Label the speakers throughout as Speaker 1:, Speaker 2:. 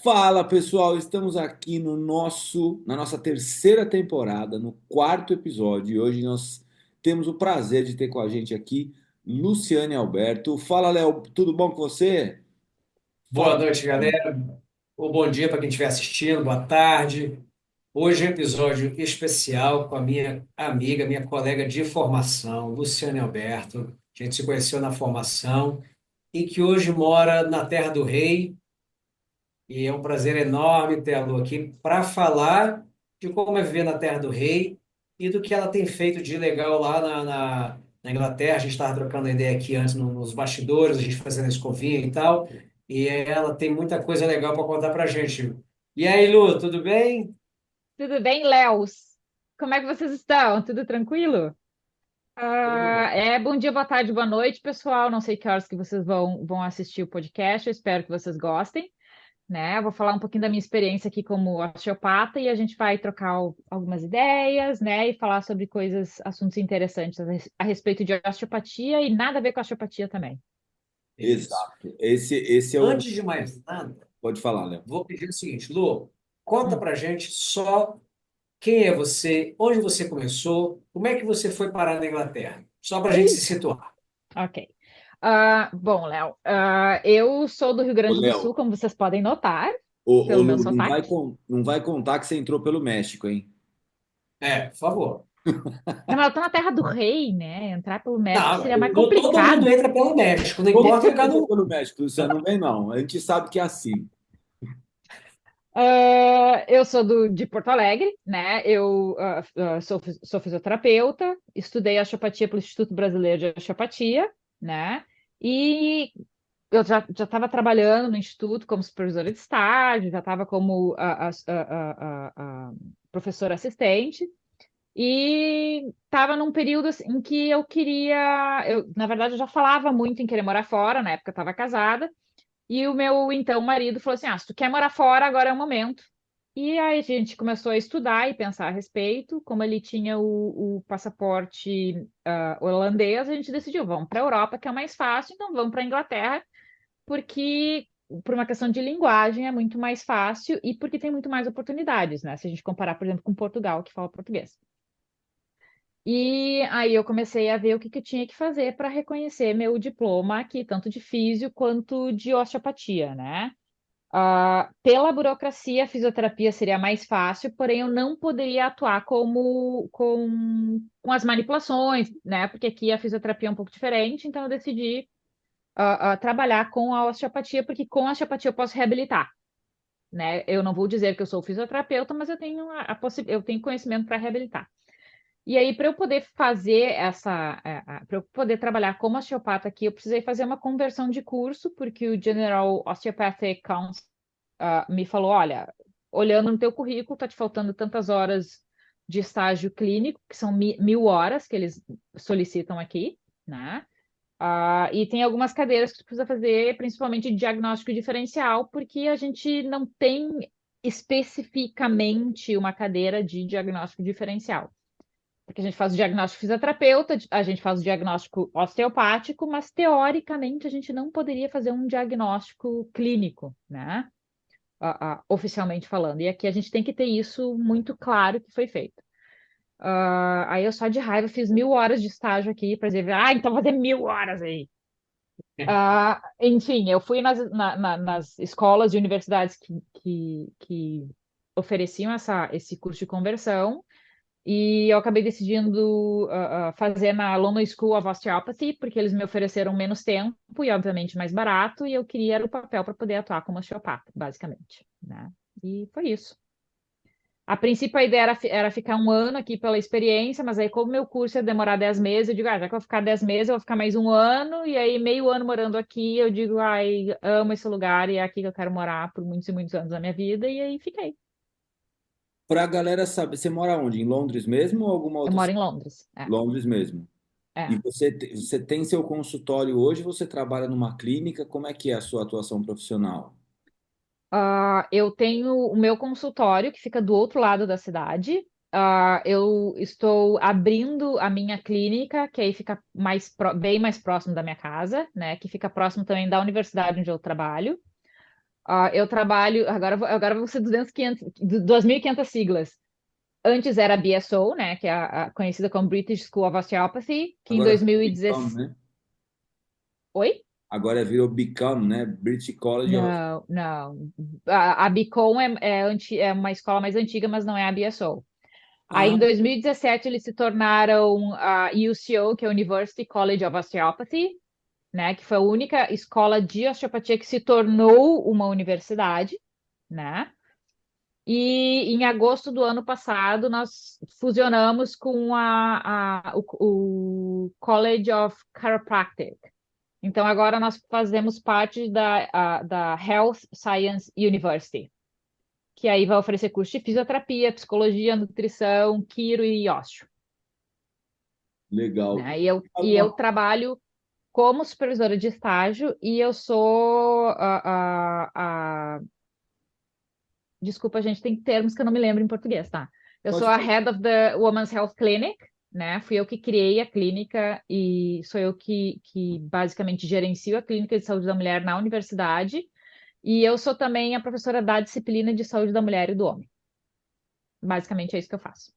Speaker 1: Fala pessoal, estamos aqui na nossa terceira temporada, no quarto episódio, e hoje nós temos o prazer de ter com a gente aqui Luciane Alberto. Fala, Léo, tudo bom com você? Fala.
Speaker 2: Boa noite, galera. Ou bom dia para quem estiver assistindo, boa tarde. Hoje é um episódio especial com a minha amiga, minha colega de formação, Luciane Alberto. A gente se conheceu na formação e que hoje mora na Terra do Rei. E é um prazer enorme ter a Lu aqui para falar de como é viver na Terra do Rei e do que ela tem feito de legal lá na Inglaterra. A gente estava trocando ideia aqui antes nos bastidores, a gente fazendo escovinha e tal. E ela tem muita coisa legal para contar para a gente. E aí, Lu, tudo bem?
Speaker 3: Tudo bem, Léus? Como é que vocês estão? Tudo tranquilo?
Speaker 2: Tudo bom.
Speaker 3: Bom dia, boa tarde, boa noite, pessoal. Não sei que horas que vocês vão assistir o podcast, eu espero que vocês gostem, né? Eu vou falar um pouquinho da minha experiência aqui como osteopata e a gente vai trocar algumas ideias, né? E falar sobre coisas, assuntos interessantes a respeito de osteopatia e nada a ver com osteopatia também.
Speaker 2: Isso.
Speaker 1: Exato. Esse é o.
Speaker 2: Antes de mais nada,
Speaker 1: Pode falar, Léo.
Speaker 2: vou pedir o seguinte, Lu, conta
Speaker 3: Hum,
Speaker 2: para gente só quem é você, onde você começou, como é que você foi parar na Inglaterra? Só para a gente se
Speaker 3: Eita,
Speaker 2: situar.
Speaker 3: ok. Bom, Léo, eu sou do Rio
Speaker 1: Ô,
Speaker 3: Grande do
Speaker 1: Léo,
Speaker 3: Sul, como vocês podem notar,
Speaker 1: ô,
Speaker 3: pelo meu
Speaker 1: Lu,
Speaker 3: sotaque.
Speaker 1: não vai contar que você entrou pelo México, hein?
Speaker 2: Por favor.
Speaker 3: Não, mas eu tô na terra do rei, né? Entrar pelo México
Speaker 2: Não,
Speaker 3: seria mais
Speaker 2: todo mundo
Speaker 3: complicado.
Speaker 2: entra pelo México, não
Speaker 1: Todo
Speaker 2: importa
Speaker 1: mundo
Speaker 2: ficar
Speaker 1: entrou
Speaker 2: no.
Speaker 1: pelo México, Luciano, não vem não. A gente sabe que é assim.
Speaker 3: Eu sou de Porto Alegre, né? Eu sou fisioterapeuta, estudei osteopatia pelo Instituto Brasileiro de Osteopatia, né? E eu já estava trabalhando no Instituto como supervisora de estágio, já estava como professora assistente. E estava num período assim, em que eu queria. Na verdade, eu já falava muito em querer morar fora, na época eu estava casada. E o meu então marido falou assim: se tu quer morar fora, agora é o momento. E aí a gente começou a estudar e pensar a respeito. Como ele tinha o passaporte holandês, a gente decidiu: vamos para a Europa, que é mais fácil, então vamos para a Inglaterra, porque por uma questão de linguagem é muito mais fácil e porque tem muito mais oportunidades, né? Se a gente comparar, por exemplo, com Portugal, que fala português. E aí eu comecei a ver o que que eu tinha que fazer para reconhecer meu diploma aqui, tanto de físio quanto de osteopatia, né? Pela burocracia, a fisioterapia seria mais fácil, porém eu não poderia atuar com as manipulações, né? Porque aqui a fisioterapia é um pouco diferente, então eu decidi trabalhar com a osteopatia, porque com a osteopatia eu posso reabilitar, né? Eu não vou dizer que eu sou fisioterapeuta, mas eu tenho eu tenho conhecimento para reabilitar. E aí, para eu poder fazer para eu poder trabalhar como osteopata aqui, eu precisei fazer uma conversão de curso, porque o General Osteopathic Council me falou: olha, olhando no teu currículo, tá te faltando tantas horas de estágio clínico, que são 1.000 horas que eles solicitam aqui, né? E tem algumas cadeiras que tu precisa fazer, principalmente de diagnóstico diferencial, porque a gente não tem especificamente uma cadeira de diagnóstico diferencial. Porque a gente faz o diagnóstico fisioterapeuta, a gente faz o diagnóstico osteopático, mas teoricamente a gente não poderia fazer um diagnóstico clínico, né? Oficialmente falando. E aqui a gente tem que ter isso muito claro que foi feito. Aí eu só de raiva fiz 1.000 horas de estágio aqui para dizer, então vou fazer 1.000 horas aí. Enfim, eu fui nas escolas e universidades que ofereciam esse curso de conversão. E eu acabei decidindo fazer na London School of Osteopathy, porque eles me ofereceram menos tempo e, obviamente, mais barato, e eu queria era o papel para poder atuar como osteopata, basicamente, né? E foi isso. A princípio, a ideia era ficar um ano aqui pela experiência, mas aí, como meu curso ia demorar 10 meses, eu digo, já que eu vou ficar 10 meses, eu vou ficar mais um ano, e aí, meio ano morando aqui, eu digo, ai, amo esse lugar e é aqui que eu quero morar por muitos e muitos anos da minha vida, e aí fiquei.
Speaker 1: Para a galera saber, você mora onde? Em Londres mesmo ou alguma
Speaker 3: Eu
Speaker 1: outra
Speaker 3: moro
Speaker 1: cidade?
Speaker 3: em Londres.
Speaker 1: Londres mesmo. E
Speaker 3: É.
Speaker 1: você tem seu consultório hoje, você trabalha numa clínica, como é que é a sua atuação profissional?
Speaker 3: Eu tenho o meu consultório que fica do outro lado da cidade. Eu estou abrindo a minha clínica, que aí fica bem mais próximo da minha casa, né? Que fica próximo também da universidade onde eu trabalho. Eu trabalho, agora vão ser 2.500 siglas. Antes era BSO, né, que é a conhecida como British School of Osteopathy, que em
Speaker 1: Agora virou Become,
Speaker 3: 2016...
Speaker 1: né?
Speaker 3: Oi?
Speaker 1: Agora virou Become, né? British College of...
Speaker 3: Não, não. A BCom é uma escola mais antiga, mas não é a BSO. Aí,
Speaker 1: Ah,
Speaker 3: em 2017, eles se tornaram a UCO, que é University College of Osteopathy, né? Que foi a única escola de osteopatia que se tornou uma universidade, né? E em agosto do ano passado, nós fusionamos com o College of Chiropractic. Então, agora nós fazemos parte da Health Science University, que aí vai oferecer curso de fisioterapia, psicologia, nutrição, quiro e ósseo,
Speaker 1: legal.
Speaker 3: né? E eu
Speaker 1: Alguma...
Speaker 3: trabalho como supervisora de estágio e eu sou desculpa, gente, tem termos que eu não me lembro em português, tá? Eu sou
Speaker 1: Pode
Speaker 3: a
Speaker 1: falar.
Speaker 3: Head of the Women's Health Clinic, né? Fui eu que criei a clínica e sou eu que basicamente gerencio a clínica de saúde da mulher na universidade. E eu sou também a professora da disciplina de saúde da mulher e do homem. Basicamente é isso que eu faço.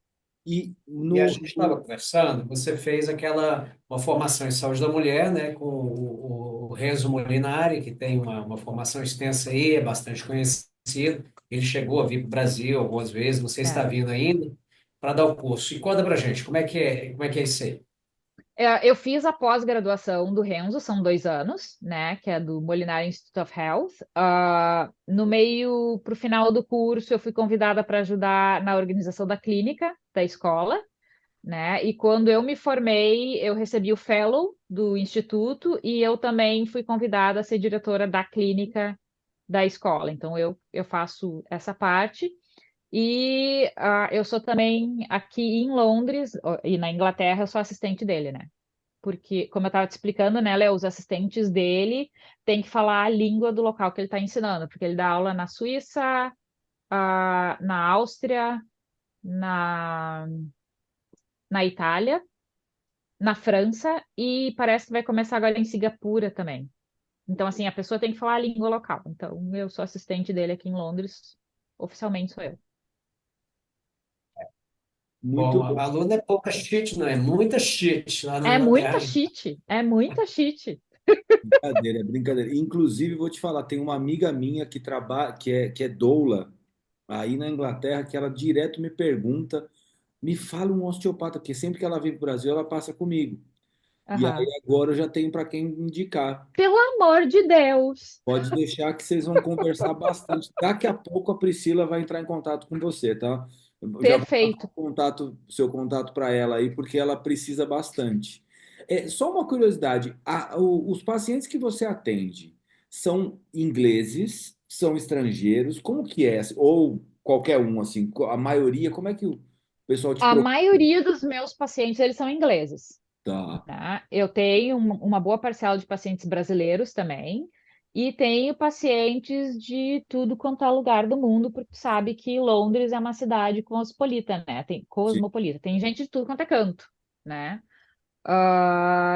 Speaker 1: E
Speaker 2: E a
Speaker 1: no,
Speaker 2: gente estava conversando, você fez uma formação em saúde da mulher, né, com o Renzo Molinari, que tem uma formação extensa aí, é bastante conhecido. Ele chegou a vir para o Brasil algumas vezes, não sei se está
Speaker 3: É.
Speaker 2: vindo ainda, para dar o curso. E conta para gente, como é que é isso aí?
Speaker 3: Eu fiz a pós-graduação do Renzo, são 2 anos, né? Que é do Molinari Institute of Health. No meio, para o final do curso, eu fui convidada para ajudar na organização da clínica da escola, né? E quando eu me formei, eu recebi o fellow do instituto e eu também fui convidada a ser diretora da clínica da escola. Então eu faço essa parte e eu sou também aqui em Londres e na Inglaterra, eu sou assistente dele, né? Porque, como eu estava te explicando, né, Léo, os assistentes dele têm que falar a língua do local que ele está ensinando, porque ele dá aula na Suíça, na Áustria, na, na Itália, na França e parece que vai começar agora em Singapura também. Então, assim, a pessoa tem que falar a língua local. Então, eu sou assistente dele aqui em Londres, oficialmente sou eu.
Speaker 1: muito
Speaker 2: Bom, a aluna é pouca cheat, não é muita cheat lá na
Speaker 3: É muita
Speaker 2: Inglaterra.
Speaker 3: cheat, é muita cheat.
Speaker 1: brincadeira, é brincadeira. Inclusive, vou te falar, tem uma amiga minha que trabalha, que é doula aí na Inglaterra, que ela direto me pergunta, me fala um osteopata, porque sempre que ela vem para o Brasil, ela passa comigo. E
Speaker 3: Aham.
Speaker 1: aí agora eu já tenho para quem indicar.
Speaker 3: Pelo amor de Deus!
Speaker 1: Pode deixar que vocês vão conversar bastante. Daqui a pouco a Priscila vai entrar em contato com você, tá? Eu já vou dar
Speaker 3: Perfeito.
Speaker 1: seu contato para ela aí, porque ela precisa bastante. Só uma curiosidade: os pacientes que você atende são ingleses, são estrangeiros? Como que é? Ou qualquer um, assim, a maioria, como é que o pessoal te
Speaker 3: A
Speaker 1: procura?
Speaker 3: maioria dos meus pacientes, eles são ingleses,
Speaker 1: Tá,
Speaker 3: né? Eu tenho uma boa parcela de pacientes brasileiros também, e tenho pacientes de tudo quanto é lugar do mundo, porque tu sabe que Londres é uma cidade cosmopolita, né? Tem
Speaker 1: sim.
Speaker 3: cosmopolita, tem gente de tudo quanto é canto, né?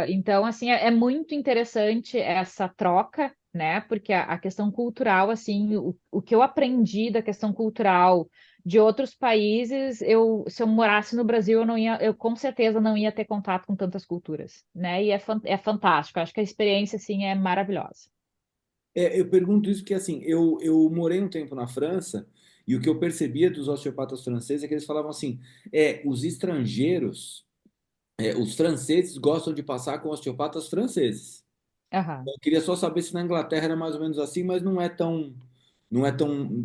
Speaker 3: Então, assim, é muito interessante essa troca, né? Porque a questão cultural, assim, o que eu aprendi da questão cultural de outros países, se eu morasse no Brasil, eu com certeza não ia ter contato com tantas culturas, né? E é fantástico. Acho que a experiência, assim, é maravilhosa.
Speaker 1: Eu pergunto isso porque, assim, eu morei um tempo na França e o que eu percebia dos osteopatas franceses é que eles falavam assim, os estrangeiros, os franceses gostam de passar com osteopatas franceses.
Speaker 3: Aham.
Speaker 1: Eu queria só saber se na Inglaterra era mais ou menos assim, mas não é tão, o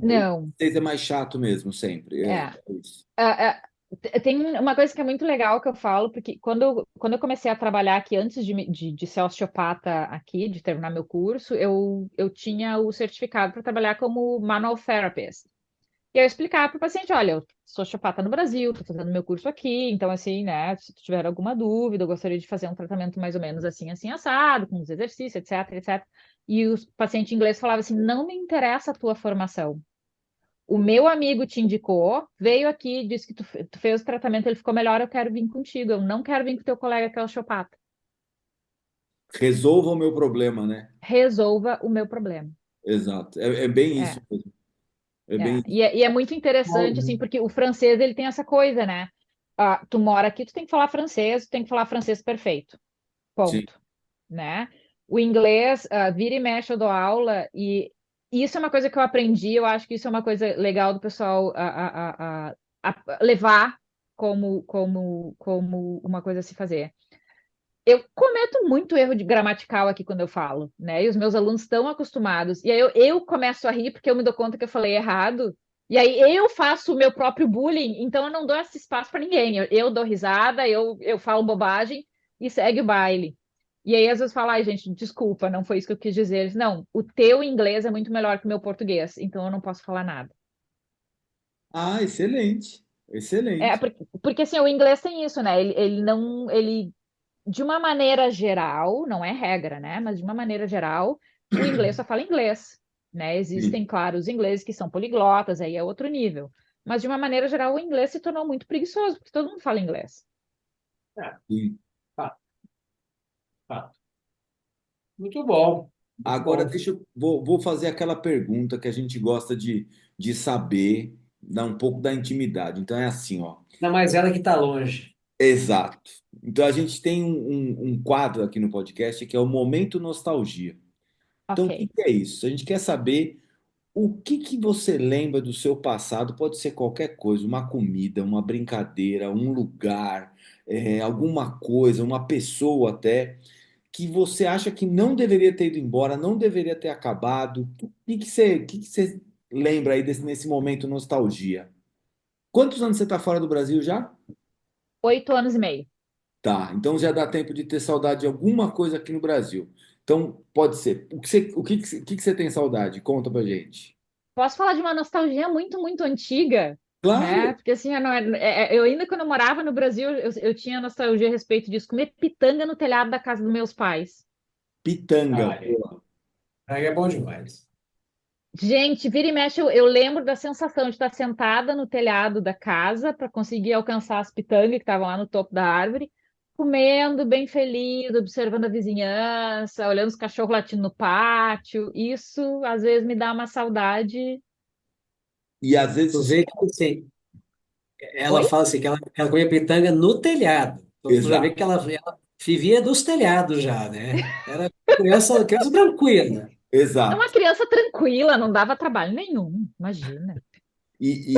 Speaker 3: Não,
Speaker 1: francês é mais chato mesmo, sempre. É
Speaker 3: é.
Speaker 1: isso.
Speaker 3: Tem uma coisa que é muito legal que eu falo, porque quando eu comecei a trabalhar aqui, antes de ser osteopata aqui, de terminar meu curso, eu tinha o certificado para trabalhar como manual therapist. E eu explicava para o paciente, olha, eu sou osteopata no Brasil, estou fazendo meu curso aqui, então assim, né, se tu tiver alguma dúvida, eu gostaria de fazer um tratamento mais ou menos assim, assim, assado, com os exercícios, etc, etc. E o paciente inglês falava assim, não me interessa a tua formação. O meu amigo te indicou, veio aqui, disse que tu fez o tratamento, ele ficou melhor, eu quero vir contigo. Eu não quero vir com teu colega que é osteopata.
Speaker 1: Resolva o meu problema, né?
Speaker 3: Resolva o meu problema.
Speaker 1: exato. É bem isso
Speaker 3: É,
Speaker 1: mesmo. É bem isso.
Speaker 3: E é muito interessante, assim, porque o francês, ele tem essa coisa, né? Ah, tu mora aqui, tu tem que falar francês, tu tem que falar francês perfeito.
Speaker 1: Sim.
Speaker 3: Ponto, né? O inglês, vira e mexe, eu dou aula, e isso é uma coisa que eu aprendi, eu acho que isso é uma coisa legal do pessoal a levar como uma coisa a se fazer. Eu cometo muito erro de gramatical aqui quando eu falo, né? E os meus alunos estão acostumados. E aí eu começo a rir porque eu me dou conta que eu falei errado. E aí eu faço o meu próprio bullying, então eu não dou esse espaço para ninguém. Eu dou risada, eu falo bobagem e segue o baile. E aí às vezes falo, ai, gente, desculpa, não foi isso que eu quis dizer. Eles, não, o teu inglês é muito melhor que o meu português, então eu não posso falar nada.
Speaker 1: Ah, excelente.
Speaker 3: É,
Speaker 1: Excelente.
Speaker 3: porque assim, o inglês tem isso, né? Ele não, ele de uma maneira geral, não é regra, né? Mas de uma maneira geral, o inglês só fala inglês, né?
Speaker 1: Sim,
Speaker 3: Existem, claro, os ingleses que são poliglotas, aí é outro nível. Mas de uma maneira geral, o inglês se tornou muito preguiçoso, porque todo mundo fala inglês.
Speaker 2: É,
Speaker 1: sim.
Speaker 2: tá, tá. Muito bom, muito
Speaker 1: Agora,
Speaker 2: bom.
Speaker 1: vou fazer aquela pergunta que a gente gosta de saber, dar um pouco da intimidade. Então é assim, ó.
Speaker 2: Ainda mais ela que está longe.
Speaker 1: Exato. Então a gente tem um quadro aqui no podcast que é o Momento Nostalgia. Então, o que
Speaker 3: Ok,
Speaker 1: que é isso? A gente quer saber o que que você lembra do seu passado. Pode ser qualquer coisa, uma comida, uma brincadeira, um lugar, alguma coisa, uma pessoa até, que você acha que não deveria ter ido embora, não deveria ter acabado. O que que você lembra aí nesse momento nostalgia? Quantos anos você está fora do Brasil já?
Speaker 3: 8 anos e meio.
Speaker 1: Tá, então já dá tempo de ter saudade de alguma coisa aqui no Brasil. Então, pode ser. O que que você tem saudade? Conta pra gente.
Speaker 3: Posso falar de uma nostalgia muito, muito antiga, né?
Speaker 1: Claro,
Speaker 3: Porque assim, eu ainda quando eu morava no Brasil, eu tinha nostalgia a respeito disso, comer pitanga no telhado da casa dos meus pais.
Speaker 1: pitanga.
Speaker 2: Aí, aí é bom demais.
Speaker 3: Gente, vira e mexe, eu lembro da sensação de estar sentada no telhado da casa para conseguir alcançar as pitangas que estavam lá no topo da árvore, comendo bem feliz, observando a vizinhança, olhando os cachorros latindo no pátio. Isso às vezes me dá uma saudade.
Speaker 1: E às
Speaker 2: Tu
Speaker 1: vezes.
Speaker 2: vê que assim, ela
Speaker 3: Oi?
Speaker 2: fala assim que ela comia pitanga no telhado. Então tu já vê
Speaker 1: Exato,
Speaker 2: que ela vivia dos telhados já, né? Era criança, criança tranquila.
Speaker 3: É uma
Speaker 1: exato.
Speaker 3: criança tranquila, não dava trabalho nenhum, imagina.
Speaker 1: E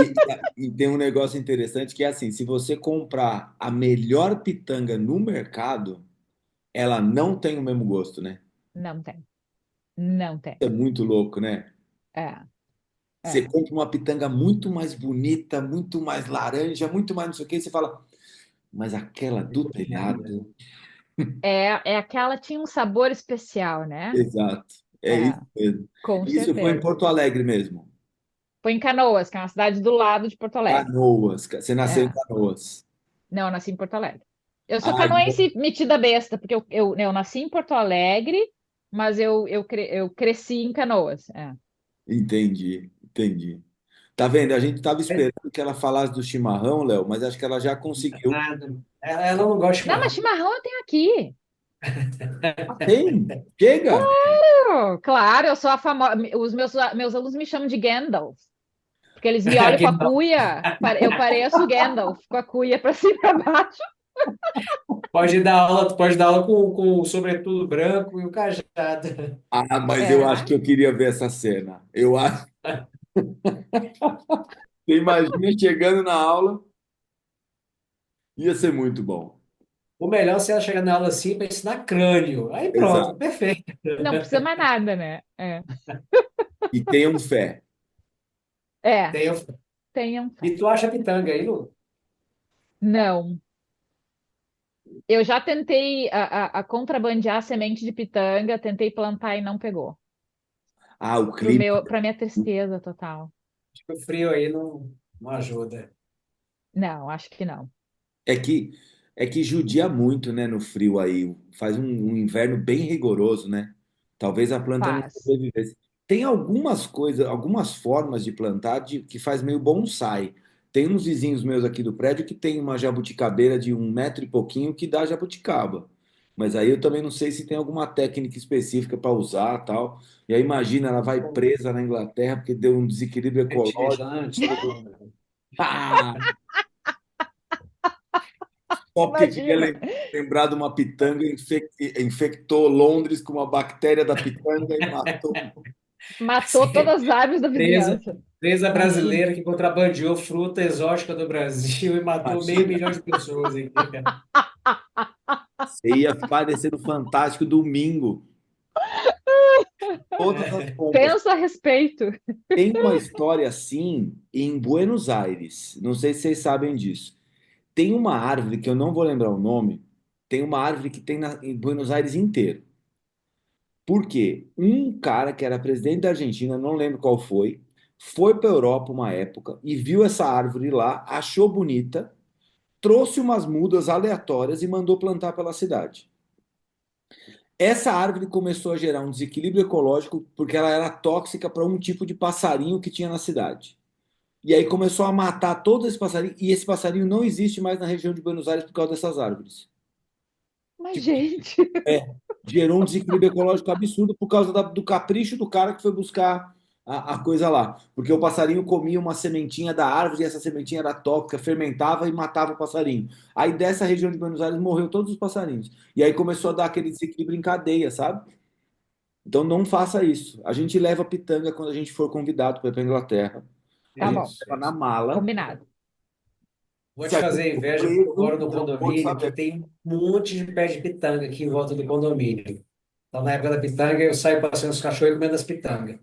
Speaker 1: tem um negócio interessante que é assim: se você comprar a melhor pitanga no mercado, ela não tem o mesmo gosto, né?
Speaker 3: Não tem, não tem.
Speaker 1: É muito louco, né?
Speaker 3: É,
Speaker 1: Você
Speaker 3: é.
Speaker 1: compra uma pitanga muito mais bonita, muito mais laranja, muito mais não sei o que, e você fala, mas aquela do telhado.
Speaker 3: É aquela tinha um sabor especial, né?
Speaker 1: Exato. É
Speaker 3: É,
Speaker 1: isso mesmo.
Speaker 3: com
Speaker 1: Isso foi em
Speaker 3: certeza.
Speaker 1: Porto Alegre mesmo.
Speaker 3: Foi em Canoas, que é uma cidade do lado de Porto Alegre.
Speaker 1: Canoas. Você nasceu em
Speaker 3: É.
Speaker 1: Canoas.
Speaker 3: Não, eu nasci em Porto Alegre. Eu sou
Speaker 1: Ah, então,
Speaker 3: canoense metida besta, porque eu nasci em Porto Alegre, mas eu cresci em Canoas. É.
Speaker 1: entendi, entendi. Tá vendo? A gente tava esperando que ela falasse do chimarrão, Léo, mas acho que ela já conseguiu.
Speaker 2: Nada. Ela não gosta de
Speaker 3: Não, mas
Speaker 2: chimarrão.
Speaker 3: chimarrão eu tenho aqui.
Speaker 1: Ah, tem? Chega?
Speaker 3: Oh, claro, eu sou a famosa. Meus alunos me chamam de Gandalf, porque eles me olham com
Speaker 2: Aqui
Speaker 3: a
Speaker 2: não.
Speaker 3: cuia. Eu pareço o Gandalf, com a cuia para cima e para baixo.
Speaker 2: Pode dar aula, tu pode dar aula com o sobretudo branco e o cajado.
Speaker 1: Ah, mas eu acho
Speaker 3: É.
Speaker 1: que eu queria ver essa cena. Eu acho. Você imagina chegando na aula, ia ser muito bom.
Speaker 2: O melhor é se ela chegar na aula assim para ensinar crânio. Aí pronto,
Speaker 1: Exato.
Speaker 2: perfeito.
Speaker 3: Não precisa mais nada, né? É.
Speaker 1: E tenham fé.
Speaker 3: É,
Speaker 2: Tem,
Speaker 3: tenham
Speaker 2: e
Speaker 3: fé.
Speaker 2: tu acha pitanga aí, Lu?
Speaker 3: Não. Eu já tentei a contrabandear semente de pitanga, tentei plantar e não pegou.
Speaker 1: Ah, o clima.
Speaker 3: Para minha tristeza total.
Speaker 2: Acho que o frio aí não ajuda.
Speaker 3: Não, acho que não.
Speaker 1: É que é que judia muito, né, no frio aí. Faz um inverno bem rigoroso, né? Talvez a planta não
Speaker 3: Faz.
Speaker 1: sobrevivesse. Tem algumas coisas, algumas formas de plantar que faz meio bonsai. Tem uns vizinhos meus aqui do prédio que tem uma jabuticabeira de 1 metro e pouquinho que dá jabuticaba. Mas aí eu também não sei se tem alguma técnica específica para usar tal. E aí imagina, ela vai presa na Inglaterra porque deu um desequilíbrio ecológico.
Speaker 2: Fertilizante, tudo.
Speaker 1: Ah, só porque queria
Speaker 3: Imagina,
Speaker 1: lembrar de uma pitanga, infectou Londres com uma bactéria da pitanga e matou.
Speaker 3: matou todas as árvores da
Speaker 2: Presa,
Speaker 3: vizinhança.
Speaker 2: presa
Speaker 3: Imagina.
Speaker 2: brasileira que contrabandeou fruta exótica do Brasil e matou meio
Speaker 1: Imagina,
Speaker 2: milhão de pessoas aqui, cara.
Speaker 1: você ia aparecer no Fantástico domingo. Todas as compras.
Speaker 3: Pensa a respeito.
Speaker 1: Tem uma história assim em Buenos Aires. Não sei se vocês sabem disso. Tem uma árvore que eu não vou lembrar o nome. Tem uma árvore que tem em Buenos Aires inteiro. Por quê? Um cara que era presidente da Argentina, não lembro qual foi para a Europa uma época e viu essa árvore lá, achou bonita, trouxe umas mudas aleatórias e mandou plantar pela cidade. Essa árvore começou a gerar um desequilíbrio ecológico porque ela era tóxica para um tipo de passarinho que tinha na cidade. E aí começou a matar todo esse passarinho, e esse passarinho não existe mais na região de Buenos Aires por causa dessas árvores.
Speaker 3: Mas,
Speaker 1: Tipo,
Speaker 3: gente,
Speaker 1: gerou um desequilíbrio ecológico absurdo por causa do capricho do cara que foi buscar a coisa lá. Porque o passarinho comia uma sementinha da árvore e essa sementinha era tóxica, fermentava e matava o passarinho. Aí dessa região de Buenos Aires morreu todos os passarinhos. E aí começou a dar aquele desequilíbrio em cadeia, sabe? Então não faça isso. A gente leva pitanga quando a gente for convidado para ir para Inglaterra. A
Speaker 3: tá
Speaker 1: gente
Speaker 3: bom,
Speaker 2: Isso,
Speaker 1: leva na
Speaker 2: isso.
Speaker 1: mala.
Speaker 3: combinado.
Speaker 2: Vou
Speaker 1: Se
Speaker 2: te
Speaker 1: a gente
Speaker 2: fazer
Speaker 1: for
Speaker 2: inveja, porque eu moro
Speaker 1: preso,
Speaker 2: no
Speaker 1: não pode
Speaker 2: condomínio que
Speaker 1: saber.
Speaker 2: tem um monte de pé de pitanga aqui em volta do condomínio. Então, na época da pitanga, eu saio passeando os cachorros e comendo as pitangas.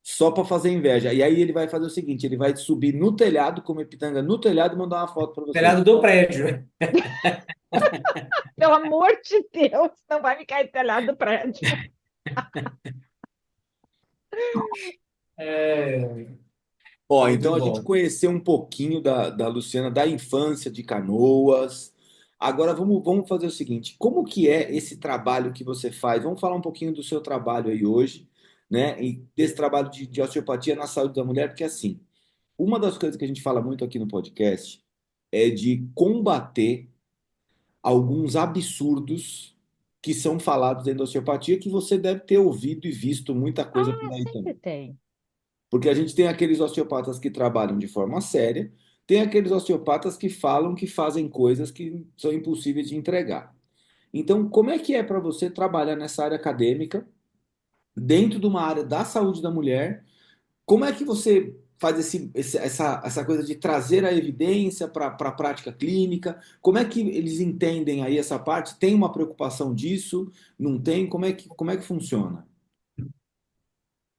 Speaker 1: Só para fazer inveja. E aí ele vai fazer o seguinte: ele vai subir no telhado, comer pitanga no telhado e mandar uma foto para você.
Speaker 2: Telhado do prédio.
Speaker 3: Pelo amor de Deus, não vai me cair telhado do prédio.
Speaker 2: É,
Speaker 1: Ó,
Speaker 2: muito
Speaker 1: então a gente
Speaker 2: bom.
Speaker 1: conheceu um pouquinho da Luciana, da infância de Canoas. Agora vamos fazer o seguinte: como que é esse trabalho que você faz? Vamos falar um pouquinho do seu trabalho aí hoje, né? E desse trabalho de osteopatia na saúde da mulher, porque assim, uma das coisas que a gente fala muito aqui no podcast é de combater alguns absurdos que são falados dentro da osteopatia que você deve ter ouvido e visto muita coisa por
Speaker 3: Ah,
Speaker 1: aí
Speaker 3: sempre
Speaker 1: também.
Speaker 3: tem.
Speaker 1: Porque a gente tem aqueles osteopatas que trabalham de forma séria, tem aqueles osteopatas que falam que fazem coisas que são impossíveis de entregar. Então, como é que é para você trabalhar nessa área acadêmica, dentro de uma área da saúde da mulher? Como é que você faz essa coisa de trazer a evidência para a prática clínica? Como é que eles entendem aí essa parte? Tem uma preocupação disso? Não tem? Como é que funciona?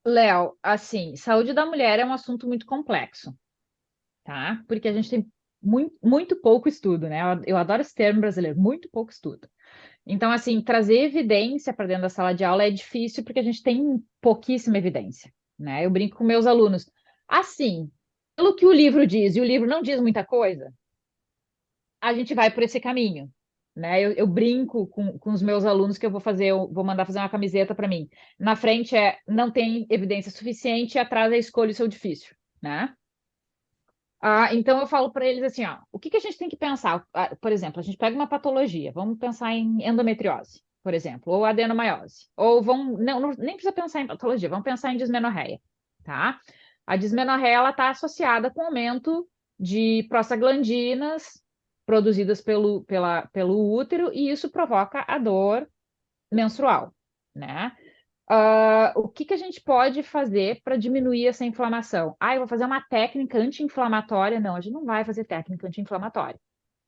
Speaker 3: Léo, assim, saúde da mulher é um assunto muito complexo, tá? Porque a gente tem muito pouco estudo, né? Eu adoro esse termo brasileiro, muito pouco estudo. Então, assim, trazer evidência para dentro da sala de aula é difícil porque a gente tem pouquíssima evidência, né? Eu brinco com meus alunos. Assim, pelo que o livro diz, e o livro não diz muita coisa, a gente vai por esse caminho, né? Eu brinco com os meus alunos que eu vou mandar fazer uma camiseta para mim. Na frente é não tem evidência suficiente, e atrás é escolha o seu difícil, né? Então eu falo para eles assim, ó, o que que a gente tem que pensar? Por exemplo, a gente pega uma patologia, vamos pensar em endometriose, por exemplo, ou adenomaiose, ou nem precisa pensar em patologia, vamos pensar em dismenorreia, tá? A dismenorreia ela está associada com aumento de prostaglandinas produzidas pelo útero e isso provoca a dor menstrual, né? O que que a gente pode fazer para diminuir essa inflamação? Eu vou fazer uma técnica anti-inflamatória. Não, a gente não vai fazer técnica anti-inflamatória,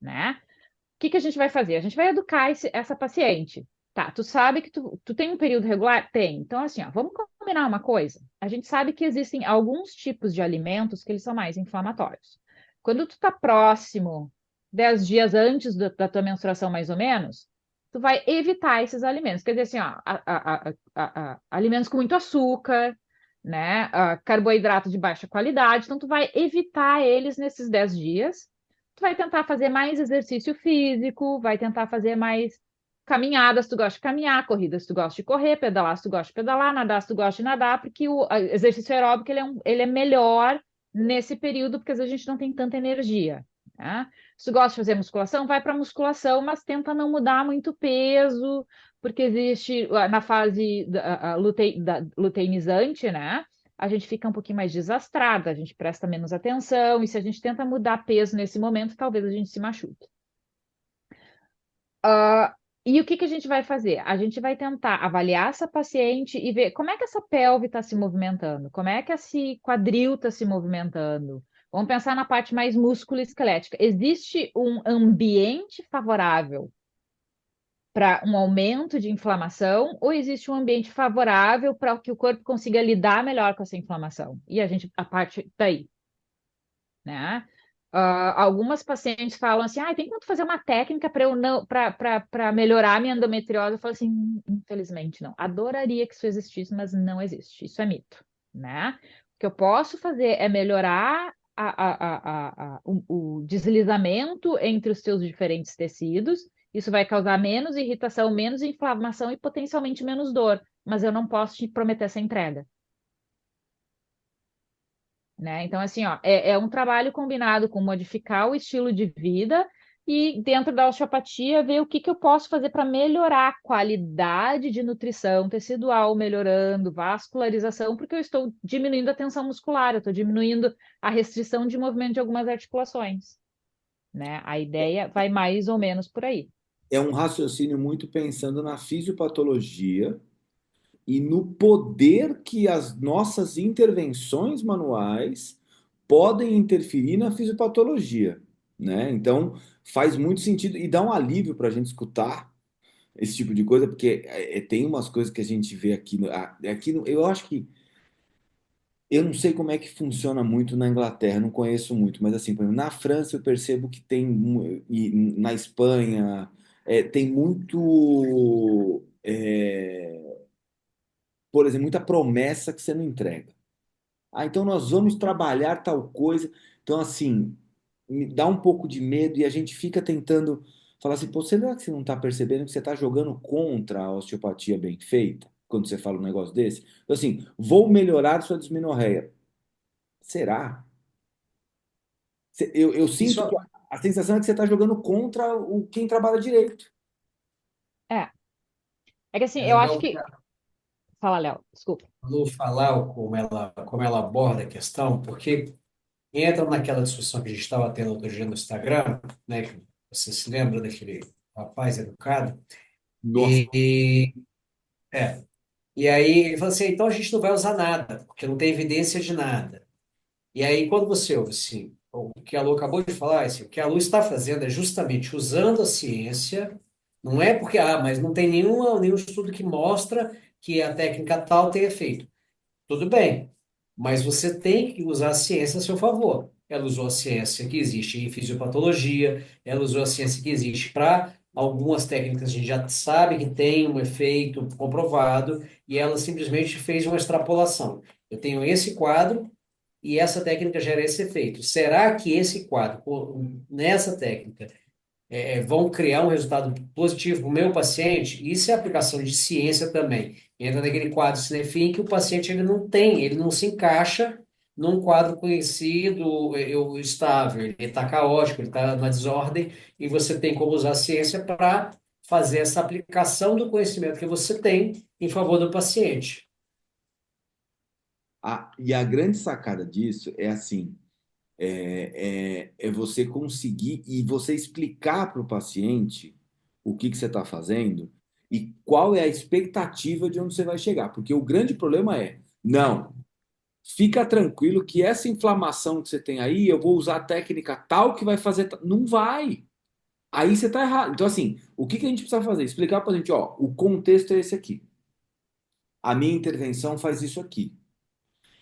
Speaker 3: né? O que que a gente vai fazer? A gente vai educar essa paciente. Tá, tu sabe que tu tem um período regular? Tem. Então, assim, ó, vamos combinar uma coisa. A gente sabe que existem alguns tipos de alimentos que eles são mais inflamatórios. Quando tu tá próximo, 10 dias antes da tua menstruação, mais ou menos, tu vai evitar esses alimentos. Quer dizer, assim, ó, alimentos com muito açúcar, né? Carboidrato de baixa qualidade. Então, tu vai evitar eles nesses 10 dias. Tu vai tentar fazer mais exercício físico, vai tentar fazer mais caminhadas, se tu gosta de caminhar, corridas, se tu gosta de correr, pedalar, se tu gosta de pedalar, nadar, se tu gosta de nadar, porque o exercício aeróbico ele é melhor nesse período, porque às vezes a gente não tem tanta energia. Né? Se tu gosta de fazer musculação, vai para musculação, mas tenta não mudar muito peso, porque existe na fase da luteinizante, né? A gente fica um pouquinho mais desastrada, a gente presta menos atenção, e se a gente tenta mudar peso nesse momento, talvez a gente se machuque. E o que que a gente vai fazer? A gente vai tentar avaliar essa paciente e ver como é que essa pelve está se movimentando, como é que esse quadril está se movimentando. Vamos pensar na parte mais músculo-esquelética. Existe um ambiente favorável para um aumento de inflamação ou existe um ambiente favorável para que o corpo consiga lidar melhor com essa inflamação? E a parte daí, né? Algumas pacientes falam assim, tem como fazer uma técnica para eu não para melhorar a minha endometriose? Eu falo assim, infelizmente não. Adoraria que isso existisse, mas não existe. Isso é mito, né? O que eu posso fazer é melhorar o deslizamento entre os seus diferentes tecidos. Isso vai causar menos irritação, menos inflamação e potencialmente menos dor. Mas eu não posso te prometer essa entrega. Né? Então, assim, ó, é um trabalho combinado com modificar o estilo de vida e, dentro da osteopatia, ver o que que eu posso fazer para melhorar a qualidade de nutrição tecidual, melhorando vascularização, porque eu estou diminuindo a tensão muscular, eu estou diminuindo a restrição de movimento de algumas articulações. Né? A ideia vai mais ou menos por aí.
Speaker 1: É um raciocínio muito pensando na fisiopatologia e no poder que as nossas intervenções manuais podem interferir na fisiopatologia, né? Então, faz muito sentido e dá um alívio para a gente escutar esse tipo de coisa, porque tem umas coisas que a gente vê aqui, eu acho que eu não sei como é que funciona muito na Inglaterra, não conheço muito, mas assim, por exemplo, na França eu percebo que tem, e na Espanha, tem muito, por exemplo, muita promessa que você não entrega. Então nós vamos trabalhar tal coisa. Então, assim, me dá um pouco de medo e a gente fica tentando falar assim, pô, será que você não está percebendo que você está jogando contra a osteopatia bem feita? Quando você fala um negócio desse? Então, assim, vou melhorar sua dismenorreia. Será? Eu
Speaker 2: Isso
Speaker 1: sinto que a sensação é que você está jogando contra quem trabalha direito.
Speaker 3: É, é que assim,
Speaker 2: é
Speaker 3: eu acho
Speaker 2: legal
Speaker 3: que. Fala, Léo, desculpa.
Speaker 2: Lu falar como ela aborda a questão, porque entra naquela discussão que a gente estava tendo outro dia no Instagram, né? Que você se lembra daquele rapaz educado?
Speaker 1: Nossa,
Speaker 2: E, é, e aí ele falou assim, então a gente não vai usar nada, porque não tem evidência de nada. E aí quando você ouve assim, o que a Lu acabou de falar, assim, o que a Lu está fazendo é justamente usando a ciência, não é porque, mas não tem nenhum estudo que mostra que a técnica tal tem efeito. Tudo bem, mas você tem que usar a ciência a seu favor. Ela usou a ciência que existe em fisiopatologia, ela usou a ciência que existe para algumas técnicas a gente já sabe que tem um efeito comprovado, e ela simplesmente fez uma extrapolação. Eu tenho esse quadro e essa técnica gera esse efeito. Será que esse quadro, nessa técnica, vão criar um resultado positivo para o meu paciente? Isso é aplicação de ciência também. Entra naquele quadro Cinefin que o paciente ele não se encaixa num quadro conhecido, estável, ele está caótico, ele está na desordem, e você tem como usar a ciência para fazer essa aplicação do conhecimento que você tem em favor do paciente.
Speaker 1: e a grande sacada disso é assim, é você conseguir e você explicar para o paciente o que você está fazendo e qual é a expectativa de onde você vai chegar. Porque o grande problema é, não, fica tranquilo que essa inflamação que você tem aí, eu vou usar a técnica tal que vai fazer. Não vai. Aí você está errado. Então, assim, o que que a gente precisa fazer? Explicar para a gente, ó, o contexto é esse aqui. A minha intervenção faz isso aqui.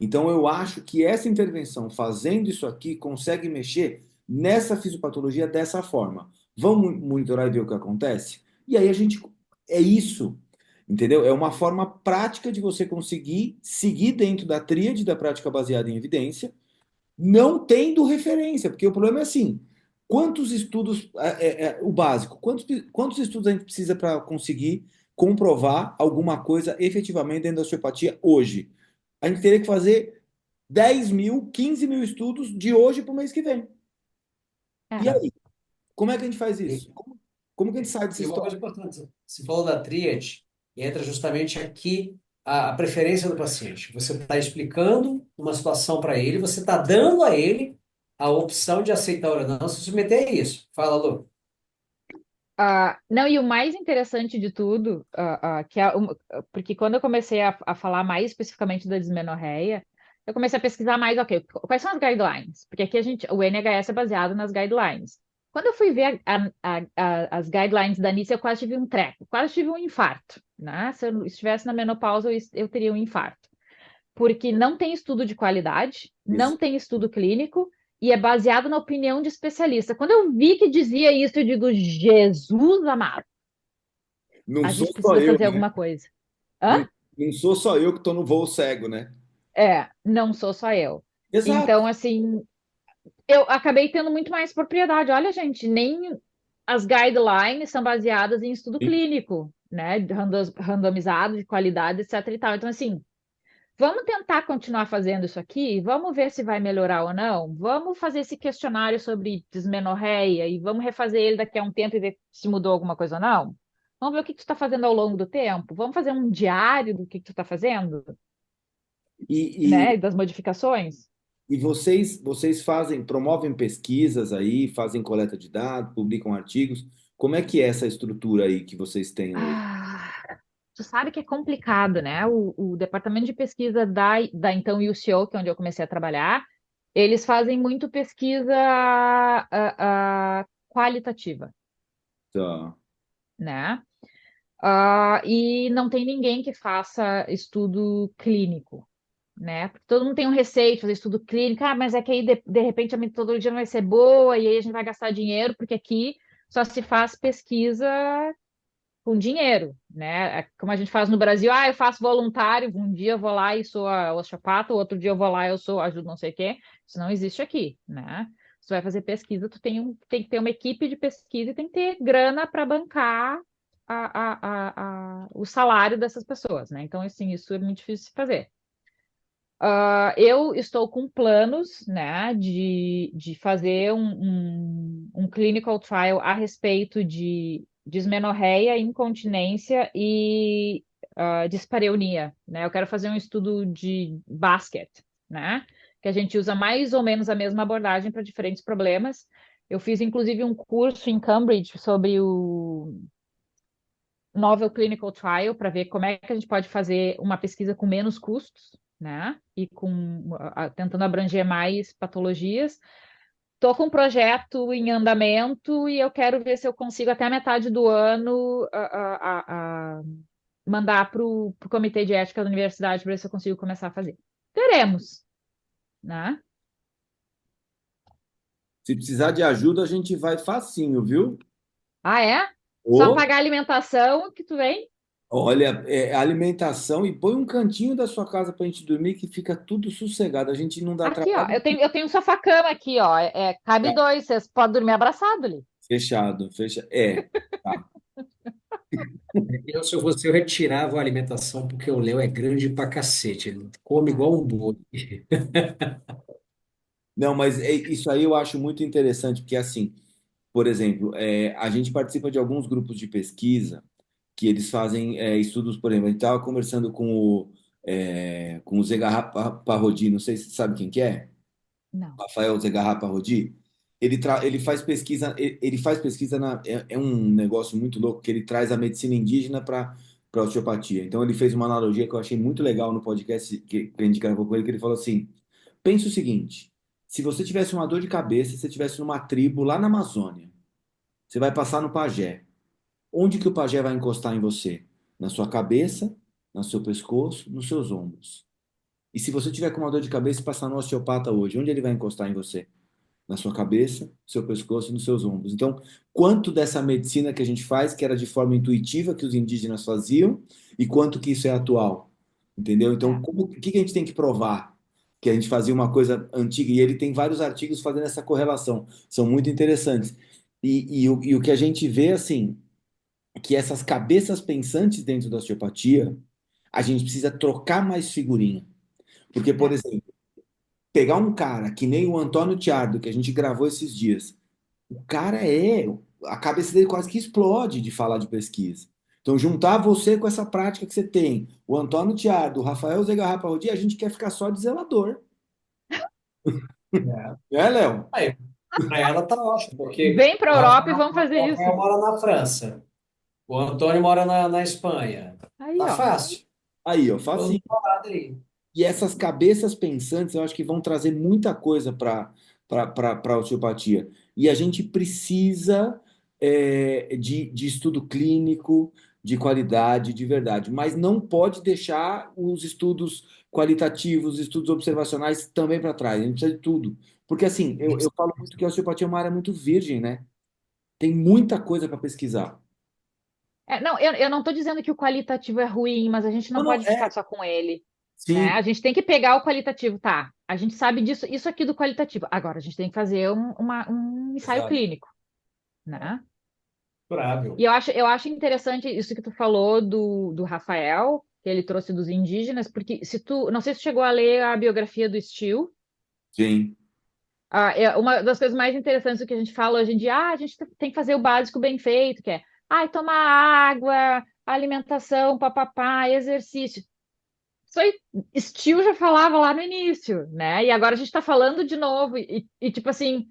Speaker 1: Então, eu acho que essa intervenção, fazendo isso aqui, consegue mexer nessa fisiopatologia dessa forma. Vamos monitorar e ver o que acontece? E aí a gente. É isso. Entendeu? É uma forma prática de você conseguir seguir dentro da tríade da prática baseada em evidência, não tendo referência, porque o problema é assim: quantos estudos, o básico, quantos estudos a gente precisa para conseguir comprovar alguma coisa efetivamente dentro da osteopatia hoje? A gente teria que fazer 10 mil, 15 mil estudos de hoje para o mês que vem. E
Speaker 3: É.
Speaker 1: aí, como é que a gente faz
Speaker 2: E,
Speaker 1: isso? Como que a gente sai dessa
Speaker 2: e uma
Speaker 1: história?
Speaker 2: coisa importante, você falou da tríade, e entra justamente aqui a preferência do paciente. Você está explicando uma situação para ele, você está dando a ele a opção de aceitar ou não se submeter a isso. Fala, Lu.
Speaker 3: Não, e o mais interessante de tudo, porque quando eu comecei a falar mais especificamente da dismenorreia, eu comecei a pesquisar mais, ok, quais são as guidelines? Porque aqui o NHS é baseado nas guidelines. Quando eu fui ver as guidelines da NICE, eu quase tive um treco, quase tive um infarto, né? Se eu estivesse na menopausa, eu teria um infarto. Porque não tem estudo de qualidade, não
Speaker 1: Isso.
Speaker 3: tem estudo clínico e é baseado na opinião de especialista. Quando eu vi que dizia isso, eu digo, Jesus amado,
Speaker 1: Não
Speaker 3: a
Speaker 1: sou
Speaker 3: gente
Speaker 1: só
Speaker 3: precisa
Speaker 1: eu,
Speaker 3: fazer
Speaker 1: né?
Speaker 3: alguma coisa. Hã?
Speaker 1: Não, não sou só eu que estou no voo cego, né?
Speaker 3: Não sou só eu.
Speaker 1: Exato.
Speaker 3: Então, assim, eu acabei tendo muito mais propriedade. Olha, gente, nem as guidelines são baseadas em estudo clínico, né? Randomizado, de qualidade, etc e tal. Então, assim, vamos tentar continuar fazendo isso aqui? Vamos ver se vai melhorar ou não? Vamos fazer esse questionário sobre dismenorreia e vamos refazer ele daqui a um tempo e ver se mudou alguma coisa ou não? Vamos ver o que tu está fazendo ao longo do tempo? Vamos fazer um diário do que tu está fazendo,
Speaker 1: E,
Speaker 3: né? Das modificações?
Speaker 1: E vocês fazem, promovem pesquisas aí, fazem coleta de dados, publicam artigos. Como é que é essa estrutura aí que vocês têm hoje?
Speaker 3: Ah, tu sabe que é complicado, né? O departamento de pesquisa da então UCO, que é onde eu comecei a trabalhar, eles fazem muito pesquisa qualitativa,
Speaker 1: Tá.
Speaker 3: né? E não tem ninguém que faça estudo clínico, né? Porque todo mundo tem um receio de fazer estudo clínico, mas é que aí de repente a metodologia não vai ser boa e aí a gente vai gastar dinheiro, porque aqui só se faz pesquisa com dinheiro, né? Como a gente faz no Brasil, eu faço voluntário, um dia eu vou lá e sou a osteopata, outro dia eu vou lá e eu sou ajudo não sei o quê. Isso não existe aqui, né? Se tu vai fazer pesquisa, tem que ter uma equipe de pesquisa e tem que ter grana para bancar o salário dessas pessoas, né? Então, assim, isso é muito difícil de fazer. Eu estou com planos, né, de fazer um clinical trial a respeito de dismenorreia, incontinência e dispareunia, né? Eu quero fazer um estudo de basket, né? Que a gente usa mais ou menos a mesma abordagem para diferentes problemas. Eu fiz, inclusive, um curso em Cambridge sobre o Novel Clinical Trial para ver como é que a gente pode fazer uma pesquisa com menos custos, né? E tentando abranger mais patologias. Estou com um projeto em andamento e eu quero ver se eu consigo até a metade do ano mandar para o comitê de ética da universidade para ver se eu consigo começar a fazer. Teremos, né?
Speaker 1: Se precisar de ajuda, a gente vai facinho, viu?
Speaker 3: Ah, é? Só
Speaker 1: Ou,
Speaker 3: pagar a alimentação que tu vem?
Speaker 1: olha, alimentação e põe um cantinho da sua casa para a gente dormir que fica tudo sossegado. A gente não dá
Speaker 3: Aqui, ó.
Speaker 1: trabalho.
Speaker 3: Eu tenho um sofá-cama aqui, ó. Cabe
Speaker 1: Tá,
Speaker 3: dois, vocês podem dormir abraçado ali.
Speaker 1: fechado, fecha. É. Tá.
Speaker 2: Eu, se eu fosse, eu retirava a alimentação, porque o Léo é grande pra cacete. Ele come
Speaker 3: É.
Speaker 2: igual um boi.
Speaker 1: Não, mas isso aí eu acho muito interessante, porque assim, por exemplo, a gente participa de alguns grupos de pesquisa que eles fazem estudos, por exemplo, a gente estava conversando com o Zegarra Parodi, não sei se você sabe quem que é,
Speaker 3: Não.
Speaker 1: Rafael Zegarra Parodi. Ele faz pesquisa, ele faz pesquisa é um negócio muito louco que ele traz a medicina indígena para osteopatia. Então ele fez uma analogia que eu achei muito legal no podcast que a gente gravou com ele, que ele falou assim: pense o seguinte, se você tivesse uma dor de cabeça, se você tivesse numa tribo lá na Amazônia, você vai passar no pajé. Onde que o pajé vai encostar em você? Na sua cabeça, no seu pescoço, nos seus ombros. E se você tiver com uma dor de cabeça e passar no osteopata hoje, onde ele vai encostar em você? Na sua cabeça, seu pescoço e nos seus ombros. Então, quanto dessa medicina que a gente faz, que era de forma intuitiva, que os indígenas faziam, e quanto que isso é atual? Entendeu? Então,
Speaker 3: É.
Speaker 1: o que que a gente tem que provar? Que a gente fazia uma coisa antiga, e ele tem vários artigos fazendo essa correlação, são muito interessantes. E o que a gente vê, assim, que essas cabeças pensantes dentro da osteopatia, a gente precisa trocar mais figurinha. Porque, por
Speaker 3: É.
Speaker 1: exemplo, pegar um cara que nem o Antônio Tiardo, que a gente gravou esses dias, O cara a cabeça dele quase que explode de falar de pesquisa. Então, juntar você com essa prática que você tem, o Antônio Tiardo, o Rafael Zegarra Parodi, a gente quer ficar só de zelador.
Speaker 2: É.
Speaker 1: É, Léo?
Speaker 2: Aí, para ela tá ótimo, porque
Speaker 3: Vem para a
Speaker 2: o
Speaker 3: Europa e
Speaker 2: Rafael,
Speaker 3: vamos fazer
Speaker 2: o
Speaker 3: isso.
Speaker 2: Rafael mora na França, o Antônio mora na Espanha.
Speaker 3: Aí,
Speaker 2: Tá
Speaker 3: ó.
Speaker 2: fácil.
Speaker 1: Aí, ó,
Speaker 2: Todo mundo
Speaker 1: facinho.
Speaker 2: parado aí.
Speaker 1: E essas cabeças pensantes, eu acho que vão trazer muita coisa para a osteopatia. E a gente precisa de estudo clínico, de qualidade, de verdade. Mas não pode deixar os estudos qualitativos, os estudos observacionais também para trás. A gente precisa de tudo. Porque, assim, eu falo muito que a osteopatia é uma área muito virgem, né? Tem muita coisa para pesquisar.
Speaker 3: Não, eu não estou dizendo que o qualitativo é ruim, mas a gente
Speaker 1: Não,
Speaker 3: não
Speaker 1: não,
Speaker 3: pode ficar só com ele, né?
Speaker 1: sim,
Speaker 3: A gente tem que pegar o qualitativo, tá? A gente sabe disso, isso aqui do qualitativo. Agora a gente tem que fazer um ensaio
Speaker 1: exato.
Speaker 3: clínico, né? E
Speaker 2: Curável.
Speaker 3: eu acho interessante isso que tu falou do Rafael, que ele trouxe dos indígenas, porque se tu, não sei se tu chegou a ler a biografia do Steele.
Speaker 1: Sim,
Speaker 3: Uma das coisas mais interessantes do que a gente fala hoje em dia, a gente tem que fazer o básico bem feito, que é, tomar água, alimentação, papapá, exercício. Isso aí, Steele já falava lá no início, né? E agora a gente está falando de novo, tipo assim,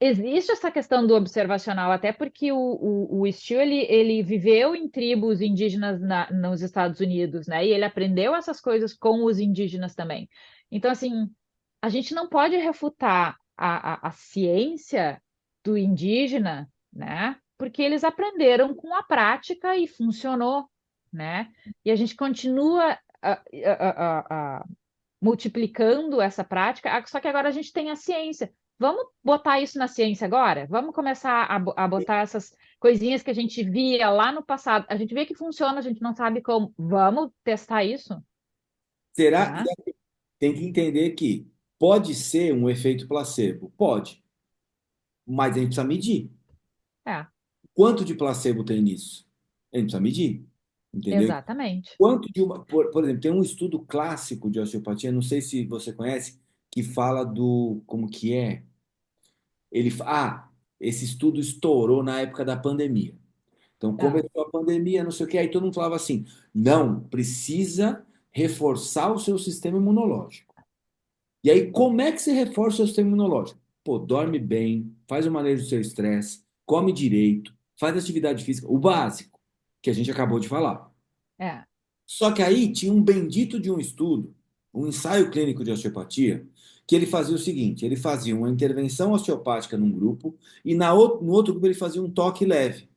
Speaker 3: existe essa questão do observacional, até porque o Steele, ele viveu em tribos indígenas nos Estados Unidos, né? E ele aprendeu essas coisas com os indígenas também. Então, assim, a gente não pode refutar a ciência do indígena, né? Porque eles aprenderam com a prática e funcionou, né? E a gente continua multiplicando essa prática, só que agora a gente tem a ciência. Vamos botar isso na ciência agora? Vamos começar a botar essas coisinhas que a gente via lá no passado. A gente vê que funciona, a gente não sabe como. Vamos testar isso,
Speaker 1: será?
Speaker 3: né?
Speaker 1: Tem que entender que pode ser um efeito placebo, pode, mas a gente precisa medir.
Speaker 3: É,
Speaker 1: Quanto de placebo tem nisso? A gente precisa medir, entendeu?
Speaker 3: exatamente.
Speaker 1: Quanto de por exemplo, tem um estudo clássico de osteopatia, não sei se você conhece, que fala do, como que é? Esse estudo estourou na época da pandemia. Então
Speaker 3: É,
Speaker 1: começou a pandemia, não sei o que, aí todo mundo falava assim: não, precisa reforçar o seu sistema imunológico. E aí, como é que você reforça o seu sistema imunológico? Pô, dorme bem, faz o manejo do seu estresse, come direito, faz atividade física, o básico, que a gente acabou de falar.
Speaker 3: é.
Speaker 1: Só que aí tinha um bendito de um estudo, um ensaio clínico de osteopatia, que ele fazia o seguinte: ele fazia uma intervenção osteopática num grupo e no outro grupo ele fazia um toque leve. O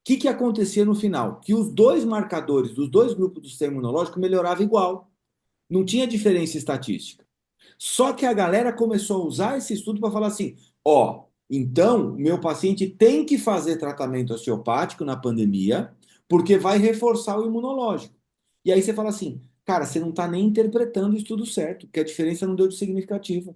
Speaker 1: que acontecia no final? Que os dois marcadores dos dois grupos do sistema imunológico melhoravam igual. Não tinha diferença estatística. Só que a galera começou a usar esse estudo para falar assim: ó, então meu paciente tem que fazer tratamento osteopático na pandemia, porque vai reforçar o imunológico. E aí você fala assim, cara, você não está nem interpretando o estudo certo, porque a diferença não deu de significativa.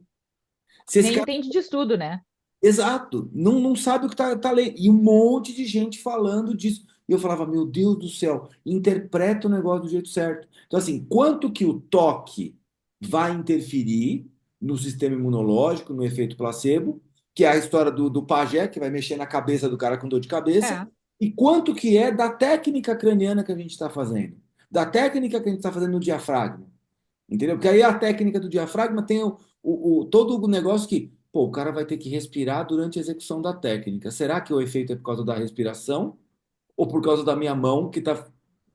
Speaker 1: Se esse
Speaker 3: Nem
Speaker 1: cara,
Speaker 3: entende de estudo, né?
Speaker 1: exato, não sabe o que tá lendo. E um monte de gente falando disso. E eu falava, meu Deus do céu, interpreta o negócio do jeito certo. Então, assim, quanto que o toque vai interferir no sistema imunológico, no efeito placebo, que é a história do pajé, que vai mexer na cabeça do cara com dor de cabeça,
Speaker 3: É,
Speaker 1: e quanto que é da técnica craniana que a gente está fazendo, da técnica que a gente está fazendo no diafragma. Entendeu? Porque aí a técnica do diafragma tem todo o negócio que, pô, o cara vai ter que respirar durante a execução da técnica. Será que o efeito é por causa da respiração ou por causa da minha mão que está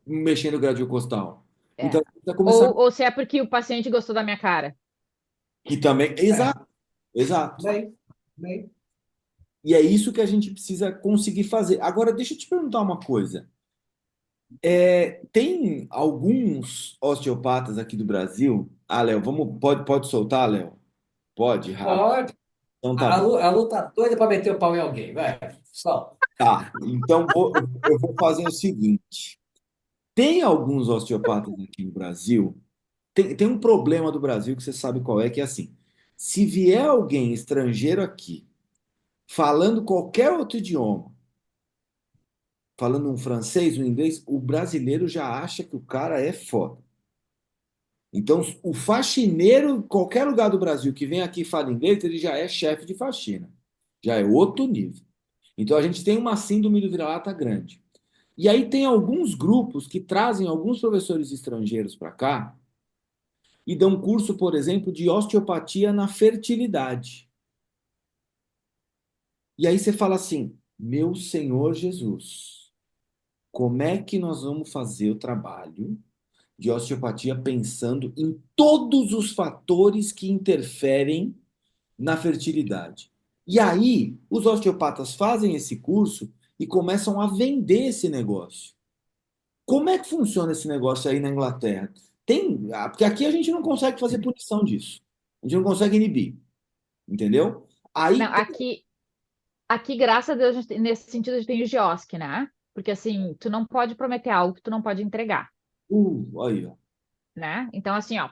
Speaker 1: mexendo o gradil costal? Então,
Speaker 3: é.
Speaker 1: precisa começar.
Speaker 3: Ou se é porque o paciente gostou da minha cara.
Speaker 1: Que também.
Speaker 2: É,
Speaker 1: Exato, exato.
Speaker 2: bem, bem.
Speaker 1: E é isso que a gente precisa conseguir fazer. Agora, deixa eu te perguntar uma coisa. Tem alguns osteopatas aqui do Brasil. Ah, Léo, pode soltar, Léo? Pode, rápido.
Speaker 2: Pode.
Speaker 1: Então tá
Speaker 2: A
Speaker 1: bom.
Speaker 2: Lu, a Lu tá doida para meter o pau em alguém, vai. Só.
Speaker 1: Tá, então eu vou fazer o seguinte. Tem alguns osteopatas aqui no Brasil. Tem um problema do Brasil que você sabe qual é, que é assim: se vier alguém estrangeiro aqui, falando qualquer outro idioma, falando um francês, um inglês, o brasileiro já acha que o cara é foda. Então, o faxineiro, qualquer lugar do Brasil que vem aqui e fala inglês, ele já é chefe de faxina. Já é outro nível. Então a gente tem uma síndrome do vira-lata grande. E aí tem alguns grupos que trazem alguns professores estrangeiros para cá e dão curso, por exemplo, de osteopatia na fertilidade. E aí você fala assim: meu Senhor Jesus, como é que nós vamos fazer o trabalho de osteopatia pensando em todos os fatores que interferem na fertilidade? E aí, os osteopatas fazem esse curso e começam a vender esse negócio. Como é que funciona esse negócio aí na Inglaterra? Porque aqui a gente não consegue fazer punição disso. A gente não consegue inibir, entendeu?
Speaker 3: Não,
Speaker 1: Aí,
Speaker 3: aqui, graças a Deus, nesse sentido, a gente tem o GIOSC, né? Porque assim, tu não pode prometer algo que tu não pode entregar,
Speaker 1: aí, ó.
Speaker 3: né? Então, assim, ó.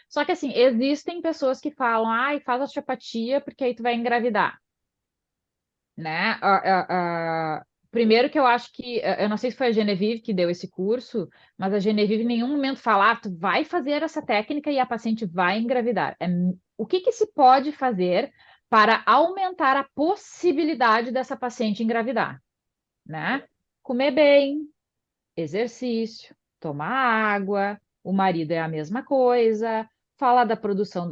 Speaker 3: Só que assim, existem pessoas que falam, ai, faz osteopatia porque aí tu vai engravidar, né? Primeiro que eu acho que, eu não sei se foi a Genevieve que deu esse curso, mas a Genevieve em nenhum momento fala, tu vai fazer essa técnica e a paciente vai engravidar. O que que se pode fazer para aumentar a possibilidade dessa paciente engravidar, né? Comer bem, exercício, tomar água, o marido é a mesma coisa, falar da produção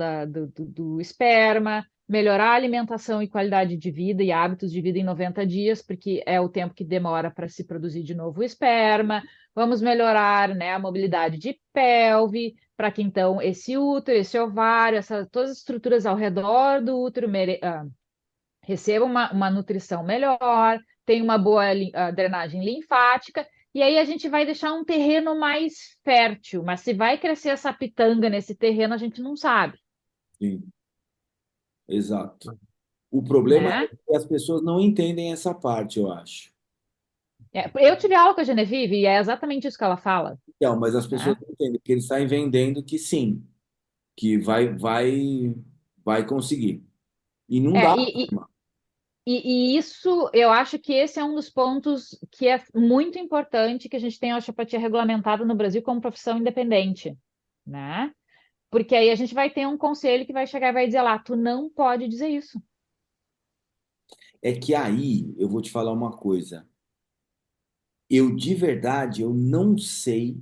Speaker 3: do esperma, melhorar a alimentação e qualidade de vida e hábitos de vida em 90 dias, porque é o tempo que demora para se produzir de novo o esperma. Vamos melhorar, né, a mobilidade de pelve, para que então esse útero, esse ovário, todas as estruturas ao redor do útero receba uma nutrição melhor, tenha uma boa drenagem linfática, e aí a gente vai deixar um terreno mais fértil, mas se vai crescer essa pitanga nesse terreno, a gente não sabe,
Speaker 1: Sim, exato. O problema é
Speaker 3: né?
Speaker 1: que as pessoas não entendem essa parte, eu acho.
Speaker 3: Eu tive aula com a Genevieve e é exatamente isso que ela fala,
Speaker 1: Então, mas as pessoas
Speaker 3: né?
Speaker 1: não entendem, porque eles saem vendendo que sim, que vai conseguir. E não
Speaker 3: É,
Speaker 1: dá.
Speaker 3: e isso, eu acho que esse é um dos pontos que é muito importante que a gente tenha a osteopatia regulamentada no Brasil como profissão independente, né? Porque aí a gente vai ter um conselho que vai chegar e vai dizer lá, tu não pode dizer isso.
Speaker 1: É que aí eu vou te falar uma coisa. Eu de verdade eu não sei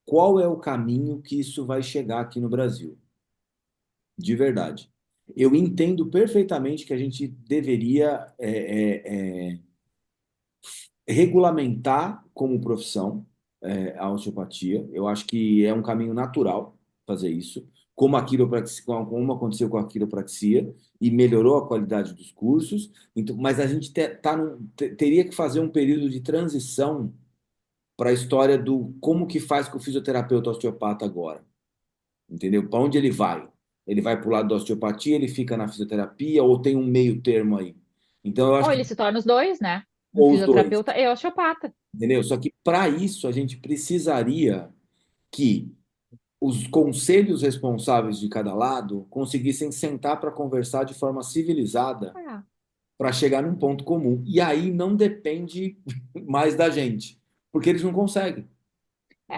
Speaker 1: qual é o caminho que isso vai chegar aqui no Brasil. De verdade. Eu entendo perfeitamente que a gente deveria regulamentar como profissão a osteopatia. Eu acho que é um caminho natural fazer isso, como a quiropraxia, como aconteceu com a quiropraxia e melhorou a qualidade dos cursos. Então, mas a gente teria que fazer um período de transição para a história do como que faz com o fisioterapeuta osteopata agora, entendeu? Para onde ele vai? Ele vai para o lado da osteopatia, ele fica na fisioterapia ou tem um meio termo aí? Então eu acho
Speaker 3: Ou
Speaker 1: que
Speaker 3: ele se torna os dois, né? Um
Speaker 1: ou os dois.
Speaker 3: fisioterapeuta e osteopata.
Speaker 1: Entendeu? Só que para isso a gente precisaria que os conselhos responsáveis de cada lado conseguissem sentar para conversar de forma civilizada
Speaker 3: É.
Speaker 1: para chegar num ponto comum. E aí não depende mais da gente, porque eles não conseguem.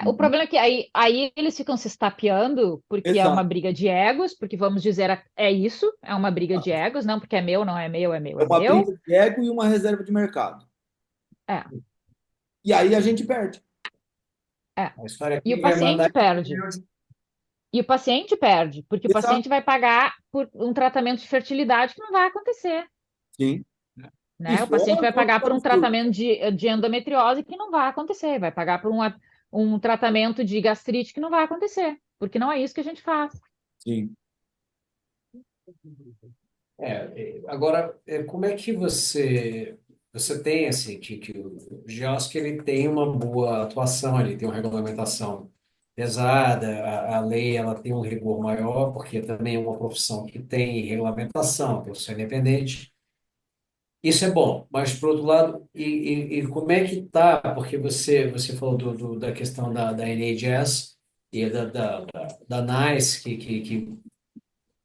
Speaker 3: O problema é que aí eles ficam se estapeando porque é uma
Speaker 1: Exato.
Speaker 3: briga de egos, porque vamos dizer, é isso, é uma briga de egos, não porque é meu, não é meu, é meu,
Speaker 1: É
Speaker 3: é
Speaker 1: uma
Speaker 3: meu.
Speaker 1: briga de ego e uma reserva de mercado.
Speaker 3: É,
Speaker 1: E aí a gente perde.
Speaker 3: é.
Speaker 2: A história
Speaker 3: E
Speaker 2: aqui
Speaker 3: o
Speaker 2: vai mandar.
Speaker 3: paciente perde. E o paciente perde, porque o
Speaker 1: Exato.
Speaker 3: paciente vai pagar por um tratamento de fertilidade que não vai acontecer,
Speaker 1: Sim. E
Speaker 3: né? O paciente
Speaker 1: fora
Speaker 3: vai
Speaker 1: os outros
Speaker 3: pagar por um
Speaker 1: absurdos.
Speaker 3: tratamento de endometriose que não vai acontecer, vai pagar por um tratamento de gastrite que não vai acontecer, porque não é isso que a gente faz.
Speaker 1: Sim.
Speaker 2: Agora, como é que você tem assim que o GIOSC ele tem uma boa atuação ali, tem uma regulamentação pesada, a lei ela tem um rigor maior porque também é uma profissão que tem regulamentação, profissão independente. Isso é bom, mas por outro lado, e como é que tá? Porque você falou da questão da NHS e da NICE que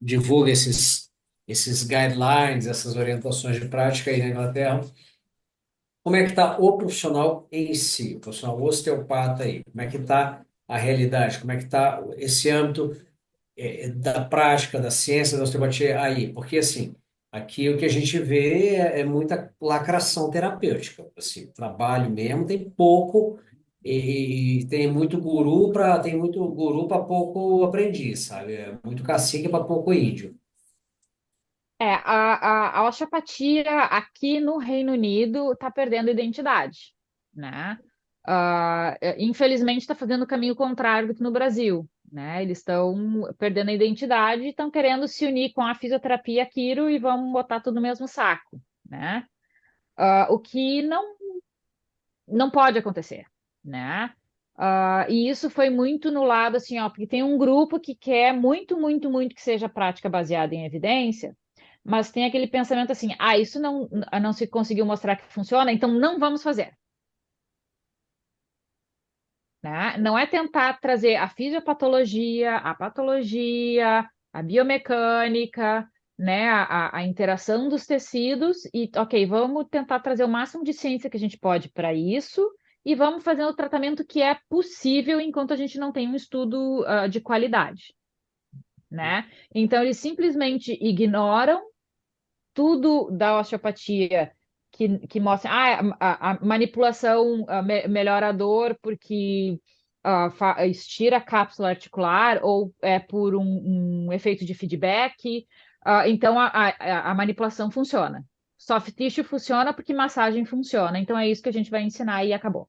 Speaker 2: divulga esses guidelines, essas orientações de prática aí na Inglaterra. Como é que está o profissional em si, o profissional osteopata aí? Como é que está a realidade? Como é que está esse âmbito da prática, da ciência da osteopatia aí? Porque, assim, Aqui o que a gente vê é muita lacração terapêutica, assim, trabalho mesmo, tem pouco e tem muito guru para pouco aprendiz, sabe? É muito cacique para pouco índio.
Speaker 3: A osteopatia aqui no Reino Unido está perdendo identidade, né? Infelizmente está fazendo o caminho contrário do que no Brasil, né? Eles estão perdendo a identidade e estão querendo se unir com a fisioterapia e a quiro e vamos botar tudo no mesmo saco, né? O que não pode acontecer, né? E isso foi muito no lado assim, ó, porque tem um grupo que quer muito, muito, muito que seja prática baseada em evidência, mas tem aquele pensamento assim, isso não se conseguiu mostrar que funciona, então não vamos fazer, né? Não é tentar trazer a fisiopatologia, a patologia, a biomecânica, né, a interação dos tecidos e, ok, vamos tentar trazer o máximo de ciência que a gente pode para isso e vamos fazer o tratamento que é possível enquanto a gente não tem um estudo, de qualidade, né? Então, eles simplesmente ignoram tudo da osteopatia que mostra a manipulação melhora a dor porque estira a cápsula articular ou é por um efeito de feedback. Então a manipulação funciona. Soft tissue funciona porque massagem funciona. Então é isso que a gente vai ensinar e acabou,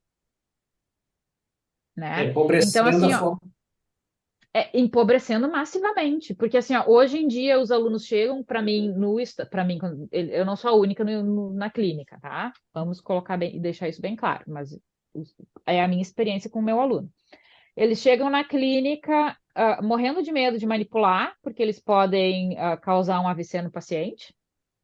Speaker 3: né? Então
Speaker 2: Empobrecendo a
Speaker 3: assim, ó,
Speaker 2: forma.
Speaker 3: empobrecendo massivamente, porque assim, ó, hoje em dia os alunos chegam para mim para mim, eu não sou a única na clínica, tá? Vamos colocar bem e deixar isso bem claro, mas é a minha experiência com o meu aluno. Eles chegam na clínica morrendo de medo de manipular, porque eles podem causar um AVC no paciente,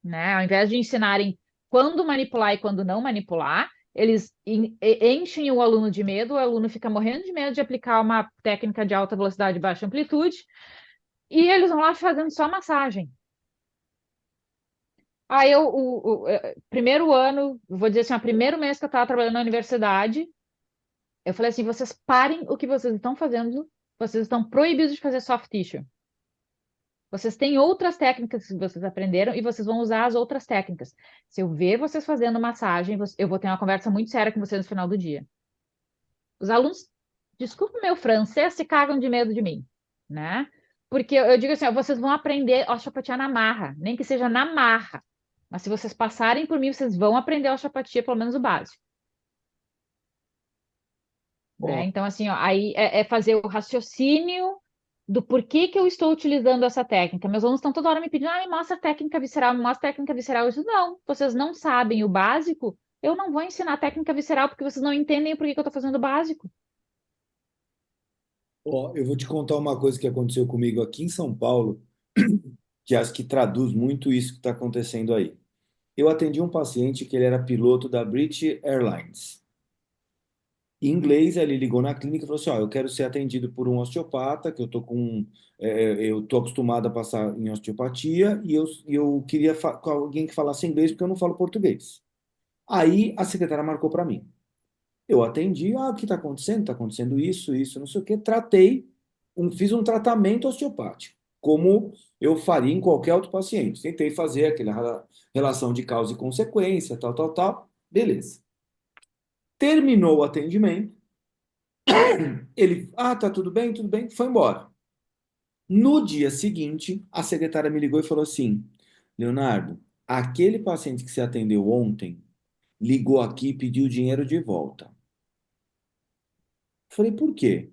Speaker 3: né? Ao invés de ensinarem quando manipular e quando não manipular, eles enchem o aluno de medo, o aluno fica morrendo de medo de aplicar uma técnica de alta velocidade e baixa amplitude, e eles vão lá fazendo só massagem. Aí primeiro ano, vou dizer assim, o primeiro mês que eu estava trabalhando na universidade, eu falei assim, vocês parem o que vocês estão fazendo, vocês estão proibidos de fazer soft tissue. Vocês têm outras técnicas que vocês aprenderam e vocês vão usar as outras técnicas. Se eu ver vocês fazendo massagem, eu vou ter uma conversa muito séria com vocês no final do dia. Os alunos, desculpe meu francês, se cagam de medo de mim, né? Porque eu digo assim, ó, vocês vão aprender osteopatia na marra, nem que seja na marra. Mas se vocês passarem por mim, vocês vão aprender osteopatia, pelo menos o básico, né?
Speaker 1: Ó,
Speaker 3: Então, assim, ó, aí é fazer o raciocínio do porquê que eu estou utilizando essa técnica. Meus alunos estão toda hora me pedindo, me mostra a técnica visceral, me mostra a técnica visceral. Eu disse, não, vocês não sabem o básico, eu não vou ensinar a técnica visceral porque vocês não entendem o porquê que eu estou fazendo o básico.
Speaker 1: eu vou te contar uma coisa que aconteceu comigo aqui em São Paulo, que acho que traduz muito isso que está acontecendo aí. Eu atendi um paciente que ele era piloto da British Airlines. Em inglês, ele ligou na clínica e falou assim: Ó, eu quero ser atendido por um osteopata, que eu tô acostumado a passar em osteopatia e eu queria com alguém que falasse inglês porque eu não falo português. Aí a secretária marcou para mim. Eu atendi, o que está acontecendo? Está acontecendo isso, não sei o quê. Fiz um tratamento osteopático, como eu faria em qualquer outro paciente. Tentei fazer aquela relação de causa e consequência, tal, tal, tal. Beleza. Terminou o atendimento. Ele, tá tudo bem, foi embora. No dia seguinte, a secretária me ligou e falou assim: Leonardo, aquele paciente que você atendeu ontem ligou aqui e pediu dinheiro de volta. Falei, por quê?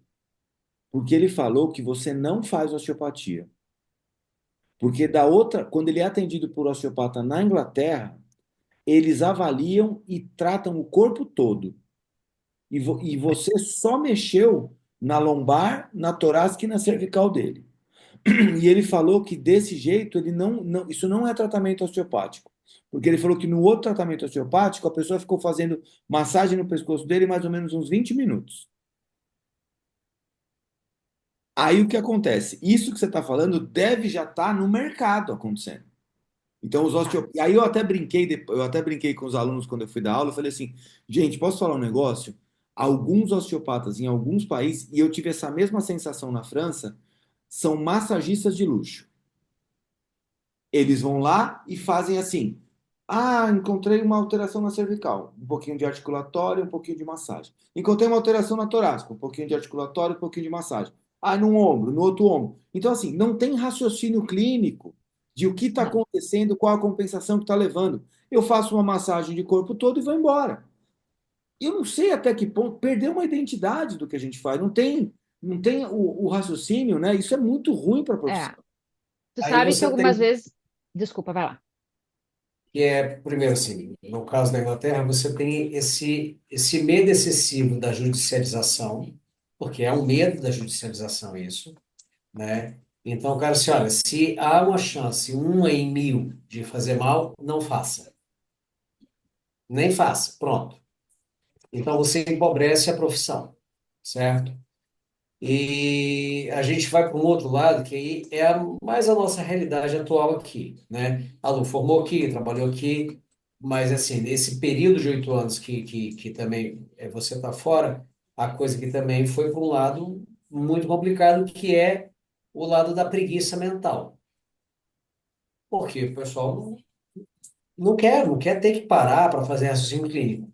Speaker 1: Porque ele falou que você não faz osteopatia. Porque da outra, quando ele é atendido por osteopata na Inglaterra, eles avaliam e tratam o corpo todo. E você só mexeu na lombar, na torácica e na cervical dele. E ele falou que desse jeito ele isso não é tratamento osteopático. Porque ele falou que no outro tratamento osteopático a pessoa ficou fazendo massagem no pescoço dele mais ou menos uns 20 minutos. Aí o que acontece? Isso que você está falando deve já estar no mercado acontecendo. Então os osteopatas. Aí eu até brinquei com os alunos quando eu fui dar aula, eu falei assim, gente, posso falar um negócio? Alguns osteopatas em alguns países, e eu tive essa mesma sensação na França, são massagistas de luxo. Eles vão lá e fazem assim. Ah, encontrei uma alteração na cervical, um pouquinho de articulatório, um pouquinho de massagem. Encontrei uma alteração na torácica, um pouquinho de articulatório, um pouquinho de massagem. Ah, num ombro, no outro ombro. Então, assim, não tem raciocínio clínico de o que está
Speaker 3: Não.
Speaker 1: acontecendo, qual a compensação que está levando. Eu faço uma massagem de corpo todo e vou embora. Eu não sei até que ponto perdeu uma identidade do que a gente faz. Não tem o raciocínio, né? Isso é muito ruim para a
Speaker 3: É.
Speaker 1: profissão.
Speaker 3: Tu
Speaker 2: Aí
Speaker 3: sabe que
Speaker 2: você
Speaker 3: algumas
Speaker 2: tem
Speaker 3: vezes. Desculpa, vai lá.
Speaker 2: que é, primeiro assim, no caso da Inglaterra, você tem esse medo excessivo da judicialização, porque é um medo da judicialização isso, né? Então, o cara assim, olha, se há uma chance, uma em mil, de fazer mal, não faça. Nem faça, pronto. Então, você empobrece a profissão, certo? E a gente vai para um outro lado, que aí é mais a nossa realidade atual aqui, né? A Lu formou aqui, trabalhou aqui, mas assim, nesse período de 8 anos que também você está fora, a coisa que também foi para um lado muito complicado, que é o lado da preguiça mental. Porque o pessoal não quer ter que parar para fazer raciocínio clínico.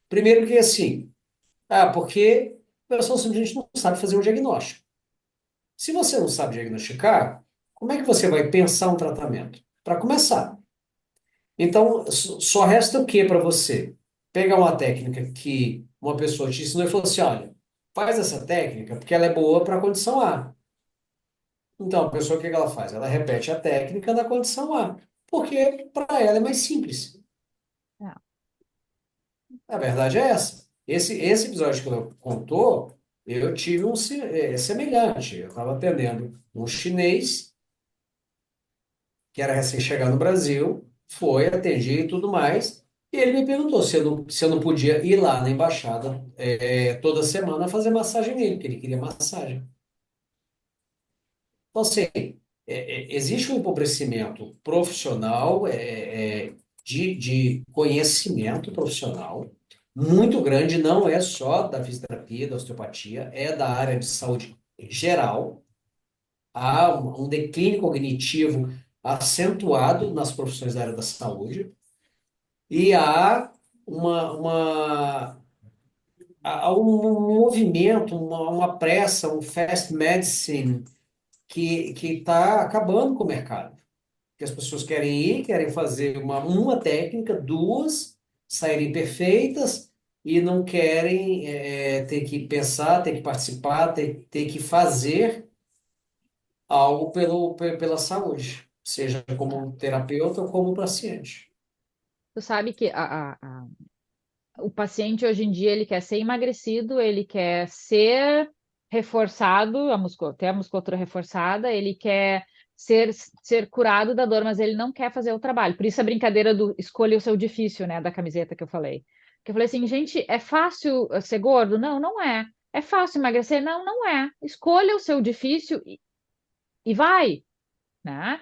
Speaker 2: Primeiro que assim, porque o pessoal simplesmente não sabe fazer um diagnóstico. Se você não sabe diagnosticar, como é que você vai pensar um tratamento? Para começar. Então, só resta o que para você? Pegar uma técnica que uma pessoa te ensinou e falou assim: olha, faz essa técnica porque ela é boa para a condição A. Então, a pessoa, o que que ela faz? Ela repete a técnica da condição A, porque para ela é mais simples.
Speaker 3: É.
Speaker 2: A verdade é essa. Esse episódio que eu contou, eu tive um semelhante. Eu estava atendendo um chinês que era recém-chegado no Brasil, foi, atendi e tudo mais. E ele me perguntou se eu não podia ir lá na embaixada toda semana fazer massagem nele, porque ele queria massagem. Então, assim, existe um empobrecimento profissional, de conhecimento profissional muito grande, não é só da fisioterapia, da osteopatia, é da área de saúde geral. Há um declínio cognitivo acentuado nas profissões da área da saúde e uma, há um movimento, uma pressa, um fast medicine que está acabando com o mercado. Que as pessoas querem ir, querem fazer uma técnica, duas, saírem perfeitas e não querem ter que pensar, ter que participar, ter que fazer algo pela saúde, seja como terapeuta ou como paciente.
Speaker 3: Tu sabe que o paciente hoje em dia ele quer ser emagrecido, ele quer ser reforçado, ter a musculatura reforçada, ele quer ser curado da dor, mas ele não quer fazer o trabalho. Por isso a brincadeira do escolha o seu difícil, né, da camiseta que eu falei. Que eu falei assim, gente, é fácil ser gordo? Não, não é. É fácil emagrecer? Não, não é. Escolha o seu difícil e vai, né?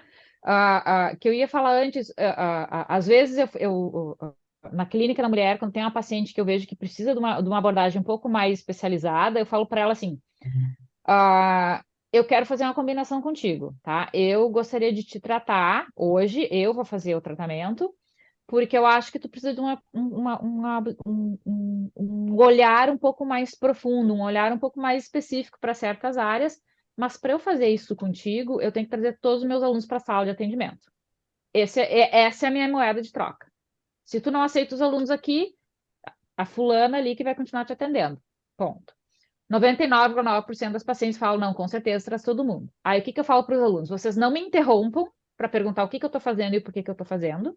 Speaker 3: Que eu ia falar antes, às vezes na clínica da mulher, quando tem uma paciente que eu vejo que precisa de uma abordagem um pouco mais especializada, eu falo para ela assim: eu quero fazer uma combinação contigo, tá? Eu gostaria de te tratar hoje, eu vou fazer o tratamento, porque eu acho que tu precisa de um olhar um pouco mais profundo, um olhar um pouco mais específico para certas áreas, mas para eu fazer isso contigo, eu tenho que trazer todos os meus alunos para a sala de atendimento. Essa é a minha moeda de troca. Se tu não aceita os alunos aqui, a fulana ali que vai continuar te atendendo. Ponto. 99,9% das pacientes falam, não, com certeza, traz todo mundo. Aí o que que eu falo para os alunos? Vocês não me interrompam para perguntar o que que eu estou fazendo e por que que eu estou fazendo.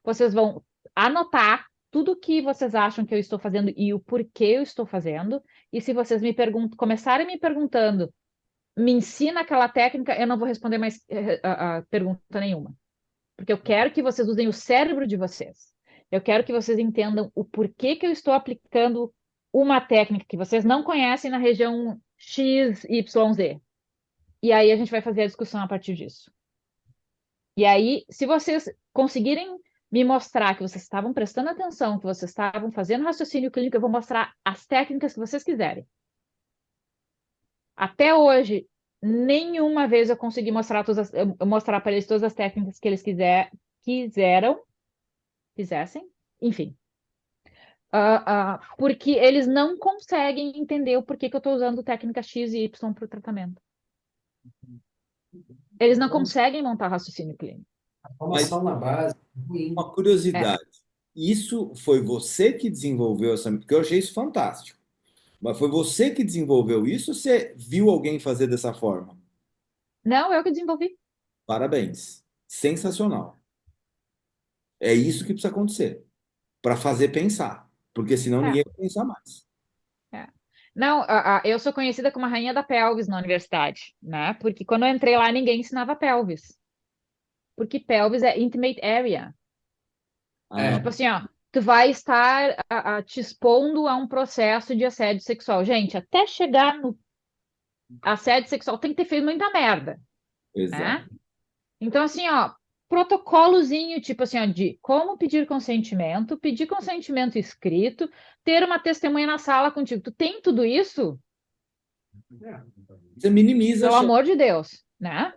Speaker 3: Vocês vão anotar tudo o que vocês acham que eu estou fazendo e o porquê eu estou fazendo. E se vocês começarem me perguntando, me ensina aquela técnica, eu não vou responder mais pergunta nenhuma. Porque eu quero que vocês usem o cérebro de vocês. Eu quero que vocês entendam o porquê que eu estou aplicando uma técnica que vocês não conhecem na região X, Y, Z. E aí a gente vai fazer a discussão a partir disso. E aí, se vocês conseguirem me mostrar que vocês estavam prestando atenção, que vocês estavam fazendo raciocínio clínico, eu vou mostrar as técnicas que vocês quiserem. Até hoje, nenhuma vez eu consegui mostrar para eles todas as técnicas que eles quiseram, quisessem, enfim. Porque eles não conseguem entender o porquê que eu estou usando técnica X e Y para o tratamento. Eles não
Speaker 2: Então,
Speaker 3: conseguem montar raciocínio clínico.
Speaker 2: a
Speaker 1: Mas
Speaker 2: formação na base é ruim.
Speaker 1: uma
Speaker 3: É.
Speaker 1: curiosidade, isso foi você que desenvolveu essa, porque eu achei isso fantástico. Mas foi você que desenvolveu isso ou você viu alguém fazer dessa forma?
Speaker 3: Não, eu que desenvolvi.
Speaker 1: Parabéns. Sensacional. É isso que precisa acontecer para fazer pensar, porque senão
Speaker 3: É,
Speaker 1: ninguém vai pensar mais.
Speaker 3: é. Não, eu sou conhecida como a rainha da pelvis na universidade, né? Porque quando eu entrei lá, ninguém ensinava pelvis. Porque pelvis é intimate area. Tipo
Speaker 2: É,
Speaker 3: assim, ó, tu vai estar te expondo a um processo de assédio sexual. Gente, até chegar no assédio sexual tem que ter feito muita merda,
Speaker 1: Exato.
Speaker 3: né? Então, assim, ó, protocolozinho, tipo assim, ó, de como pedir consentimento escrito, ter uma testemunha na sala contigo. Tu tem tudo isso?
Speaker 1: Você minimiza a
Speaker 3: Pelo
Speaker 1: chance.
Speaker 3: amor de Deus, né?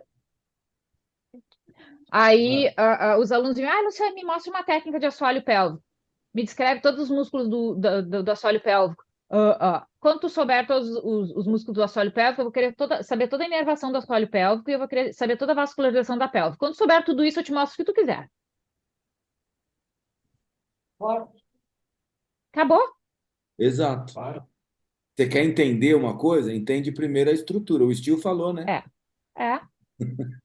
Speaker 3: Aí os alunos dizem, Luciane, me mostra uma técnica de assoalho pélvico. Me descreve todos os músculos do assoalho pélvico. Quando tu souber todos os músculos do assoalho pélvico, eu vou querer saber toda a inervação do assoalho pélvico e eu vou querer saber toda a vascularização da pelve. Quando souber tudo isso, eu te mostro o que tu quiser.
Speaker 2: claro,
Speaker 1: Exato.
Speaker 2: claro.
Speaker 1: Você quer entender uma coisa? Entende primeiro a estrutura. O Steel falou, né?
Speaker 3: É, é.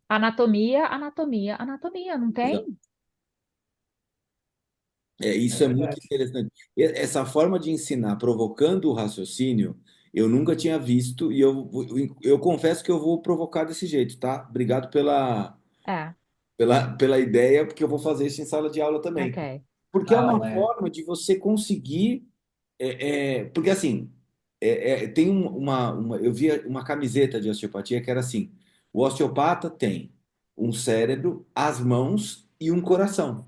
Speaker 3: Anatomia, anatomia, anatomia, não
Speaker 1: Exato.
Speaker 3: tem?
Speaker 2: É
Speaker 1: Isso é muito
Speaker 2: verdade.
Speaker 1: interessante. Essa forma de ensinar provocando o raciocínio, eu nunca tinha visto e eu confesso que eu vou provocar desse jeito, tá? Obrigado
Speaker 3: É,
Speaker 1: pela ideia, porque eu vou fazer isso em sala de aula também.
Speaker 3: ok.
Speaker 1: Porque é uma
Speaker 2: Não, é.
Speaker 1: forma de você conseguir. Porque assim, tem eu vi uma camiseta de osteopatia que era assim: o osteopata tem um cérebro, as mãos e um coração.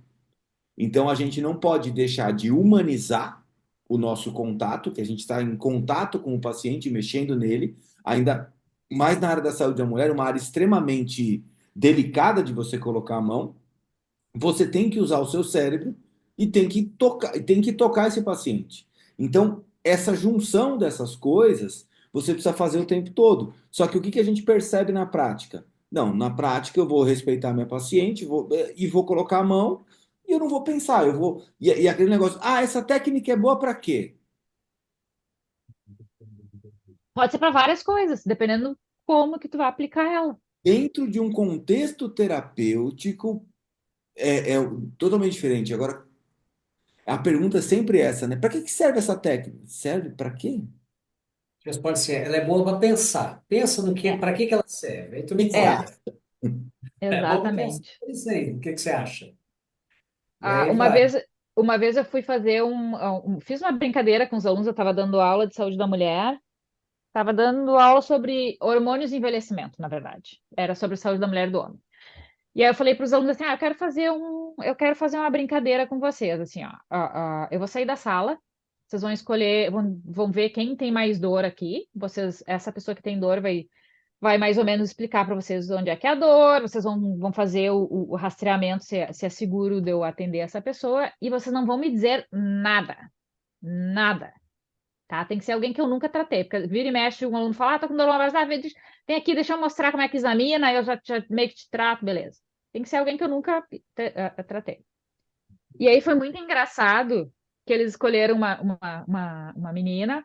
Speaker 1: Então a gente não pode deixar de humanizar o nosso contato, que a gente está em contato com o paciente, mexendo nele, ainda mais na área da saúde da mulher, uma área extremamente delicada de você colocar a mão. Você tem que usar o seu cérebro e tem que tocar esse paciente. Então, essa junção dessas coisas, você precisa fazer o tempo todo. Só que o que que a gente percebe na prática? Não, na prática eu vou respeitar minha paciente, e vou colocar a mão e eu não vou pensar, eu vou e aquele negócio, essa técnica é boa para quê?
Speaker 3: Pode ser para várias coisas, dependendo como que tu vai aplicar ela.
Speaker 1: Dentro de um contexto terapêutico é totalmente diferente. Agora, a pergunta é sempre essa, né? Para que que serve essa técnica? Serve para quê?
Speaker 2: Pode ser, ela é boa para pensar. Pensa no que,
Speaker 3: É,
Speaker 2: para que ela serve. Aí tu
Speaker 1: O que
Speaker 2: me
Speaker 1: que você
Speaker 3: é,
Speaker 2: conta.
Speaker 1: acha?
Speaker 2: É bom para pensar
Speaker 3: exatamente.
Speaker 2: isso aí. O que que você acha? E
Speaker 3: Ah,
Speaker 2: aí
Speaker 3: uma
Speaker 2: vai.
Speaker 3: vez, uma vez eu fui fazer fiz uma brincadeira com os alunos, eu estava dando aula de saúde da mulher, estava dando aula sobre hormônios e envelhecimento, na verdade. Era sobre saúde da mulher e do homem. E aí eu falei para os alunos assim, eu quero fazer uma brincadeira com vocês, assim, ó, eu vou sair da sala, vocês vão escolher, vão ver quem tem mais dor aqui, essa pessoa que tem dor vai mais ou menos explicar para vocês onde é que é a dor, vocês vão fazer o rastreamento se é seguro de eu atender essa pessoa, e vocês não vão me dizer nada, nada, tá? Tem que ser alguém que eu nunca tratei, porque vira e mexe, um aluno fala, tô com dor no braço, vem aqui, deixa eu mostrar como é que examina, aí eu já meio que te trato, beleza. Tem que ser alguém que eu nunca tratei. E aí foi muito engraçado que eles escolheram uma menina,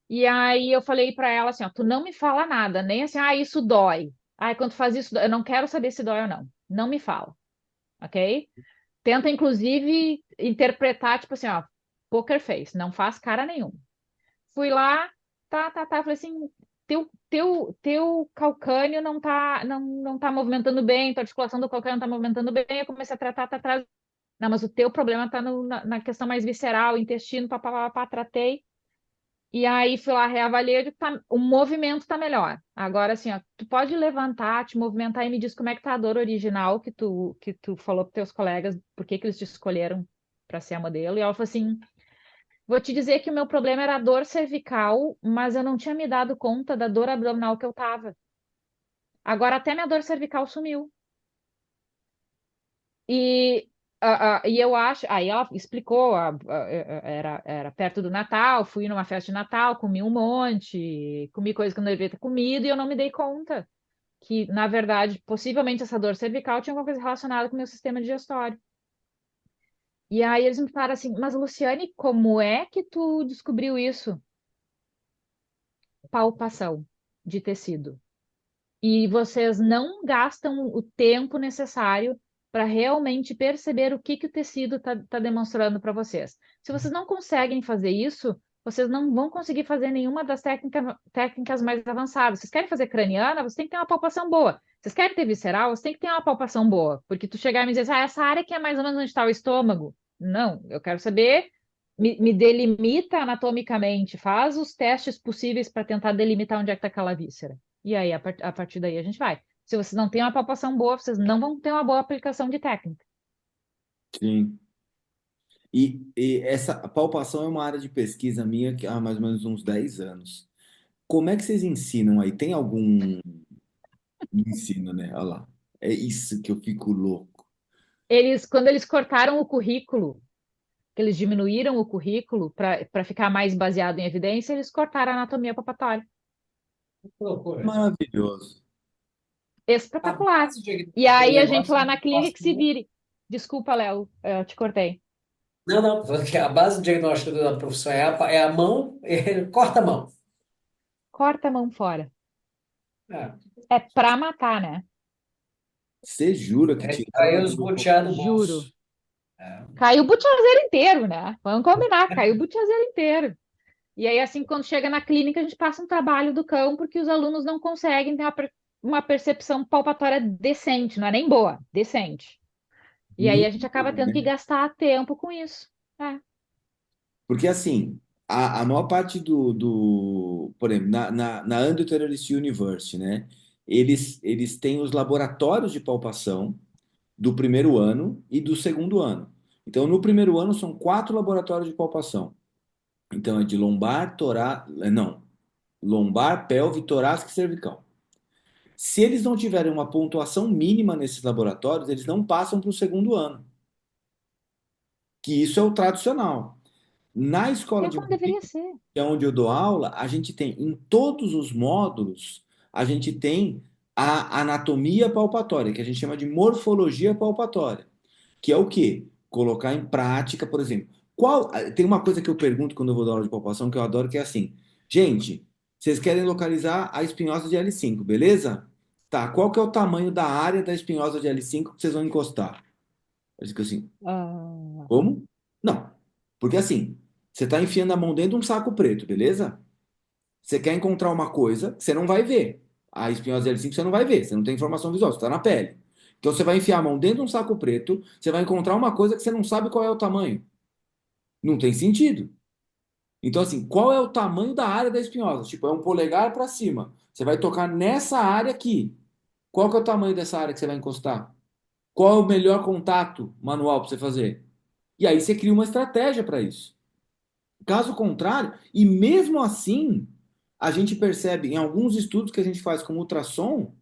Speaker 3: e aí eu falei para ela assim, ó, tu não me fala nada, nem assim, isso dói. Quando faz isso, eu não quero saber se dói ou não. Não me fala, ok? Tenta, inclusive, interpretar, tipo assim, ó, poker face, não faz cara nenhuma. Fui lá, falei assim, teu calcânio não tá movimentando bem, tua articulação do calcânio não tá movimentando bem, eu comecei a tratar, tá atrás. Não, mas o teu problema tá na questão mais visceral, intestino, papapá, tratei. E aí fui lá, reavaliei, eu digo, o movimento tá melhor. Agora, assim, ó, tu pode levantar, te movimentar e me diz como é que tá a dor original que tu falou para teus colegas, por que que eles te escolheram para ser a modelo. E ela falou assim, vou te dizer que o meu problema era a dor cervical, mas eu não tinha me dado conta da dor abdominal que eu tava. Agora até minha dor cervical sumiu. E, e eu acho. Aí ela explicou, era perto do Natal, fui numa festa de Natal, comi um monte, comi coisa que eu não devia ter comido e eu não me dei conta que, na verdade, possivelmente essa dor cervical tinha alguma coisa relacionada com o meu sistema digestório. E aí eles me falaram assim, mas Luciane, como é que tu descobriu isso? Palpação de tecido. E vocês não gastam o tempo necessário para realmente perceber o que que o tecido está demonstrando para vocês. Se vocês não conseguem fazer isso, vocês não vão conseguir fazer nenhuma das técnicas mais avançadas. Vocês querem fazer craniana, você tem que ter uma palpação boa. Vocês querem ter visceral, você tem que ter uma palpação boa. Porque tu chegar e me dizer, essa área que é mais ou menos onde está o estômago. Não, eu quero saber, me delimita anatomicamente, faz os testes possíveis para tentar delimitar onde é que está aquela víscera. E aí, a partir daí, a gente vai. Se vocês não têm uma palpação boa, vocês não vão ter uma boa aplicação de técnica.
Speaker 1: Sim. E essa palpação é uma área de pesquisa minha que há mais ou menos uns 10 anos. Como é que vocês ensinam aí? Tem algum ensino, né? Olha lá. É isso que eu fico louco.
Speaker 3: Quando eles cortaram o currículo, que eles diminuíram o currículo para ficar mais baseado em evidência, eles cortaram a anatomia palpatória.
Speaker 2: Que loucura.
Speaker 1: Maravilhoso.
Speaker 2: A
Speaker 3: Espetacular.
Speaker 2: base
Speaker 3: E
Speaker 2: diagnóstica do
Speaker 3: aí a gente
Speaker 2: negócio
Speaker 3: lá
Speaker 2: é
Speaker 3: na clínica que se vire. Desculpa, Léo, eu te cortei.
Speaker 2: não, não, tô falando que a base diagnóstica da profissão é a mão, corta a mão.
Speaker 3: Corta a mão fora.
Speaker 2: É,
Speaker 3: É pra matar, né?
Speaker 1: Você jura que
Speaker 2: aí
Speaker 1: tiraram a
Speaker 2: os
Speaker 1: dor?
Speaker 2: boteados no
Speaker 3: Juro.
Speaker 2: bolso. É.
Speaker 3: Caiu o butiazeiro inteiro, né? Vamos combinar, caiu o butiazeiro inteiro. E aí, assim, quando chega na clínica, a gente passa um trabalho do cão, porque os alunos não conseguem ter uma percepção palpatória decente, não é nem boa, decente. E aí a gente acaba
Speaker 1: Mínimo,
Speaker 3: tendo que
Speaker 1: né?
Speaker 3: gastar tempo com isso. É.
Speaker 1: Porque assim, a maior parte por exemplo, na Andrew Terrorist University, né? Eles têm os laboratórios de palpação do primeiro ano e do segundo ano. Então, no primeiro ano são 4 laboratórios de palpação. Então, é de lombar, não, lombar, pelve, torácica e cervical. Se eles não tiverem uma pontuação mínima nesses laboratórios, eles não passam para o segundo ano, que isso é o tradicional. Na escola
Speaker 3: É
Speaker 1: de
Speaker 3: como deveria
Speaker 1: medicina,
Speaker 3: ser.
Speaker 1: que é onde eu dou aula, a gente tem em todos os módulos, a gente tem a anatomia palpatória, que a gente chama de morfologia palpatória, que é o quê? Colocar em prática, por exemplo. Tem uma coisa que eu pergunto quando eu vou dar aula de palpação que eu adoro, que é assim: gente, vocês querem localizar a espinhosa de L5, beleza? Tá, qual que é o tamanho da área da espinhosa de L5 que vocês vão encostar? Eu digo assim,
Speaker 3: Ah,
Speaker 1: como? Não. Porque assim, você está enfiando a mão dentro de um saco preto, beleza? Você quer encontrar uma coisa que você não vai ver. A espinhosa L5 você não vai ver, você não tem informação visual, você está na pele. Então você vai enfiar a mão dentro de um saco preto, você vai encontrar uma coisa que você não sabe qual é o tamanho. Não tem sentido. Então, assim, qual é o tamanho da área da espinhosa? Tipo, é um polegar para cima. Você vai tocar nessa área aqui. Qual que é o tamanho dessa área que você vai encostar? Qual é o melhor contato manual para você fazer? E aí você cria uma estratégia para isso. Caso contrário, e mesmo assim, a gente percebe em alguns estudos que a gente faz com ultrassom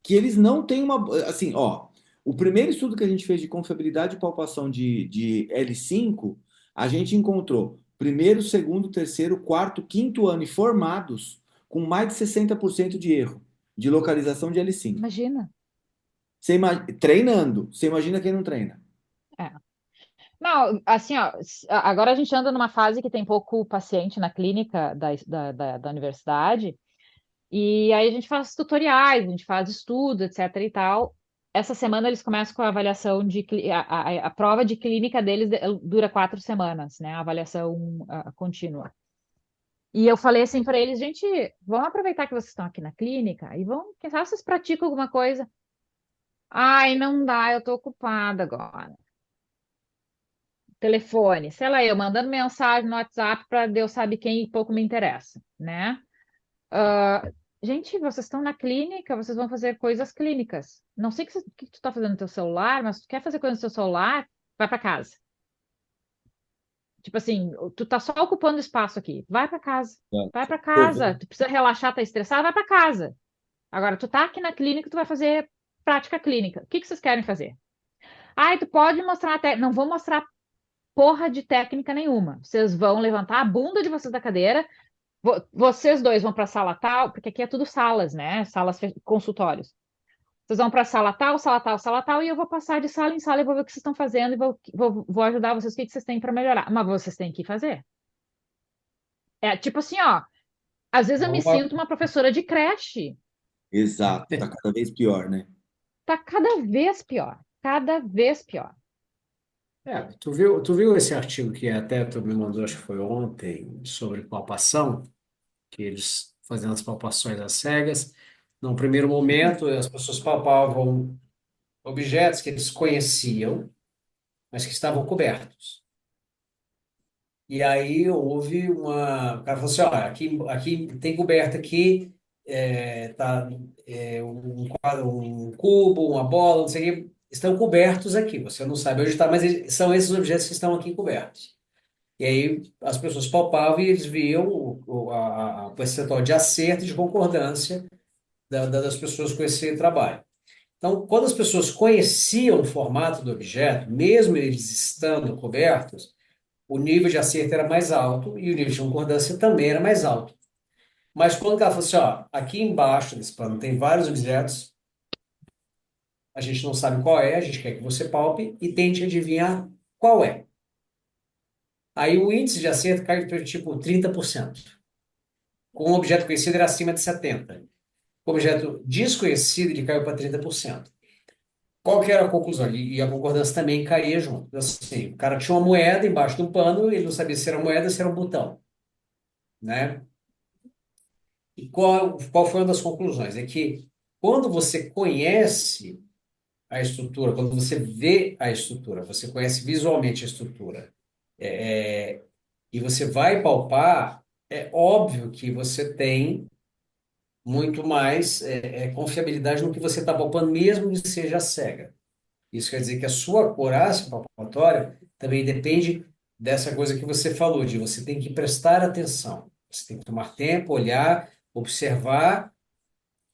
Speaker 1: que eles não têm uma. Assim, ó, o primeiro estudo que a gente fez de confiabilidade de palpação de L5, a gente encontrou primeiro, segundo, terceiro, quarto, quinto ano e formados com mais de 60% de erro de localização de L5.
Speaker 3: imagina.
Speaker 1: Treinando, você imagina quem não treina.
Speaker 3: É. Não, assim, ó, agora a gente anda numa fase que tem pouco paciente na clínica da universidade, e aí a gente faz tutoriais, a gente faz estudo, etc e tal. Essa semana eles começam com a avaliação a prova de clínica deles dura 4 semanas, né? A avaliação contínua. E eu falei assim para eles, gente, vamos aproveitar que vocês estão aqui na clínica e vão, quem sabe vocês praticam alguma coisa. Ai, não dá, eu tô ocupada agora. Telefone, sei lá, eu mandando mensagem no WhatsApp para Deus sabe quem e pouco me interessa, né? Ah, gente, vocês estão na clínica, vocês vão fazer coisas clínicas. Não sei o que tu está fazendo no teu celular, mas se tu quer fazer coisa no teu celular, vai para casa. Tipo assim, tu tá só ocupando espaço aqui. Vai para casa. Vai para casa. Tu precisa relaxar, tá estressado, vai para casa. Agora, tu tá aqui na clínica, tu vai fazer prática clínica. O que que vocês querem fazer? Ai, tu pode mostrar até. Não vou mostrar porra de técnica nenhuma. Vocês vão levantar a bunda de vocês da cadeira. Vocês dois vão para a sala tal, porque aqui é tudo salas, né? Consultórios. Vocês vão para a sala tal, sala tal, sala tal, e eu vou passar de sala em sala e vou ver o que vocês estão fazendo e vou ajudar vocês, o que que vocês têm para melhorar. Mas vocês têm que fazer. É tipo assim, ó. Às vezes eu me sinto uma professora de creche.
Speaker 1: Exato, tá cada vez pior, né?
Speaker 3: Tá cada vez pior. Cada vez pior.
Speaker 2: Tu viu esse artigo que até tu me mandou, acho que foi ontem, sobre palpação, que eles fazendo as palpações às cegas. Num primeiro momento, as pessoas palpavam objetos que eles conheciam, mas que estavam cobertos. E aí houve uma. O cara falou assim: ó, aqui tem coberto aqui, tá, um cubo, uma bola, não sei o quê, estão cobertos aqui. Você não sabe onde está, mas são esses objetos que estão aqui cobertos. E aí as pessoas palpavam e eles viam o percentual de acerto e de concordância das pessoas com esse trabalho. Então, quando as pessoas conheciam o formato do objeto, mesmo eles estando cobertos, o nível de acerto era mais alto e o nível de concordância também era mais alto. Mas quando ela falou assim, ó, aqui embaixo desse plano tem vários objetos, a gente não sabe qual é, a gente quer que você palpe e tente adivinhar qual é. Aí o índice de acerto cai para tipo 30%. Com um objeto conhecido era acima de 70%. Com objeto desconhecido ele caiu para 30%. Qual que era a conclusão? E a concordância também caía junto. Assim, o cara tinha uma moeda embaixo do pano, ele não sabia se era moeda ou se era um botão, né? E qual foi uma das conclusões? É que quando você conhece a estrutura, quando você vê a estrutura, você conhece visualmente a estrutura, e você vai palpar, é óbvio que você tem muito mais confiabilidade no que você está palpando, mesmo que seja cega. Isso quer dizer que a sua acurácia palpatória também depende dessa coisa que você falou, de você tem que prestar atenção. Você tem que tomar tempo, olhar, observar,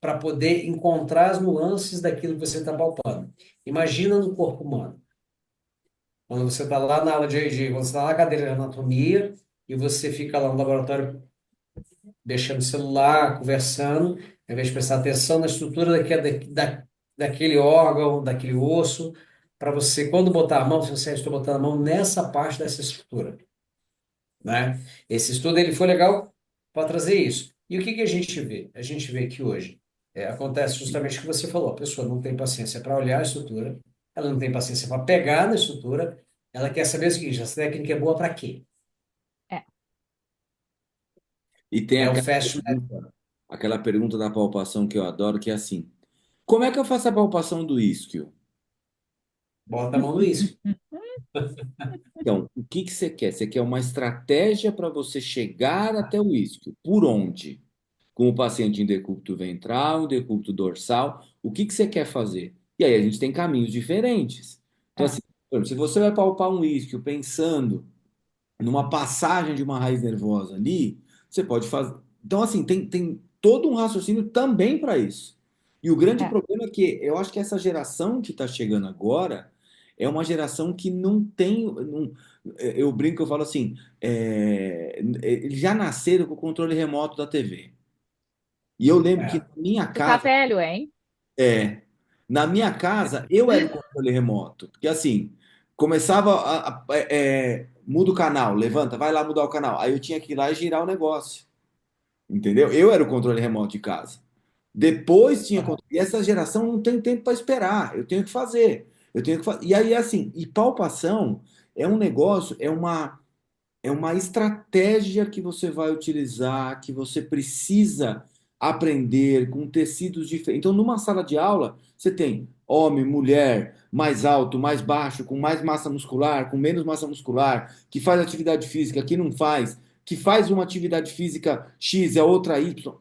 Speaker 2: para poder encontrar as nuances daquilo que você está palpando. Imagina no corpo humano. Quando você está lá na aula quando você está lá na cadeira de anatomia, e você fica lá no laboratório mexendo no celular, conversando, ao invés de prestar atenção na estrutura daquele órgão, daquele osso, para você, quando botar a mão, você estou botando a mão nessa parte dessa estrutura, né? Esse estudo ele foi legal para trazer isso. E o que que a gente vê? A gente vê que hoje acontece justamente o que você falou, a pessoa não tem paciência para olhar a estrutura, ela não tem paciência para pegar na estrutura, ela quer saber o seguinte, essa técnica é boa para quê?
Speaker 3: É.
Speaker 1: E tem
Speaker 2: É o fast.
Speaker 1: aquela pergunta da palpação que eu adoro, que é assim: como é que eu faço a palpação do isquio?
Speaker 2: Bota a mão no isco.
Speaker 1: Então, o que que você quer? Você quer uma estratégia para você chegar até o isquio. Por onde? Com o paciente em decúbito ventral, em decúbito dorsal, o que que você quer fazer? E aí a gente tem caminhos diferentes. Então,
Speaker 3: É.
Speaker 1: assim, por exemplo, se você vai palpar um isquio pensando numa passagem de uma raiz nervosa ali, você pode fazer. Então, assim, tem todo um raciocínio também para isso. E o grande
Speaker 3: É.
Speaker 1: problema é que eu acho que essa geração que está chegando agora é uma geração que não tem. Eu brinco, eu falo assim: eles já nasceram com o controle remoto da TV. E eu lembro que
Speaker 2: É.
Speaker 1: na minha
Speaker 3: Tu tá
Speaker 1: casa,
Speaker 3: velho, hein?
Speaker 1: é, na minha casa, eu era o controle remoto. Porque assim, começava muda o canal, levanta, vai lá mudar o canal. Aí eu tinha que ir lá e girar o negócio. Entendeu? Eu era o controle remoto de casa. Depois tinha controle. E essa geração não tem tempo para esperar. Eu tenho que fazer. Eu tenho que fazer. E aí, assim, e palpação é um negócio, é uma estratégia que você vai utilizar, que você precisa aprender com tecidos diferentes. Então, numa sala de aula, você tem homem, mulher, mais alto, mais baixo, com mais massa muscular, com menos massa muscular, que faz atividade física, que não faz, que faz uma atividade física X e a outra Y.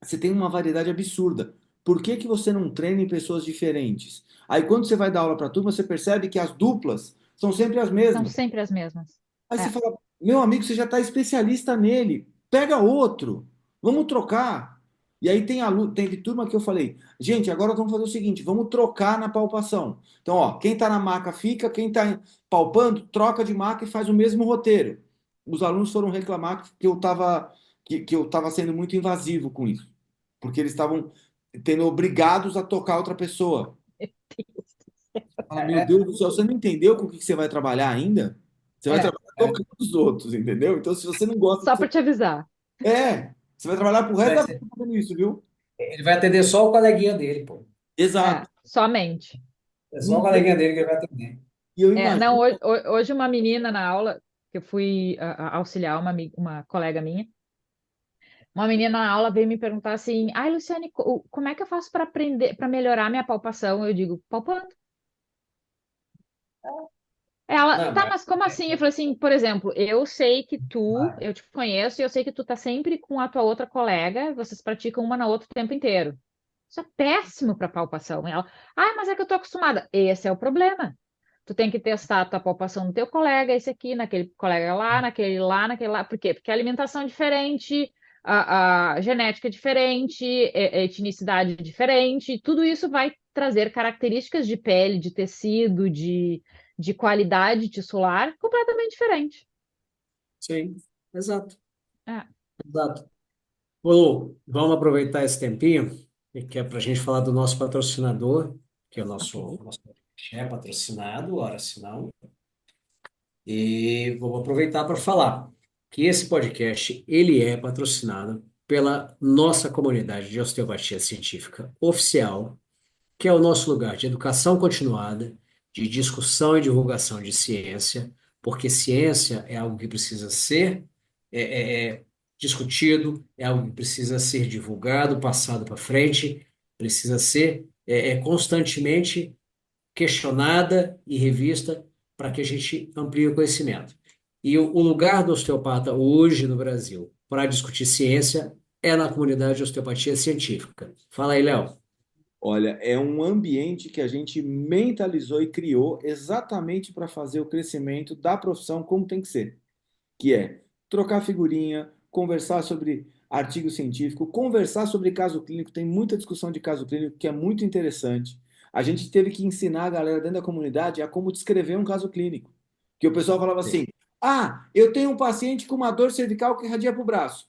Speaker 1: Você tem uma variedade absurda. Por que que você não treina em pessoas diferentes? Aí, quando você vai dar aula para a turma, você percebe que as duplas são sempre as
Speaker 3: São
Speaker 1: mesmas.
Speaker 3: sempre as mesmas.
Speaker 1: Aí você
Speaker 3: É.
Speaker 1: fala, meu amigo, você já está especialista nele. Pega outro. Vamos trocar. E aí teve turma que eu falei, gente, agora vamos fazer o seguinte, vamos trocar na palpação. Então, ó, quem está na maca fica, quem está palpando, troca de maca e faz o mesmo roteiro. Os alunos foram reclamar que eu tava sendo muito invasivo com isso, porque eles estavam tendo obrigados a tocar outra pessoa. Fala, meu
Speaker 2: É,
Speaker 1: Deus do céu, você não entendeu com o que que você vai trabalhar ainda? Você vai
Speaker 2: é,
Speaker 1: trabalhar
Speaker 2: é.
Speaker 1: tocando os outros, entendeu? Então, se você não gosta do
Speaker 3: Só
Speaker 1: que
Speaker 3: para te avisar.
Speaker 1: você vai trabalhar pro resto
Speaker 2: Vai
Speaker 1: da vida
Speaker 2: ser-
Speaker 1: fazendo isso, viu?
Speaker 2: Ele vai atender só o coleguinha dele, pô.
Speaker 3: É,
Speaker 1: Exato.
Speaker 3: somente.
Speaker 2: É só o
Speaker 1: Não,
Speaker 2: coleguinha dele que ele vai atender.
Speaker 1: e eu
Speaker 3: É, não,
Speaker 1: imagino.
Speaker 3: hoje uma menina na aula, que eu fui auxiliar uma colega minha, uma menina na aula veio me perguntar assim: ai, Luciane, como é que eu faço para aprender, para melhorar minha palpação? Eu digo, palpando. Ela,
Speaker 2: Não,
Speaker 3: tá,
Speaker 2: mas
Speaker 3: mas como assim? Eu falei assim, por exemplo, eu te conheço e eu sei que tu tá sempre com a tua outra colega, vocês praticam uma na outra o tempo inteiro. Isso é péssimo para palpação. E ela, ai, mas é que eu tô acostumada. Esse é o problema. Tu tem que testar a tua palpação no teu colega, esse aqui, naquele colega lá, naquele lá, naquele lá. Por quê? Porque a alimentação é diferente, a genética é diferente, etnicidade é diferente, tudo isso vai trazer características de pele, de tecido, de qualidade tissular completamente diferente.
Speaker 2: sim, exato,
Speaker 3: É,
Speaker 2: exato. Ô, Lu, vamos aproveitar esse tempinho, que é para a gente falar do nosso patrocinador, que é o
Speaker 3: ok.
Speaker 2: nosso podcast é patrocinado, ora se não. E vou aproveitar para falar que esse podcast ele é patrocinado pela nossa comunidade de osteopatia científica oficial, que é o nosso lugar de educação continuada, de discussão e divulgação de ciência, porque ciência é algo que precisa ser é, discutido, é algo que precisa ser divulgado, passado para frente, precisa ser constantemente questionada e revista para que a gente amplie o conhecimento. E o lugar do osteopata hoje no Brasil para discutir ciência é na comunidade de osteopatia científica. Fala aí, Léo.
Speaker 1: Olha, é um ambiente que a gente mentalizou e criou exatamente para fazer o crescimento da profissão como tem que ser, que é trocar figurinha, conversar sobre artigo científico, conversar sobre caso clínico. Tem muita discussão de caso clínico que é muito interessante. A gente teve que ensinar a galera dentro da comunidade a como descrever um caso clínico. Que o pessoal falava
Speaker 2: Sim.
Speaker 1: assim: ah, eu tenho um paciente com uma dor cervical que irradia para o braço.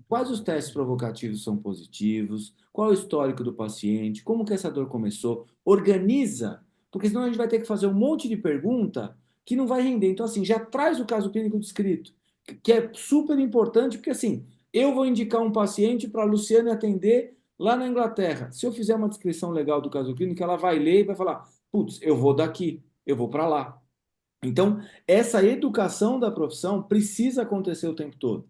Speaker 1: Quais os testes provocativos são positivos? Qual o histórico do paciente? Como que essa dor começou? Organiza, porque senão a gente vai ter que fazer um monte de pergunta que não vai render. Então, assim, já traz o caso clínico descrito, que é super importante, porque assim, eu vou indicar um paciente para a Luciane atender lá na Inglaterra. Se eu fizer uma descrição legal do caso clínico, ela vai ler e vai falar: putz, eu vou daqui, eu vou para lá. Então, essa educação da profissão precisa acontecer o tempo todo.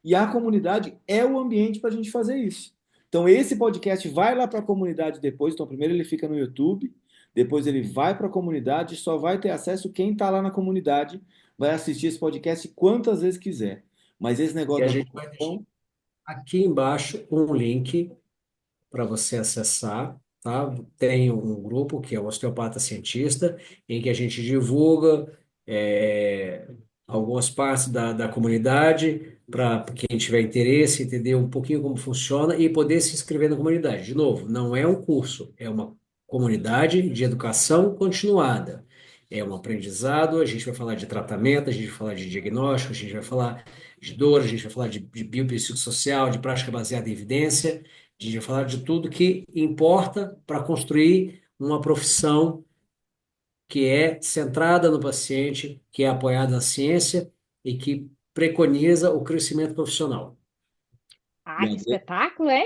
Speaker 1: E a comunidade é o ambiente para a gente fazer isso. Então, esse podcast vai lá para a comunidade depois. Então, primeiro ele fica no YouTube, depois ele vai para a comunidade. Só vai ter acesso quem está lá na comunidade, vai assistir esse podcast quantas vezes quiser. Mas esse
Speaker 2: E
Speaker 1: negócio
Speaker 2: a
Speaker 1: da
Speaker 2: gente vai deixar
Speaker 1: profissão,
Speaker 2: aqui embaixo um link para você acessar, tá? Tem um grupo que é o Osteopata Cientista, em que a gente divulga é, algumas partes da comunidade para quem tiver interesse, entender um pouquinho como funciona e poder se inscrever na comunidade. De novo, não é um curso, é uma comunidade de educação continuada. É um aprendizado, a gente vai falar de tratamento, a gente vai falar de diagnóstico, a gente vai falar de dor, a gente vai falar de biopsicossocial, de prática baseada em evidência, a gente vai falar de tudo que importa para construir uma profissão que é centrada no paciente, que é apoiada na ciência e que preconiza o crescimento profissional.
Speaker 1: e
Speaker 3: Ah,
Speaker 1: a,
Speaker 3: que espetáculo, hein?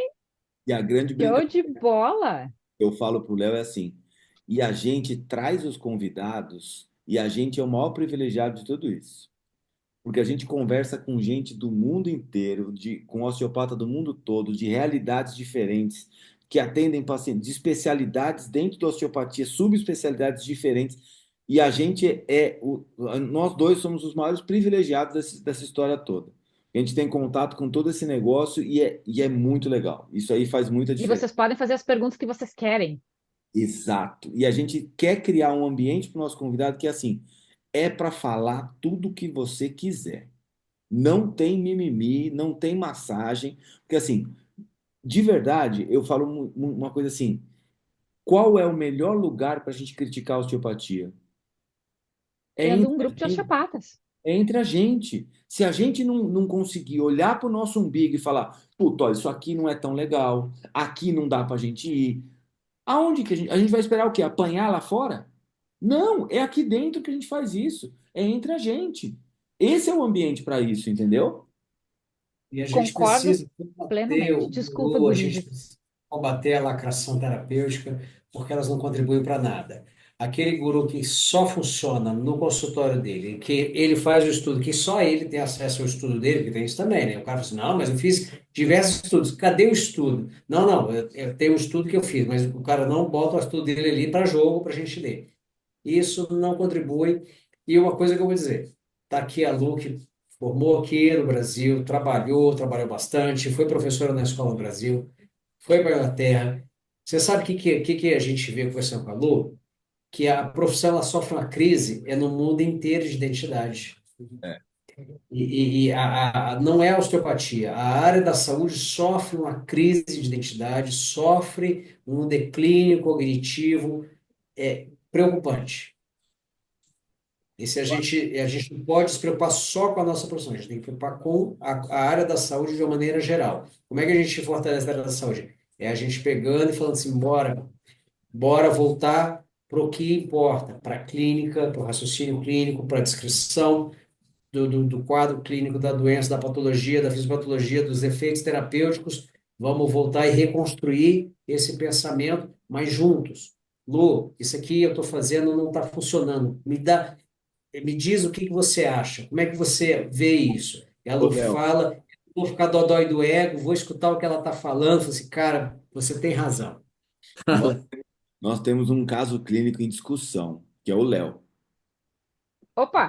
Speaker 1: e a grande
Speaker 3: Show
Speaker 1: brincadeira
Speaker 3: de bola!
Speaker 1: que eu falo para o Léo é assim: e a gente traz os convidados, e a gente é o maior privilegiado de tudo isso. Porque a gente conversa com gente do mundo inteiro, com osteopata do mundo todo, de realidades diferentes, que atendem pacientes de especialidades dentro da osteopatia, subespecialidades diferentes. E a gente nós dois somos os maiores privilegiados dessa história toda. A gente tem contato com todo esse negócio e é muito legal. Isso aí faz muita
Speaker 3: E
Speaker 1: diferença.
Speaker 3: vocês podem fazer as perguntas que vocês querem.
Speaker 1: Exato. E a gente quer criar um ambiente para o nosso convidado que é assim, é para falar tudo o que você quiser. Não tem mimimi, não tem massagem, porque assim, de verdade, eu falo uma coisa assim: qual é o melhor lugar para a gente criticar a osteopatia? É
Speaker 3: Tendo
Speaker 1: entre
Speaker 3: um
Speaker 1: a
Speaker 3: grupo de
Speaker 1: gente.
Speaker 3: osteopatas.
Speaker 1: É entre a gente. Se a gente não conseguir olhar para o nosso umbigo e falar, puta, olha, isso aqui não é tão legal, aqui não dá para a gente ir, aonde que a gente vai esperar o quê? Apanhar lá fora? Não, é aqui dentro que a gente faz isso. É entre a gente. Esse é o ambiente para isso, entendeu?
Speaker 2: E a gente
Speaker 3: Concordo
Speaker 2: precisa combater
Speaker 3: plenamente.
Speaker 2: o
Speaker 3: Desculpa,
Speaker 2: guru, a
Speaker 3: Guriza.
Speaker 2: gente precisa combater a lacração terapêutica, porque elas não contribuem para nada. Aquele guru que só funciona no consultório dele, que ele faz o estudo, que só ele tem acesso ao estudo dele, que tem isso também, né? O cara fala assim, não, mas eu fiz diversos estudos. Cadê o estudo? Não, não, eu tenho um estudo que eu fiz, mas o cara não bota o estudo dele ali para jogo, para a gente ler. Isso não contribui. E uma coisa que eu vou dizer, está aqui a Lu, que formou aqui no Brasil, trabalhou bastante, foi professora na escola no Brasil, foi para a Inglaterra. Você sabe o que a gente vê conversando com a Lu? Que a profissão ela sofre uma crise é no mundo inteiro de identidade.
Speaker 1: É.
Speaker 2: Não é a osteopatia. A área da saúde sofre uma crise de identidade, sofre um declínio cognitivo preocupante. E se a gente não pode se preocupar só com a nossa profissão, a gente tem que se preocupar com a área da saúde de uma maneira geral. Como é que a gente fortalece a área da saúde? É a gente pegando e falando assim, bora voltar para o que importa, para a clínica, para o raciocínio clínico, para a descrição do quadro clínico da doença, da patologia, da fisiopatologia, dos efeitos terapêuticos. Vamos voltar e reconstruir esse pensamento, mas juntos. Lu, isso aqui eu estou fazendo não está funcionando. Me diz o que que você acha, como é que você vê isso? E a
Speaker 1: Ô,
Speaker 2: Lu
Speaker 1: Léo,
Speaker 2: fala, vou ficar dodói do ego, vou escutar o que ela está falando, falo assim, cara, você tem razão.
Speaker 1: nós, nós temos um caso clínico em discussão, que é o Léo.
Speaker 3: Opa!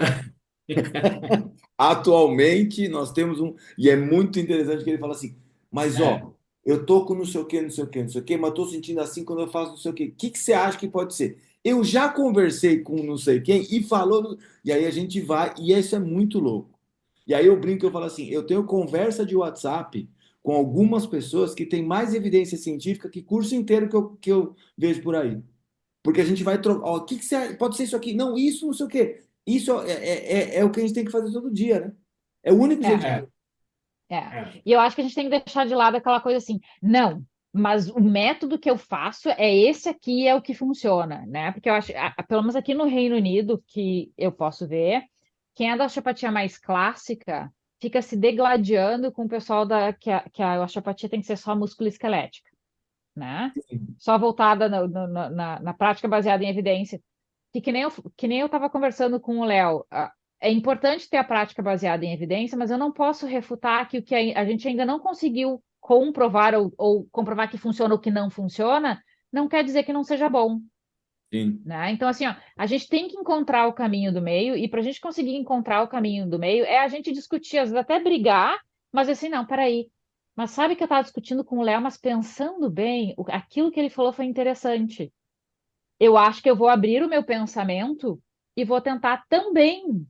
Speaker 1: Atualmente, nós temos um. E é muito interessante que ele fala assim: mas
Speaker 2: É,
Speaker 1: ó, eu tô com não sei o quê, não sei o quê, não sei o quê, mas tô sentindo assim quando eu faço não sei o quê. O que que você acha que pode ser? Eu já conversei com não sei quem e falou. E aí a gente vai, e isso é muito louco. E aí eu brinco, eu falo assim: eu tenho conversa de WhatsApp com algumas pessoas que têm mais evidência científica que curso inteiro que eu vejo por aí. Porque a gente vai trocar. Ó, o que que você. Pode ser isso aqui? Não, isso, não sei o quê. Isso é o que a gente tem que fazer todo dia, né? É o único jeito
Speaker 3: É,
Speaker 1: de.
Speaker 2: é,
Speaker 3: é.
Speaker 2: é.
Speaker 3: E eu acho que a gente tem que deixar de lado aquela coisa assim, não, mas o método que eu faço é esse aqui, é o que funciona, né? Porque eu acho, pelo menos aqui no Reino Unido, que eu posso ver, quem é da osteopatia mais clássica fica se degladiando com o pessoal que a osteopatia tem que ser só músculo-esquelética, né? Só voltada na prática baseada em evidência. Que nem eu estava conversando com o Léo. É importante ter a prática baseada em evidência, mas eu não posso refutar que o que a gente ainda não conseguiu comprovar ou comprovar que funciona ou que não funciona, não quer dizer que não seja bom,
Speaker 1: Sim,
Speaker 3: né? Então, assim, ó, a gente tem que encontrar o caminho do meio, e para a gente conseguir encontrar o caminho do meio, é a gente discutir, às vezes até brigar, mas assim, não, peraí. Mas sabe que eu estava discutindo com o Léo, mas pensando bem, aquilo que ele falou foi interessante. Eu acho que eu vou abrir o meu pensamento e vou tentar também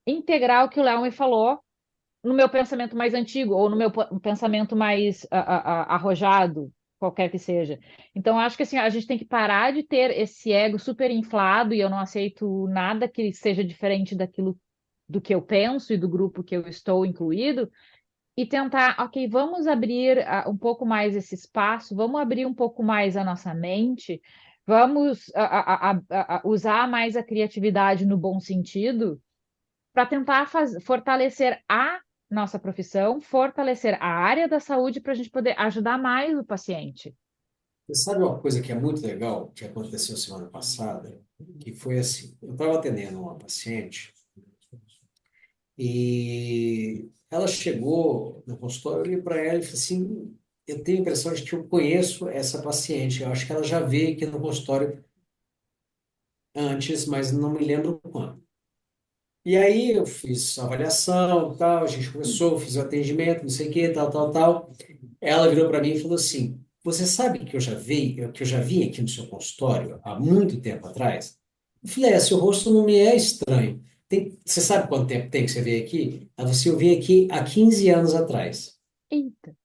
Speaker 3: integrar o que o Léo me falou no meu pensamento mais antigo ou no meu pensamento mais arrojado, qualquer que seja. Então, eu acho que assim, a gente tem que parar de ter esse ego super inflado e eu não aceito nada que seja diferente daquilo do que eu penso e do grupo que eu estou incluído e tentar, ok, vamos abrir um pouco mais esse espaço, vamos abrir um pouco mais a nossa mente, vamos usar mais a criatividade no bom sentido para tentar fortalecer a nossa profissão, fortalecer a área da saúde para a gente poder ajudar mais o paciente.
Speaker 2: Você sabe uma coisa que é muito legal, que aconteceu semana passada, que foi assim, eu estava atendendo uma paciente e ela chegou no consultório, eu olhei para ela e falei assim, eu tenho a impressão de que eu conheço essa paciente, eu acho que ela já veio aqui no consultório antes, mas não me lembro quando. E aí eu fiz a avaliação, tal, a gente começou, fiz o atendimento, não sei o que, tal, tal, tal. Ela virou para mim e falou assim: Você sabe que eu já vim aqui no seu consultório há muito tempo atrás? Eu falei: Seu rosto não me é estranho. Você sabe quanto tempo tem que você veio aqui? Ah, eu vim aqui há 15 anos atrás.
Speaker 3: Eita.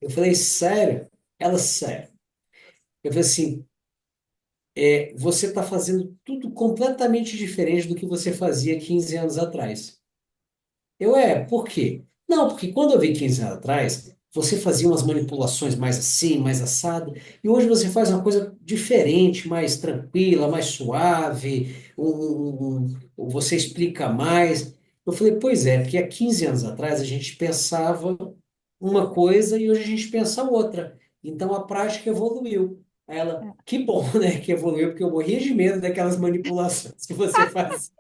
Speaker 2: Eu falei, sério? Ela, sério. Eu falei assim, você está fazendo tudo completamente diferente do que você fazia 15 anos atrás. Por quê? Não, porque quando eu vi 15 anos atrás, você fazia umas manipulações mais assim, mais assado, e hoje você faz uma coisa diferente, mais tranquila, mais suave, você explica mais. Eu falei, pois é, porque há 15 anos atrás a gente pensava uma coisa e hoje a gente pensa outra. Então a prática evoluiu. Aí ela, que bom, né, que evoluiu, porque eu morria de medo daquelas manipulações que você faz.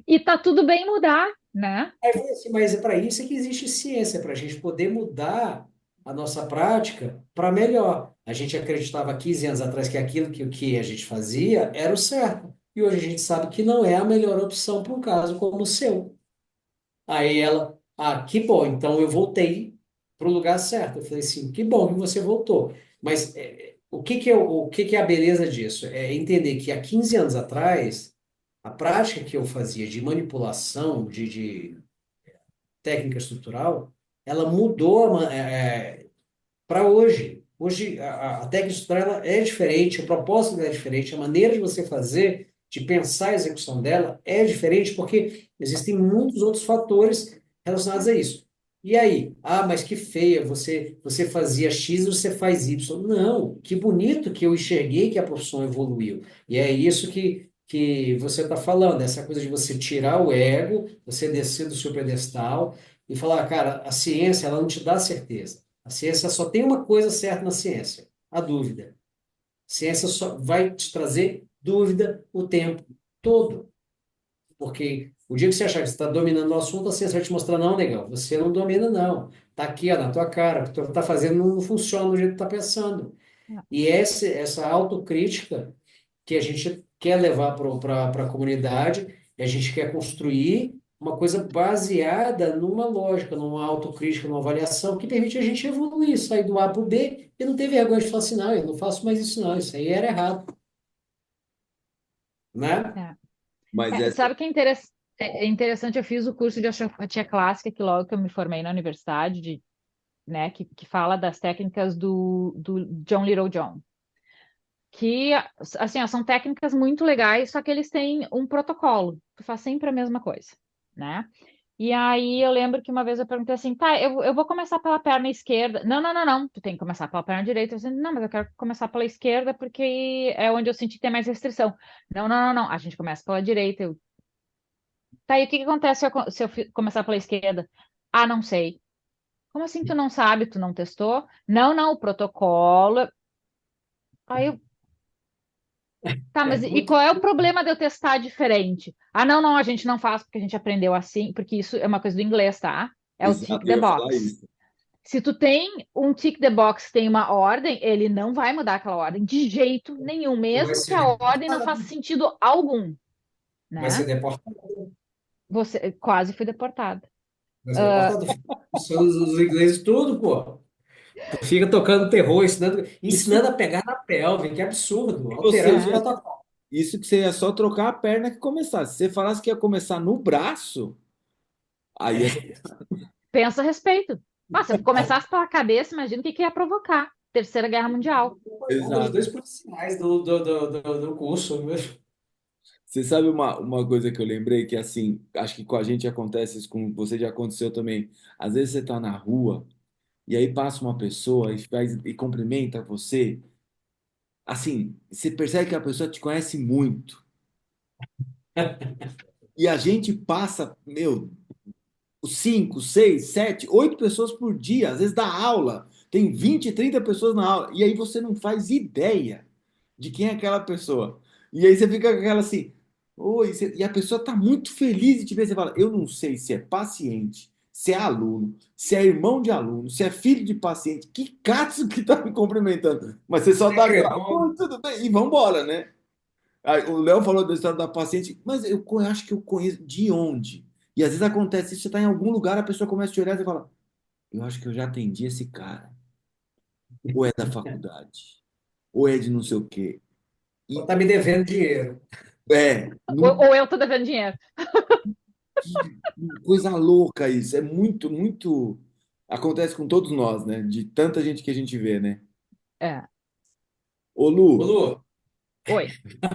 Speaker 3: E tá tudo bem mudar, né?
Speaker 2: Aí eu falei assim, mas é para isso que existe ciência, para a gente poder mudar a nossa prática para melhor. A gente acreditava 15 anos atrás que aquilo que a gente fazia era o certo. E hoje a gente sabe que não é a melhor opção para um caso como o seu. Aí ela, que bom, então eu voltei para o lugar certo. Eu falei assim, que bom que você voltou. Mas o que que é a beleza disso? É entender que há 15 anos atrás, a prática que eu fazia de manipulação, de técnica estrutural, ela mudou para hoje. Hoje, a técnica estrutural ela é diferente, o propósito dela é diferente, a maneira de você fazer, de pensar a execução dela é diferente, porque existem muitos outros fatores relacionados a isso. E aí? Mas que feia, você fazia X, você faz Y. Não, que bonito que eu enxerguei que a profissão evoluiu. E é isso que você está falando, essa coisa de você tirar o ego, você descer do seu pedestal e falar, cara, a ciência, ela não te dá certeza. A ciência só tem uma coisa certa na ciência, a dúvida. A ciência só vai te trazer dúvida o tempo todo. Porque o dia que você achar que você está dominando o assunto, a ciência vai te mostrar, não, negão, você não domina, não. Está aqui, ó, na tua cara, o que tu está fazendo não funciona do jeito que tu está pensando. E essa autocrítica que a gente quer levar para a comunidade, e a gente quer construir uma coisa baseada numa lógica, numa autocrítica, numa avaliação que permite a gente evoluir, sair do A para o B e não ter vergonha de falar assim, não, eu não faço mais isso não, isso aí era errado, né?
Speaker 3: É.
Speaker 1: Mas essa,
Speaker 3: Sabe que é interessante, eu fiz o curso de osteopatia clássica, que logo que eu me formei na universidade, né, que fala das técnicas do John Little John. Que, assim, ó, são técnicas muito legais, só que eles têm um protocolo. Tu faz sempre a mesma coisa, né? E aí eu lembro que uma vez eu perguntei assim, tá, eu vou começar pela perna esquerda. Não, não, não, não, tu tem que começar pela perna direita. Eu disse, não, mas eu quero começar pela esquerda porque é onde eu senti que tem mais restrição. Não, não, não, não, a gente começa pela direita. Tá, e o que que acontece se eu começar pela esquerda? Ah, não sei. Como assim tu não sabe? Tu não testou? Não, não, o protocolo. Aí eu, tá, mas e
Speaker 2: Muito
Speaker 3: qual é o problema de eu testar diferente? Ah, não, não, a gente não faz porque a gente aprendeu assim, porque isso é uma coisa do inglês, tá? É o tick
Speaker 1: exato,
Speaker 3: the
Speaker 1: eu ia falar
Speaker 3: box.
Speaker 1: isso.
Speaker 3: Se tu tem um tick the box que tem uma ordem, ele não vai mudar aquela ordem de jeito nenhum,
Speaker 2: vai
Speaker 3: mesmo que
Speaker 2: ser
Speaker 3: a ordem não faça
Speaker 2: deportado,
Speaker 3: sentido algum,
Speaker 2: vai ser
Speaker 3: né?
Speaker 2: deportado,
Speaker 3: Você quase foi deportado.
Speaker 2: vai ser deportado. São os ingleses tudo, pô. Fica tocando terror, ensinando
Speaker 1: Isso,
Speaker 2: a pegar na pelve, que absurdo,
Speaker 1: que você
Speaker 2: alterando os
Speaker 3: É,
Speaker 1: ia,
Speaker 2: protocolos.
Speaker 1: isso que você ia só trocar a perna que começasse. Se você falasse que ia começar no braço, aí é
Speaker 3: pensa a respeito. Ah, se eu começasse pela cabeça, imagina o que que ia provocar. Terceira Guerra Mundial.
Speaker 2: Os
Speaker 1: exato.
Speaker 2: dois policiais do curso.
Speaker 1: Você sabe uma coisa que eu lembrei que assim, acho que com a gente acontece isso, com você já aconteceu também. Às vezes você tá na rua e aí passa uma pessoa e cumprimenta você. Assim, você percebe que a pessoa te conhece muito. E a gente passa, meu, 5, 6, 7, 8 pessoas por dia, às vezes dá aula, tem 20, 30 pessoas na aula, e aí você não faz ideia de quem é aquela pessoa. E aí você fica com aquela assim, oi, e a pessoa está muito feliz de te ver, você fala, eu não sei se é paciente, se é aluno, se é irmão de aluno, se é filho de paciente, que catso que tá me cumprimentando, mas você só
Speaker 2: É
Speaker 1: dá aquela,
Speaker 2: credor.
Speaker 1: oi, tudo bem, e vambora, né? Aí, o Léo falou da história da paciente, mas acho que eu conheço de onde? E às vezes acontece isso, você está em algum lugar, a pessoa começa a te olhar e você fala, eu acho que eu já atendi esse cara. Ou é da faculdade, ou é de não sei o quê. E
Speaker 2: Tá me devendo dinheiro.
Speaker 1: É,
Speaker 3: Ou eu tô devendo dinheiro.
Speaker 1: que coisa louca isso. É muito, muito. Acontece com todos nós, né? De tanta gente que a gente vê, né?
Speaker 3: É.
Speaker 1: Ô,
Speaker 2: Ô,
Speaker 1: Lu,
Speaker 2: Lu,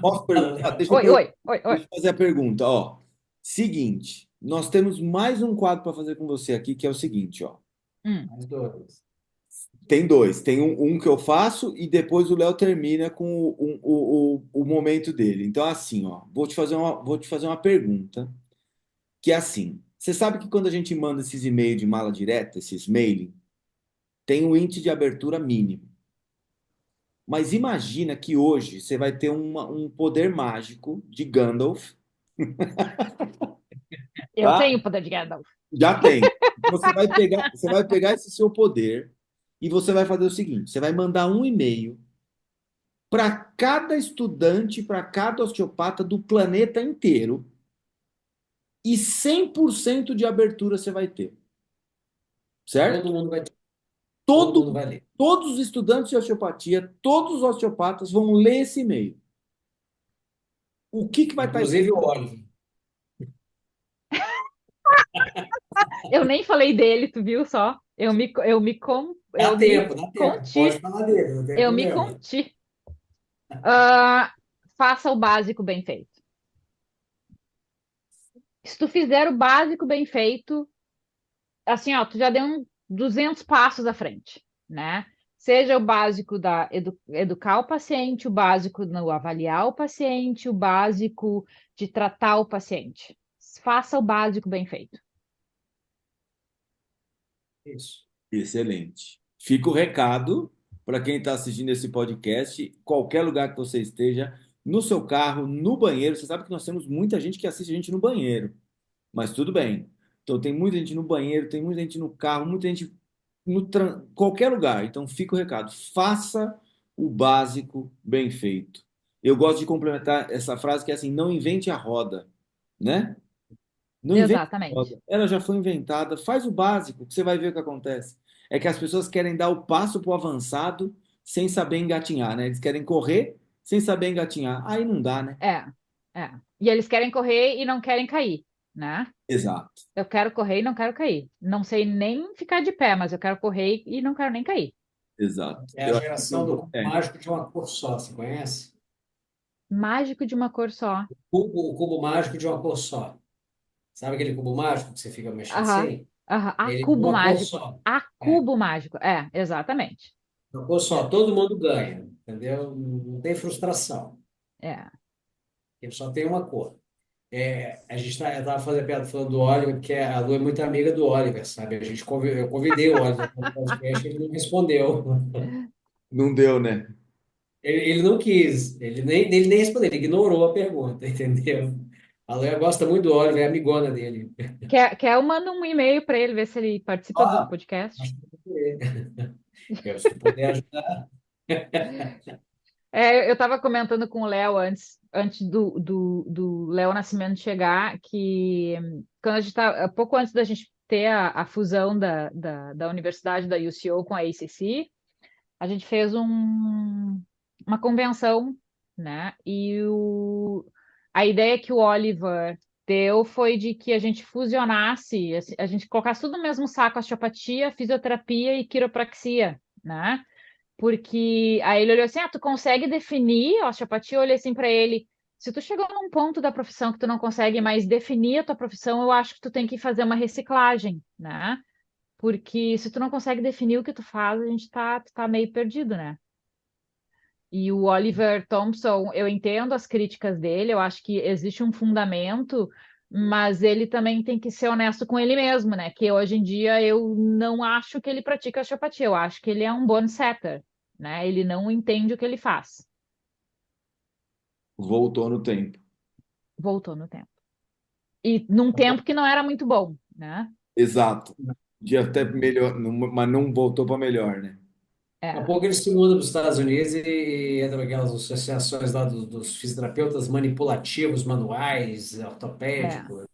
Speaker 1: posso perguntar?
Speaker 3: Oi, oi, oi, oi.
Speaker 1: Deixa eu fazer a pergunta, ó. Seguinte, nós temos mais um quadro para fazer com você aqui, que é o seguinte, ó.
Speaker 3: Hum,
Speaker 2: mais dois.
Speaker 1: Tem dois. Tem um que eu faço e depois o Léo termina com o momento dele. Então, assim, ó, vou te fazer uma pergunta, que é assim. Você sabe que quando a gente manda esses e-mails de mala direta, esses mailing, tem um índice de abertura mínimo. Mas imagina que hoje você vai ter um poder mágico de Gandalf,
Speaker 3: eu
Speaker 1: tá?
Speaker 3: tenho poder de Gandalf.
Speaker 1: Já tem. Você vai pegar esse seu poder e você vai fazer o seguinte: você vai mandar um e-mail para cada estudante, para cada osteopata do planeta inteiro, e 100% de abertura você vai ter,
Speaker 2: Todo
Speaker 1: certo?
Speaker 2: mundo vai, todo
Speaker 1: Todo,
Speaker 2: mundo vai ler.
Speaker 1: todos os estudantes de osteopatia, todos os osteopatas vão ler esse e-mail. O que que vai estar
Speaker 2: Inclusive o
Speaker 1: escrito?
Speaker 2: Oliver.
Speaker 3: Eu nem falei dele, tu viu só? Eu me
Speaker 2: Dá tempo. Pode
Speaker 3: conti.
Speaker 2: falar dele, não tem
Speaker 3: Eu me
Speaker 2: problema.
Speaker 3: conti. Ah, faça o básico bem feito. Se tu fizer o básico bem feito, assim, ó, tu já deu 200 passos à frente, né? Seja o básico da educar o paciente, o básico no avaliar o paciente, o básico de tratar o paciente. Faça o básico bem feito.
Speaker 2: Isso.
Speaker 1: Excelente. Fica o recado para quem está assistindo esse podcast, qualquer lugar que você esteja, no seu carro, no banheiro. Você sabe que nós temos muita gente que assiste a gente no banheiro, mas tudo bem. Então, tem muita gente no banheiro, tem muita gente no carro, muita gente qualquer lugar. Então, fica o recado. Faça o básico bem feito. Eu gosto de complementar essa frase que é assim: não invente a roda, né? Não invente a
Speaker 3: Exatamente.
Speaker 1: roda. Ela já foi inventada. Faz o básico, que você vai ver o que acontece. É que as pessoas querem dar o passo para o avançado sem saber engatinhar, né? Eles querem correr sem saber engatinhar. Aí não dá, né?
Speaker 3: É, é. E eles querem correr e não querem cair, né?
Speaker 1: Exato,
Speaker 3: Eu quero correr e não quero cair. Não sei nem ficar de pé, mas eu quero correr e não quero nem cair.
Speaker 1: exato.
Speaker 2: É a
Speaker 1: Eu acho que
Speaker 2: geração do cubo
Speaker 1: é.
Speaker 2: mágico de uma cor só, você conhece?
Speaker 3: Mágico de uma cor só.
Speaker 2: O cubo mágico de uma cor só. Sabe aquele cubo mágico que você fica mexendo
Speaker 3: Aham,
Speaker 2: assim?
Speaker 3: aham. A
Speaker 2: Ele é de
Speaker 3: cubo
Speaker 2: uma cor
Speaker 3: mágico.
Speaker 2: só.
Speaker 3: A
Speaker 2: É,
Speaker 3: cubo mágico. É, exatamente.
Speaker 2: uma cor só. Todo mundo ganha, entendeu? Não tem frustração.
Speaker 3: É.
Speaker 2: Ele só tem uma cor. Eu estava fazendo piada falando do Oliver, que a Lu é muito amiga do Oliver, sabe? Eu convidei o Oliver para o podcast, ele não respondeu.
Speaker 1: Não deu, né?
Speaker 2: Ele não quis, ele nem respondeu, ele ignorou a pergunta, entendeu? A Lu gosta muito do Oliver, é amigona dele.
Speaker 3: Quer eu mando um e-mail para ele ver se ele participa do
Speaker 2: Ah,
Speaker 3: podcast?
Speaker 2: acho que eu vou querer. Se tu puder ajudar.
Speaker 3: É, eu estava comentando com o Léo antes do Léo Nascimento chegar, que quando a gente tá, pouco antes da gente ter a fusão da Universidade da UCO com a ACC, a gente fez uma convenção, né? A ideia que o Oliver deu foi de que a gente fusionasse, assim, a gente colocasse tudo no mesmo saco, osteopatia, fisioterapia e quiropraxia, né? Porque aí ele olhou assim: ah, tu consegue definir a osteopatia? Eu olhei assim para ele: se tu chegou num ponto da profissão que tu não consegue mais definir a tua profissão, eu acho que tu tem que fazer uma reciclagem, né? Porque se tu não consegue definir o que tu faz, a gente tá meio perdido, né? E o Oliver Thompson, eu entendo as críticas dele, eu acho que existe um fundamento, mas ele também tem que ser honesto com ele mesmo, né? Que hoje em dia eu não acho que ele pratica osteopatia, eu acho que ele é um bone setter, né? Ele não entende o que ele faz.
Speaker 1: Voltou no tempo.
Speaker 3: Voltou no tempo. E num tempo que não era muito bom, né?
Speaker 1: Exato. De até melhor, mas não voltou para melhor, né?
Speaker 2: Daqui a
Speaker 3: É,
Speaker 2: pouco eles se mudam para os Estados Unidos e entram aquelas associações lá dos fisioterapeutas manipulativos, manuais,
Speaker 3: é,
Speaker 2: ortopédicos.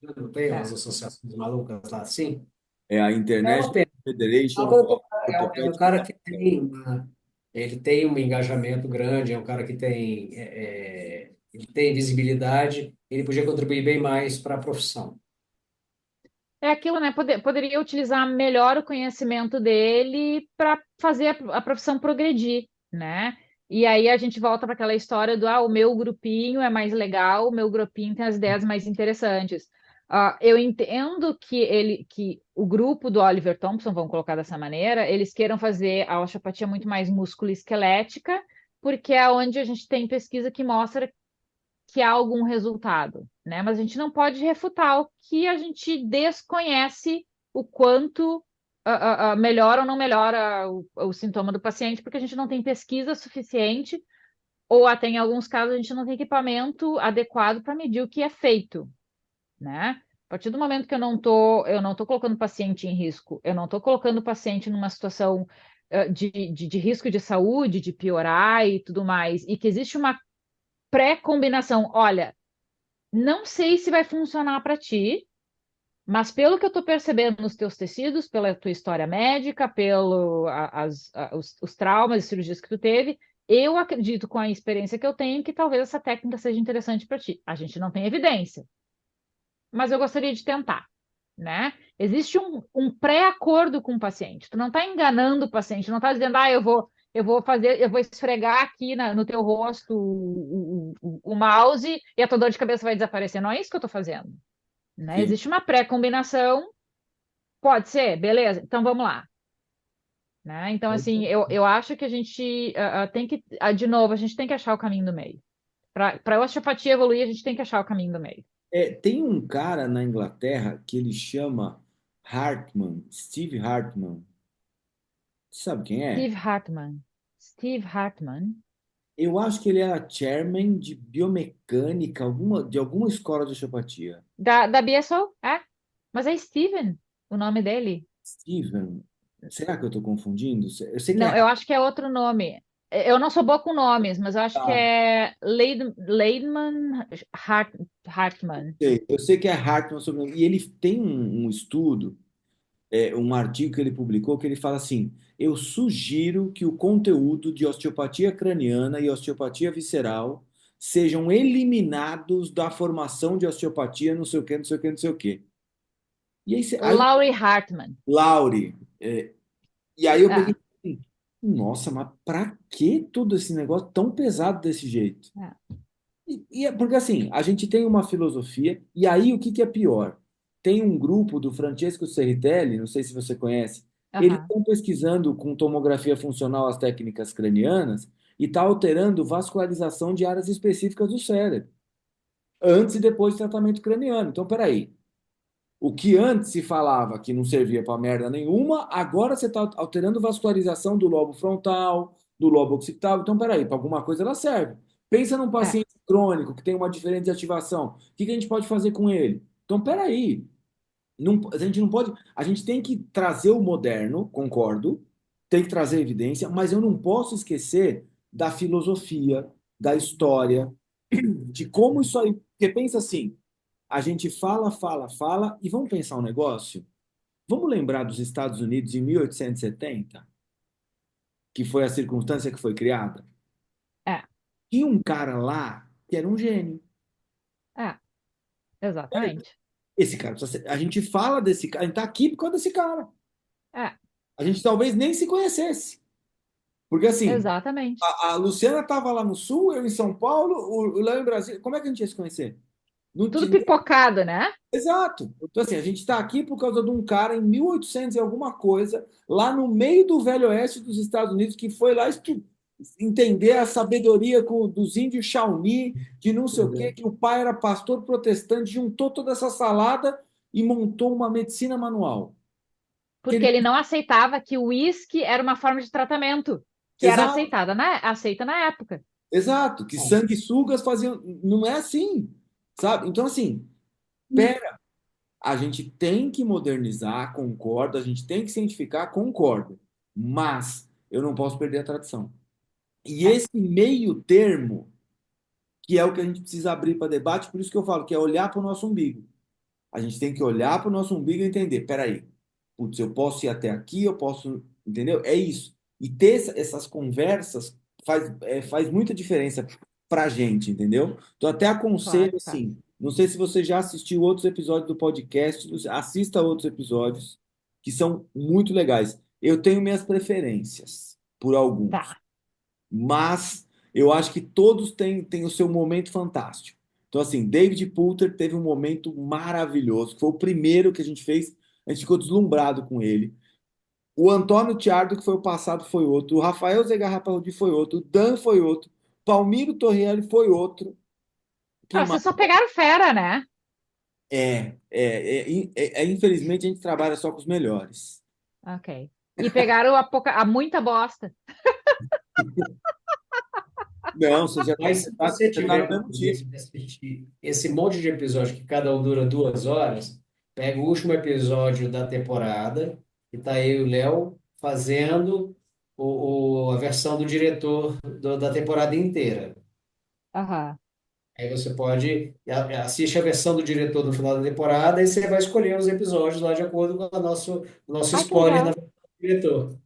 Speaker 2: Não tem umas
Speaker 3: é.
Speaker 2: associações malucas lá assim?
Speaker 1: É a
Speaker 2: É uma
Speaker 1: International
Speaker 2: pena.
Speaker 1: Federation
Speaker 2: Agora,
Speaker 1: of
Speaker 2: é um
Speaker 1: Orthopedic
Speaker 2: cara que
Speaker 1: Healthcare.
Speaker 2: ele tem um engajamento grande, é um cara que tem ele tem visibilidade, ele podia contribuir bem mais para a profissão.
Speaker 3: É aquilo, né? Poderia utilizar melhor o conhecimento dele para fazer a profissão progredir, né? E aí a gente volta para aquela história do o meu grupinho é mais legal, o meu grupinho tem as ideias mais interessantes. Eu entendo que o grupo do Oliver Thompson, vamos colocar dessa maneira, eles queiram fazer a osteopatia muito mais musculoesquelética, porque é onde a gente tem pesquisa que mostra que há algum resultado, né? Mas a gente não pode refutar o que a gente desconhece o quanto melhora ou não melhora o sintoma do paciente, porque a gente não tem pesquisa suficiente, ou até em alguns casos a gente não tem equipamento adequado para medir o que é feito, né? A partir do momento que eu não tô colocando o paciente em risco, eu não estou colocando o paciente numa situação de risco de saúde, de piorar e tudo mais, e que existe uma pré-combinação. Olha, não sei se vai funcionar para ti, mas pelo que eu estou percebendo nos teus tecidos, pela tua história médica, os traumas e cirurgias que tu teve, eu acredito, com a experiência que eu tenho, que talvez essa técnica seja interessante para ti. A gente não tem evidência, mas eu gostaria de tentar, né? Existe um pré-acordo com o paciente. Tu não está enganando o paciente, não está dizendo, eu vou esfregar aqui no teu rosto o mouse e a tua dor de cabeça vai desaparecer. Não é isso que eu estou fazendo, né?
Speaker 1: Sim.
Speaker 3: Existe uma pré-combinação, pode ser, beleza, então vamos lá. Né? Então, assim, eu acho que a gente tem que, de novo, a gente tem que achar o caminho do meio. Para a osteopatia evoluir, a gente tem que achar o caminho do meio.
Speaker 1: Tem um cara na Inglaterra que ele chama Hartman, Steve Hartman. Sabe quem é?
Speaker 3: Steve Hartman. Steve Hartman.
Speaker 1: Eu acho que ele era chairman de biomecânica, de alguma escola de osteopatia.
Speaker 3: Da BSO? É? Mas é Steven o nome dele.
Speaker 1: Steven, será que eu estou confundindo? Eu sei que
Speaker 3: Não,
Speaker 1: é
Speaker 3: eu acho que é outro nome. Eu não sou boa com nomes, mas eu acho que
Speaker 1: Hartman.
Speaker 3: é Leidman Hartman.
Speaker 1: Eu sei que é Hartman sobrenome. E ele tem um estudo, um artigo que ele publicou que ele fala assim: eu sugiro que o conteúdo de osteopatia craniana e osteopatia visceral sejam eliminados da formação de osteopatia, não sei o quê, não sei o quê, não sei o quê. E aí
Speaker 3: Laurie Hartman.
Speaker 1: Laure, e aí eu peguei
Speaker 3: É,
Speaker 1: assim, nossa, mas pra que todo esse negócio tão pesado desse jeito?
Speaker 3: é.
Speaker 1: Porque assim, a gente tem uma filosofia, e aí o que que é pior? Tem um grupo do Francesco Cerritelli, não sei se você conhece, eles
Speaker 3: Aham.
Speaker 1: estão pesquisando com tomografia funcional as técnicas cranianas e está alterando vascularização de áreas específicas do cérebro, antes e depois do tratamento craniano. Então, peraí, o que antes se falava que não servia para merda nenhuma, agora você está alterando vascularização do lobo frontal, do lobo occipital. Então, peraí, para alguma coisa ela serve. Pensa num
Speaker 3: É,
Speaker 1: paciente crônico que tem uma diferente ativação. O que que a gente pode fazer com ele? Então, peraí. Não, a gente não pode. A gente tem que trazer o moderno, concordo, tem que trazer evidência, mas eu não posso esquecer da filosofia, da história, de como isso aí. Porque pensa assim. A gente fala, fala, fala, e vamos pensar um negócio? Vamos lembrar dos Estados Unidos em 1870, que foi a circunstância que foi criada?
Speaker 3: é,
Speaker 1: Tinha um cara lá que era um gênio.
Speaker 3: é, exatamente.
Speaker 1: Esse cara, a gente fala desse cara, a gente está aqui por causa desse cara.
Speaker 3: É,
Speaker 1: A gente talvez nem se conhecesse. Porque assim,
Speaker 3: exatamente.
Speaker 1: a Luciana estava lá no Sul, eu em São Paulo, o Léo em Brasília. Como é que a gente ia se conhecer? Não
Speaker 3: Tudo
Speaker 1: tinha.
Speaker 3: pipocado, né?
Speaker 1: Exato. Então, assim, a gente está aqui por causa de um cara em 1800 e alguma coisa, lá no meio do Velho Oeste dos Estados Unidos, que foi lá entender a sabedoria dos índios Shawnee, que não sei o quê, que o pai era pastor protestante, juntou toda essa salada e montou uma medicina manual. Que
Speaker 3: Porque
Speaker 1: ele...
Speaker 3: ele não aceitava que o uísque era uma forma de tratamento que era
Speaker 1: Exato,
Speaker 3: aceita na época.
Speaker 1: exato. Que
Speaker 2: Bom,
Speaker 1: sanguessugas faziam. Não é assim, sabe? Então, assim, a gente tem que modernizar, concordo, a gente tem que cientificar, concordo, mas eu não posso perder a tradição. E
Speaker 3: É,
Speaker 1: esse meio termo, que é o que a gente precisa abrir para debate, por isso que eu falo que é olhar para o nosso umbigo. A gente tem que olhar para o nosso umbigo e entender, peraí, putz, eu posso ir até aqui, eu posso, entendeu? É isso. E ter essas conversas faz muita diferença. pra gente, entendeu? Então até
Speaker 3: Claro
Speaker 1: aconselho
Speaker 3: que faz.
Speaker 1: assim, não sei se você já assistiu outros episódios do podcast, assista outros episódios que são muito legais. Eu tenho minhas preferências por alguns,
Speaker 3: Tá.
Speaker 1: mas eu acho que todos têm o seu momento fantástico. Então, assim, David Poulter teve um momento maravilhoso, que foi o primeiro que a gente fez, a gente ficou deslumbrado com ele. O Antônio Tiardo, que foi o passado, foi outro. O Rafael Zegarra Parodi foi outro. O Dan foi outro. Palmiro Torrielli foi outro. Quem
Speaker 3: Ah,
Speaker 1: mais?
Speaker 3: vocês só pegaram fera, né?
Speaker 1: Infelizmente, a gente trabalha só com os melhores.
Speaker 3: Ok. E pegaram a muita bosta.
Speaker 1: Não, você já
Speaker 2: Mas se você
Speaker 1: você tá
Speaker 2: tiver
Speaker 1: no mesmo time.
Speaker 2: interesse de assistir esse monte de episódio que cada um dura 2 horas, pega o último episódio da temporada e tá aí o Léo fazendo a versão do diretor da temporada inteira.
Speaker 3: Aham.
Speaker 2: Aí você pode assiste a versão do diretor no final da temporada e você vai escolher os episódios lá de acordo com o nosso
Speaker 3: Ai, que
Speaker 2: spoiler na
Speaker 3: legal.
Speaker 2: versão do diretor.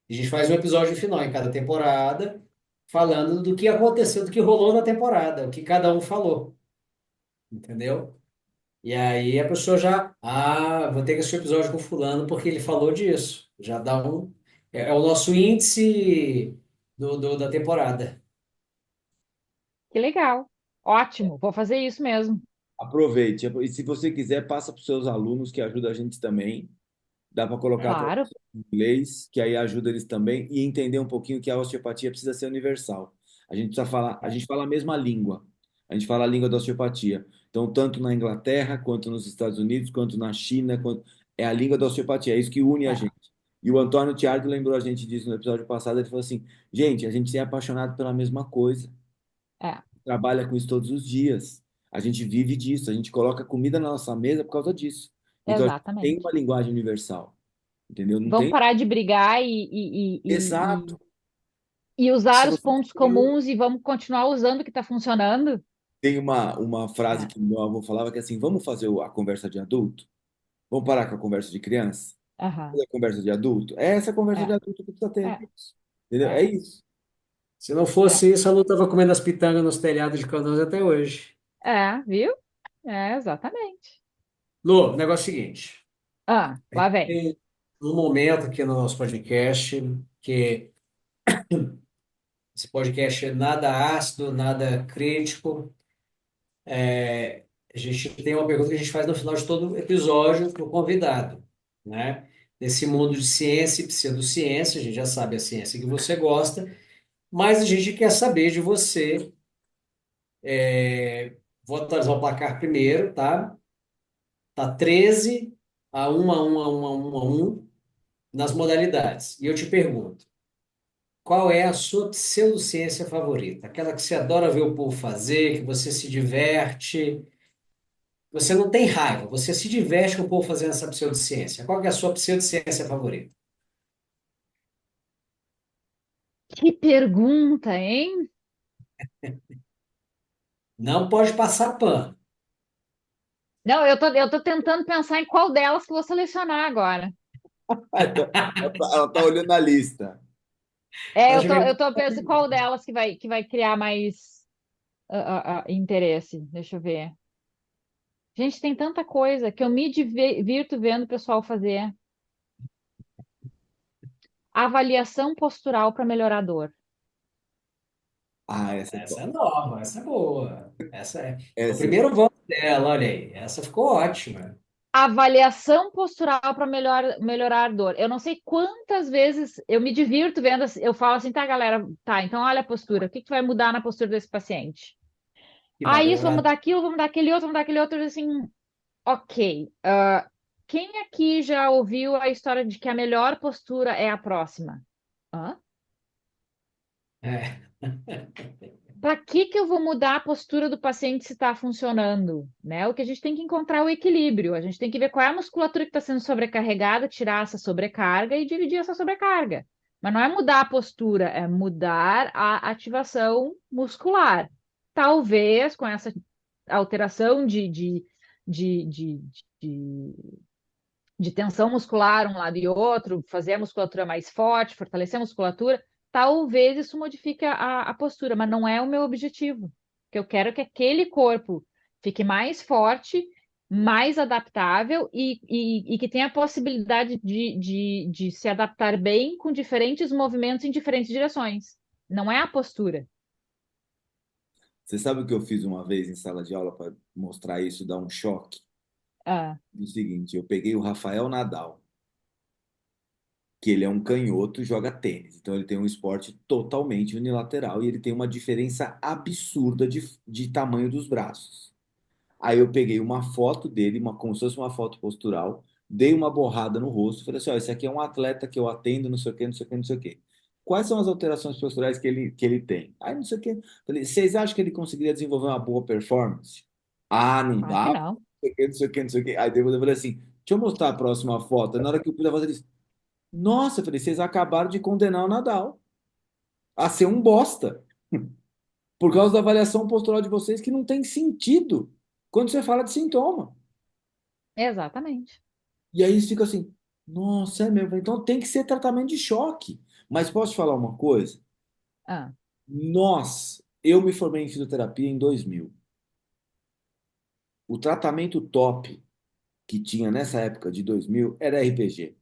Speaker 2: A gente faz um episódio final em cada temporada, falando do que aconteceu, do que rolou na temporada, o que cada um falou, entendeu? E aí a pessoa já, vou ter que assistir o episódio com fulano porque ele falou disso. Já dá um, é o nosso índice da temporada.
Speaker 3: Que legal. Ótimo. Vou fazer isso mesmo.
Speaker 1: Aproveite. E se você quiser, passa para os seus alunos, que ajuda a gente também. Dá para colocar
Speaker 3: Claro.
Speaker 1: tradução em inglês, que aí ajuda eles também, e entender um pouquinho que a osteopatia precisa ser universal. A gente precisa falar, a gente fala a mesma língua. A gente fala a língua da osteopatia. Então, tanto na Inglaterra, quanto nos Estados Unidos, quanto na China, é a língua da osteopatia, é isso que une a
Speaker 3: É,
Speaker 1: gente. E o Antônio Tiardo lembrou a gente disso no episódio passado, ele falou assim, gente, a gente é apaixonado pela mesma coisa,
Speaker 3: é,
Speaker 1: trabalha com isso todos os dias. A gente vive disso, a gente coloca comida na nossa mesa por causa disso. Então, a gente tem
Speaker 3: exatamente.
Speaker 1: uma linguagem universal. Entendeu? Não
Speaker 3: Vamos
Speaker 1: tem.
Speaker 3: parar de brigar e
Speaker 1: Exato. Se
Speaker 3: usar os
Speaker 1: você
Speaker 3: pontos comuns e vamos continuar usando o que está funcionando?
Speaker 1: tem uma frase
Speaker 3: É,
Speaker 1: que meu avô falava que é assim, vamos fazer a conversa de adulto? Vamos parar com a conversa de criança?
Speaker 3: aham,
Speaker 1: Fazer a conversa de adulto? É essa conversa de
Speaker 3: é,
Speaker 1: adulto que precisa ter.
Speaker 3: é,
Speaker 1: Entendeu? É
Speaker 3: é,
Speaker 1: isso.
Speaker 2: Se não
Speaker 3: é.
Speaker 2: fosse isso, a Lu estava comendo as pitangas nos telhados de Canoas até hoje.
Speaker 3: É, viu? É, exatamente.
Speaker 2: Lu, o negócio é o seguinte.
Speaker 3: Ah, lá vem.
Speaker 2: Tem um momento aqui no nosso podcast que esse podcast é nada ácido, nada crítico. A gente tem uma pergunta que a gente faz no final de todo episódio para o convidado, né? Nesse mundo de ciência e pseudociência, a gente já sabe a ciência que você gosta, mas a gente quer saber de você. Vou atualizar o placar primeiro, tá? Tá 13 a 1 a 1 a 1 a 1 a 1 nas modalidades. E eu te pergunto, qual é a sua pseudociência favorita? Aquela que você adora ver o povo fazer, que você se diverte. Você não tem raiva, você se diverte com o povo fazendo essa pseudociência. Qual que é a sua pseudociência favorita?
Speaker 3: Que pergunta, hein?
Speaker 2: Não pode passar pano.
Speaker 3: Não, eu tô tentando pensar em qual delas que eu vou selecionar agora.
Speaker 1: Então, ela tá olhando a lista.
Speaker 3: É,
Speaker 2: Ela
Speaker 3: eu
Speaker 2: já
Speaker 3: tô,
Speaker 2: vem...
Speaker 3: eu tô pensando qual delas que vai criar mais interesse. Deixa eu ver. Gente, tem tanta coisa que eu me divirto vendo o pessoal fazer. Avaliação postural para melhorar a dor.
Speaker 1: Ah, essa é
Speaker 2: Essa
Speaker 1: top.
Speaker 2: é nova, essa é boa. Essa é o
Speaker 1: Essa é
Speaker 2: primeiro voto dela, olha aí. Essa ficou ótima.
Speaker 3: Avaliação postural para melhorar a dor. Eu não sei quantas vezes eu me divirto vendo, eu falo assim, tá, galera, tá, então olha a postura, o que que vai mudar na postura desse paciente?
Speaker 2: Que vai
Speaker 3: Ah, isso, vamos
Speaker 2: melhorar.
Speaker 3: mudar aquilo, vamos mudar aquele outro, vamos mudar aquele outro, assim, ok. Quem aqui já ouviu a história de que a melhor postura é a próxima? Hã?
Speaker 2: É.
Speaker 3: Para que eu vou mudar a postura do paciente se está funcionando? Né? O que a gente tem que encontrar é o equilíbrio. A gente tem que ver qual é a musculatura que está sendo sobrecarregada, tirar essa sobrecarga e dividir essa sobrecarga. Mas não é mudar a postura, é mudar a ativação muscular. Talvez com essa alteração de, de, de, de tensão muscular um lado e outro, fazer a musculatura mais forte, fortalecer a musculatura, talvez isso modifique a postura, mas não é o meu objetivo. Que eu quero que aquele corpo fique mais forte, mais adaptável e que tenha a possibilidade de se adaptar bem com diferentes movimentos em diferentes direções. Não é a postura.
Speaker 1: Você sabe o que eu fiz uma vez em sala de aula para mostrar isso, dar um choque?
Speaker 3: Ah,
Speaker 1: O seguinte, eu peguei o Rafael Nadal, que ele é um canhoto e joga tênis. Então ele tem um esporte totalmente unilateral e ele tem uma diferença absurda de tamanho dos braços. Aí eu peguei uma foto dele, como se fosse uma foto postural, dei uma borrada no rosto, falei assim, ó, esse aqui é um atleta que eu atendo, não sei o quê, não sei o quê, não sei o quê. Quais são as alterações posturais que ele tem? Aí não sei o quê. Falei, vocês acham que ele conseguiria desenvolver uma boa performance? Ah, não
Speaker 3: claro que
Speaker 1: dá, não
Speaker 3: não.
Speaker 1: sei o quê, não sei o quê, não sei o quê. Aí depois eu falei assim, deixa eu mostrar a próxima foto. Aí na hora que eu pude fazer isso, nossa, eu falei, vocês acabaram de condenar o Nadal a ser um bosta, por causa da avaliação postural de vocês que não tem sentido quando você fala de sintoma.
Speaker 3: Exatamente.
Speaker 1: E aí eles ficam assim, nossa, é mesmo. Então tem que ser tratamento de choque. Mas posso te falar uma coisa?
Speaker 3: Ah,
Speaker 1: Eu me formei em fisioterapia em 2000. O tratamento top que tinha nessa época de 2000 era RPG.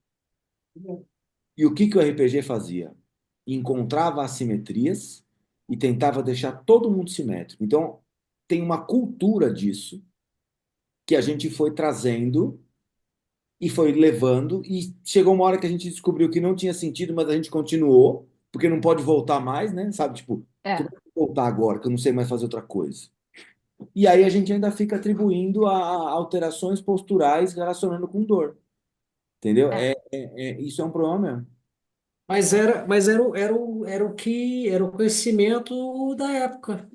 Speaker 1: E o que que o RPG fazia? Encontrava assimetrias e tentava deixar todo mundo simétrico. Então, tem uma cultura disso que a gente foi trazendo e foi levando, e chegou uma hora que a gente descobriu que não tinha sentido, mas a gente continuou, porque não pode voltar mais, né? Sabe, tipo, como
Speaker 3: é,
Speaker 1: é que eu vou voltar agora, que eu não sei mais fazer outra coisa? E aí a gente ainda fica atribuindo a alterações posturais relacionando com dor, entendeu?
Speaker 3: é.
Speaker 1: Isso é um problema mesmo.
Speaker 2: Mas era o conhecimento da época.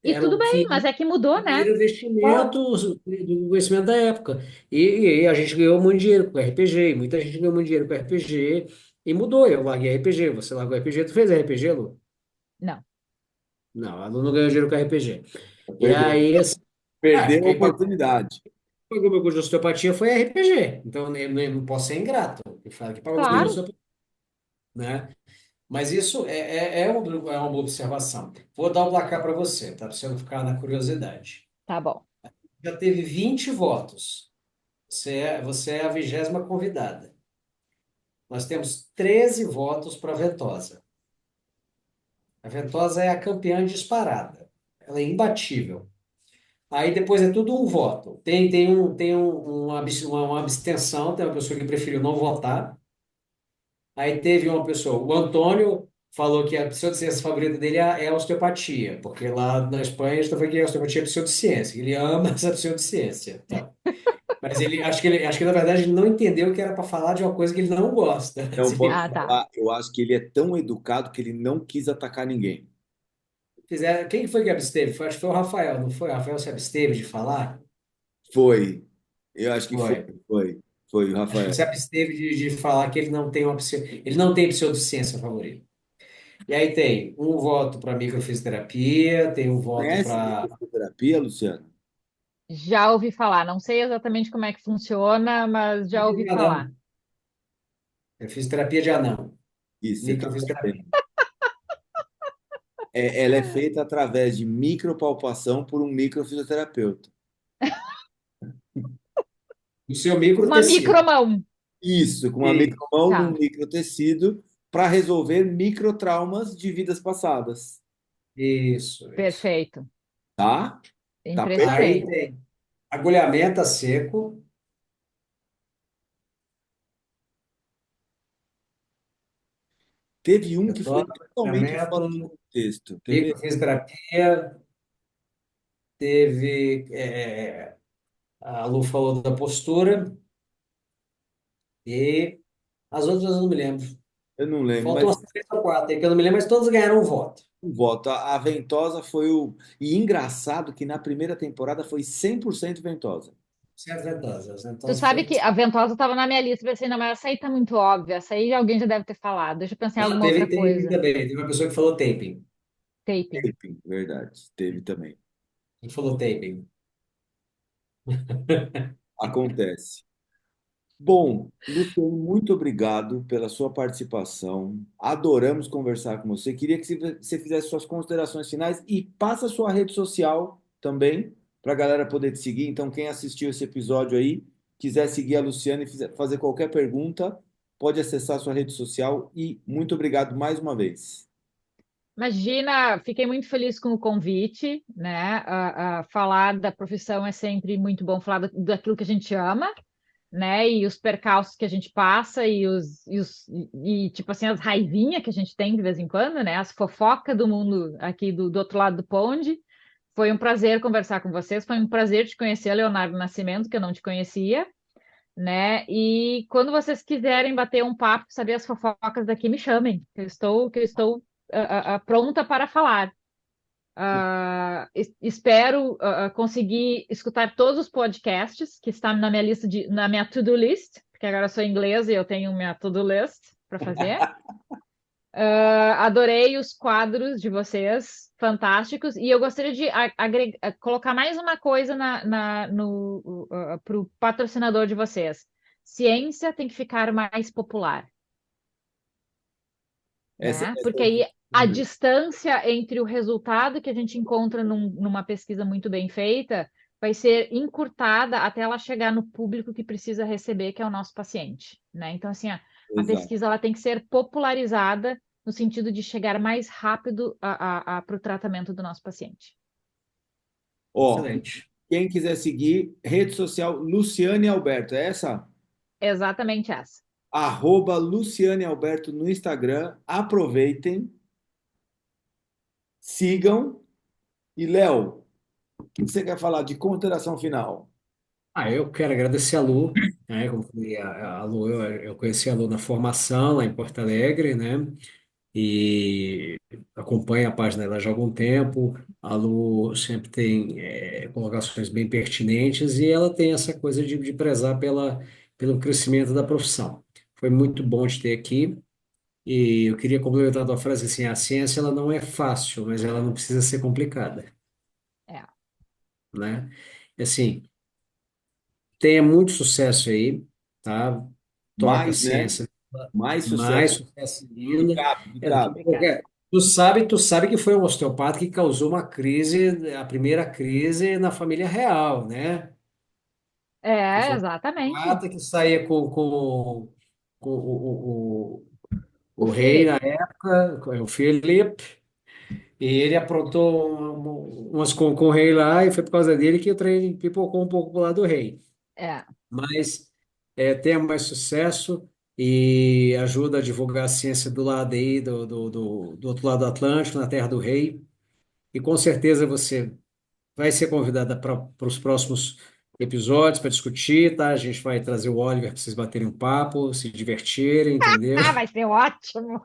Speaker 3: E
Speaker 2: Era
Speaker 3: tudo
Speaker 2: o
Speaker 3: bem,
Speaker 2: que
Speaker 3: mas é que mudou,
Speaker 2: era
Speaker 3: né?
Speaker 2: investimento do conhecimento da época. E a gente ganhou muito dinheiro com RPG, e muita gente ganhou muito dinheiro com RPG, e mudou. Eu larguei RPG, você largou RPG, tu fez RPG, Lu?
Speaker 3: Não.
Speaker 2: Não, a Lu não ganhou dinheiro com RPG. E
Speaker 1: Perdeu,
Speaker 2: aí, assim,
Speaker 1: perdeu a
Speaker 2: quem
Speaker 1: oportunidade.
Speaker 2: pagou meu curso de osteopatia foi RPG. Então, eu não posso ser ingrato. Quem fala que pagou meu curso de
Speaker 3: Claro.
Speaker 2: osteopatia, né? Mas isso é uma boa observação. Vou dar um placar para você, tá? Para você não ficar na curiosidade.
Speaker 3: Tá bom.
Speaker 2: Já teve 20 votos. Você é a 20ª convidada. Nós temos 13 votos para a Ventosa. A Ventosa é a campeã disparada. Ela é imbatível. Aí depois é tudo um voto. Uma abstenção, tem uma pessoa que preferiu não votar. Aí teve uma pessoa, o Antônio falou que a pseudociência favorita dele é a osteopatia, porque lá na Espanha está falando que a osteopatia é pseudociência. Ele ama essa pseudociência. Tá. Mas acho que na verdade ele não entendeu que era para falar de uma coisa que ele não gosta.
Speaker 1: Não
Speaker 2: Se
Speaker 1: posso
Speaker 2: ele
Speaker 3: Ah, tá.
Speaker 1: falar, eu acho que ele é tão educado que ele não quis atacar ninguém.
Speaker 2: quem foi que absteve? Acho que foi o Rafael, não foi? O Rafael se absteve de falar?
Speaker 1: Foi. Eu acho que foi,
Speaker 2: Foi.
Speaker 1: foi, foi o
Speaker 2: Acho que ele
Speaker 1: Rafael.
Speaker 2: se absteve de falar que ele não tem pseudociência favorita. E aí tem um voto para microfisioterapia, tem um voto
Speaker 1: Conhece
Speaker 2: para
Speaker 1: microterapia, Luciano?
Speaker 3: Já ouvi falar. Não sei exatamente como é que funciona, mas já ouvi falar.
Speaker 2: anão. É fisioterapia de anão.
Speaker 1: Isso, você está
Speaker 2: Microfisioterapia.
Speaker 1: sabendo. Ela é feita através de micropalpação por um microfisioterapeuta.
Speaker 2: O seu
Speaker 3: Uma
Speaker 2: microtecido.
Speaker 3: micromão.
Speaker 1: Isso, com uma
Speaker 2: E
Speaker 1: micromão num
Speaker 3: Tá.
Speaker 1: microtecido para resolver microtraumas de vidas passadas.
Speaker 2: isso.
Speaker 3: Perfeito.
Speaker 1: Tá? Tá
Speaker 2: Aí
Speaker 3: Impressionei.
Speaker 1: perfeito.
Speaker 2: tem agulhamento a seco.
Speaker 1: Teve um
Speaker 2: Eu
Speaker 1: que
Speaker 2: tô
Speaker 1: foi totalmente fora de
Speaker 2: agulhamento,
Speaker 1: contexto. Quer ver?
Speaker 2: microfisioterapia. Teve. A Lu falou da postura. E as outras eu não me lembro.
Speaker 1: Eu não lembro,
Speaker 2: Faltam
Speaker 1: mas
Speaker 2: umas 3 ou 4 aí que eu não me lembro, mas todos ganharam um voto.
Speaker 1: um voto. A Ventosa foi o. E engraçado que na primeira temporada foi 100% Ventosa.
Speaker 2: Certo, Ventosa.
Speaker 3: Tu
Speaker 2: Ventosa
Speaker 3: sabe
Speaker 2: foi.
Speaker 3: que a Ventosa estava na minha lista. Eu pensei, não, mas essa aí tá muito óbvia. Essa aí alguém já deve ter falado. Deixa eu pensar em
Speaker 2: Ah,
Speaker 3: alguma
Speaker 2: teve
Speaker 3: outra
Speaker 2: taping
Speaker 3: coisa.
Speaker 2: também. Teve uma pessoa que falou taping.
Speaker 3: Taping.
Speaker 1: Taping, verdade. Teve também.
Speaker 2: Quem falou taping?
Speaker 1: Acontece. Bom, Luciano, muito obrigado pela sua participação. Adoramos conversar com você. Queria que você fizesse suas considerações finais e passa a sua rede social também para a galera poder te seguir. Então, quem assistiu esse episódio aí, quiser seguir a Luciana e fazer qualquer pergunta, pode acessar a sua rede social e muito obrigado mais uma vez.
Speaker 3: Imagina, fiquei muito feliz com o convite, né? Falar da profissão é sempre muito bom, falar daquilo que a gente ama, né? E os percalços que a gente passa tipo assim, as raivinhas que a gente tem de vez em quando, né? As fofocas do mundo aqui do outro lado do ponte. Foi um prazer conversar com vocês, foi um prazer te conhecer, Leonardo Nascimento, que eu não te conhecia, né? E quando vocês quiserem bater um papo, saber as fofocas daqui, me chamem, que eu estou pronta para falar. Espero conseguir escutar todos os podcasts que estão na minha na minha to-do list, porque agora eu sou inglesa e eu tenho minha to-do list para fazer. Adorei os quadros de vocês, fantásticos, e eu gostaria de colocar mais uma coisa para o patrocinador de vocês. Ciência tem que ficar mais popular, né?
Speaker 1: Essa
Speaker 3: Porque
Speaker 1: é a
Speaker 3: aí a
Speaker 1: intenção.
Speaker 3: distância entre o resultado que a gente encontra numa pesquisa muito bem feita vai ser encurtada até ela chegar no público que precisa receber, que é o nosso paciente, né? Então, assim, a
Speaker 1: Exato.
Speaker 3: pesquisa ela tem que ser popularizada no sentido de chegar mais rápido para o tratamento do nosso paciente.
Speaker 1: Ó,
Speaker 2: Excelente.
Speaker 1: quem quiser seguir, rede social Luciane Alberto, é essa?
Speaker 3: Exatamente essa.
Speaker 1: Arroba Luciane Alberto no Instagram. Aproveitem, sigam. E, Léo, o que você quer falar de consideração final?
Speaker 2: Eu quero agradecer a Lu, né? Como falei, a Lu, eu conheci a Lu na formação lá em Porto Alegre, né? E acompanho a página dela já há algum tempo. A Lu sempre tem colocações bem pertinentes e ela tem essa coisa de prezar pelo crescimento da profissão. Foi muito bom te ter aqui e eu queria complementar a tua frase assim, a ciência ela não é fácil, mas ela não precisa ser complicada,
Speaker 3: É.
Speaker 2: né? E, assim, tenha muito sucesso aí, tá? Toca a
Speaker 1: Mais, né?
Speaker 2: ciência,
Speaker 1: Mais
Speaker 2: mais
Speaker 1: sucesso.
Speaker 2: sucesso
Speaker 1: Que
Speaker 2: ainda.
Speaker 1: cabe, que
Speaker 2: É, daqui a
Speaker 1: cabe.
Speaker 2: pouco tu sabe que foi um osteopata que causou uma crise, a primeira crise na família real, né? Que
Speaker 3: É,
Speaker 2: foi um
Speaker 3: exatamente.
Speaker 2: osteopata que saía com o
Speaker 3: O
Speaker 2: rei na
Speaker 3: Philip.
Speaker 2: época, o Felipe, e ele aprontou umas com o rei lá, e foi por causa dele que o trem pipocou um pouco pro lado do rei.
Speaker 3: É.
Speaker 2: Mas tenha mais sucesso e ajuda a divulgar a ciência do lado aí, do outro lado do Atlântico, na Terra do Rei. E com certeza você vai ser convidada para os próximos episódios para discutir, tá? A gente vai trazer o Oliver para vocês baterem um papo, se divertirem, entendeu?
Speaker 3: Ah, vai ser ótimo.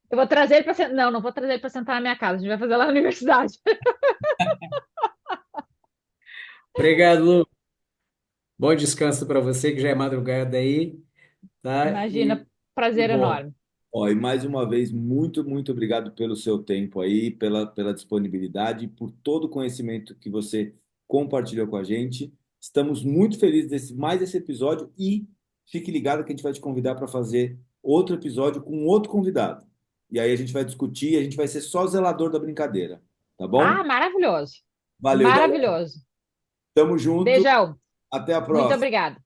Speaker 3: Eu vou trazer ele para sentar. Não, não vou trazer ele para sentar na minha casa. A gente vai fazer lá na universidade.
Speaker 2: Obrigado, Lu. Bom descanso para você, que já é madrugada aí, tá?
Speaker 3: Imagina,
Speaker 1: E
Speaker 3: prazer
Speaker 1: bom,
Speaker 3: enorme.
Speaker 1: ó, e mais uma vez, muito, muito obrigado pelo seu tempo aí, pela disponibilidade, por todo o conhecimento que você compartilhou com a gente. Estamos muito felizes mais esse episódio e fique ligado que a gente vai te convidar para fazer outro episódio com outro convidado. E aí a gente vai discutir, a gente vai ser só zelador da brincadeira, tá bom?
Speaker 3: Ah, maravilhoso.
Speaker 1: Valeu, galera.
Speaker 3: Maravilhoso.
Speaker 1: Tamo junto.
Speaker 3: Beijão.
Speaker 1: Até a
Speaker 3: Muito
Speaker 1: próxima.
Speaker 3: obrigada.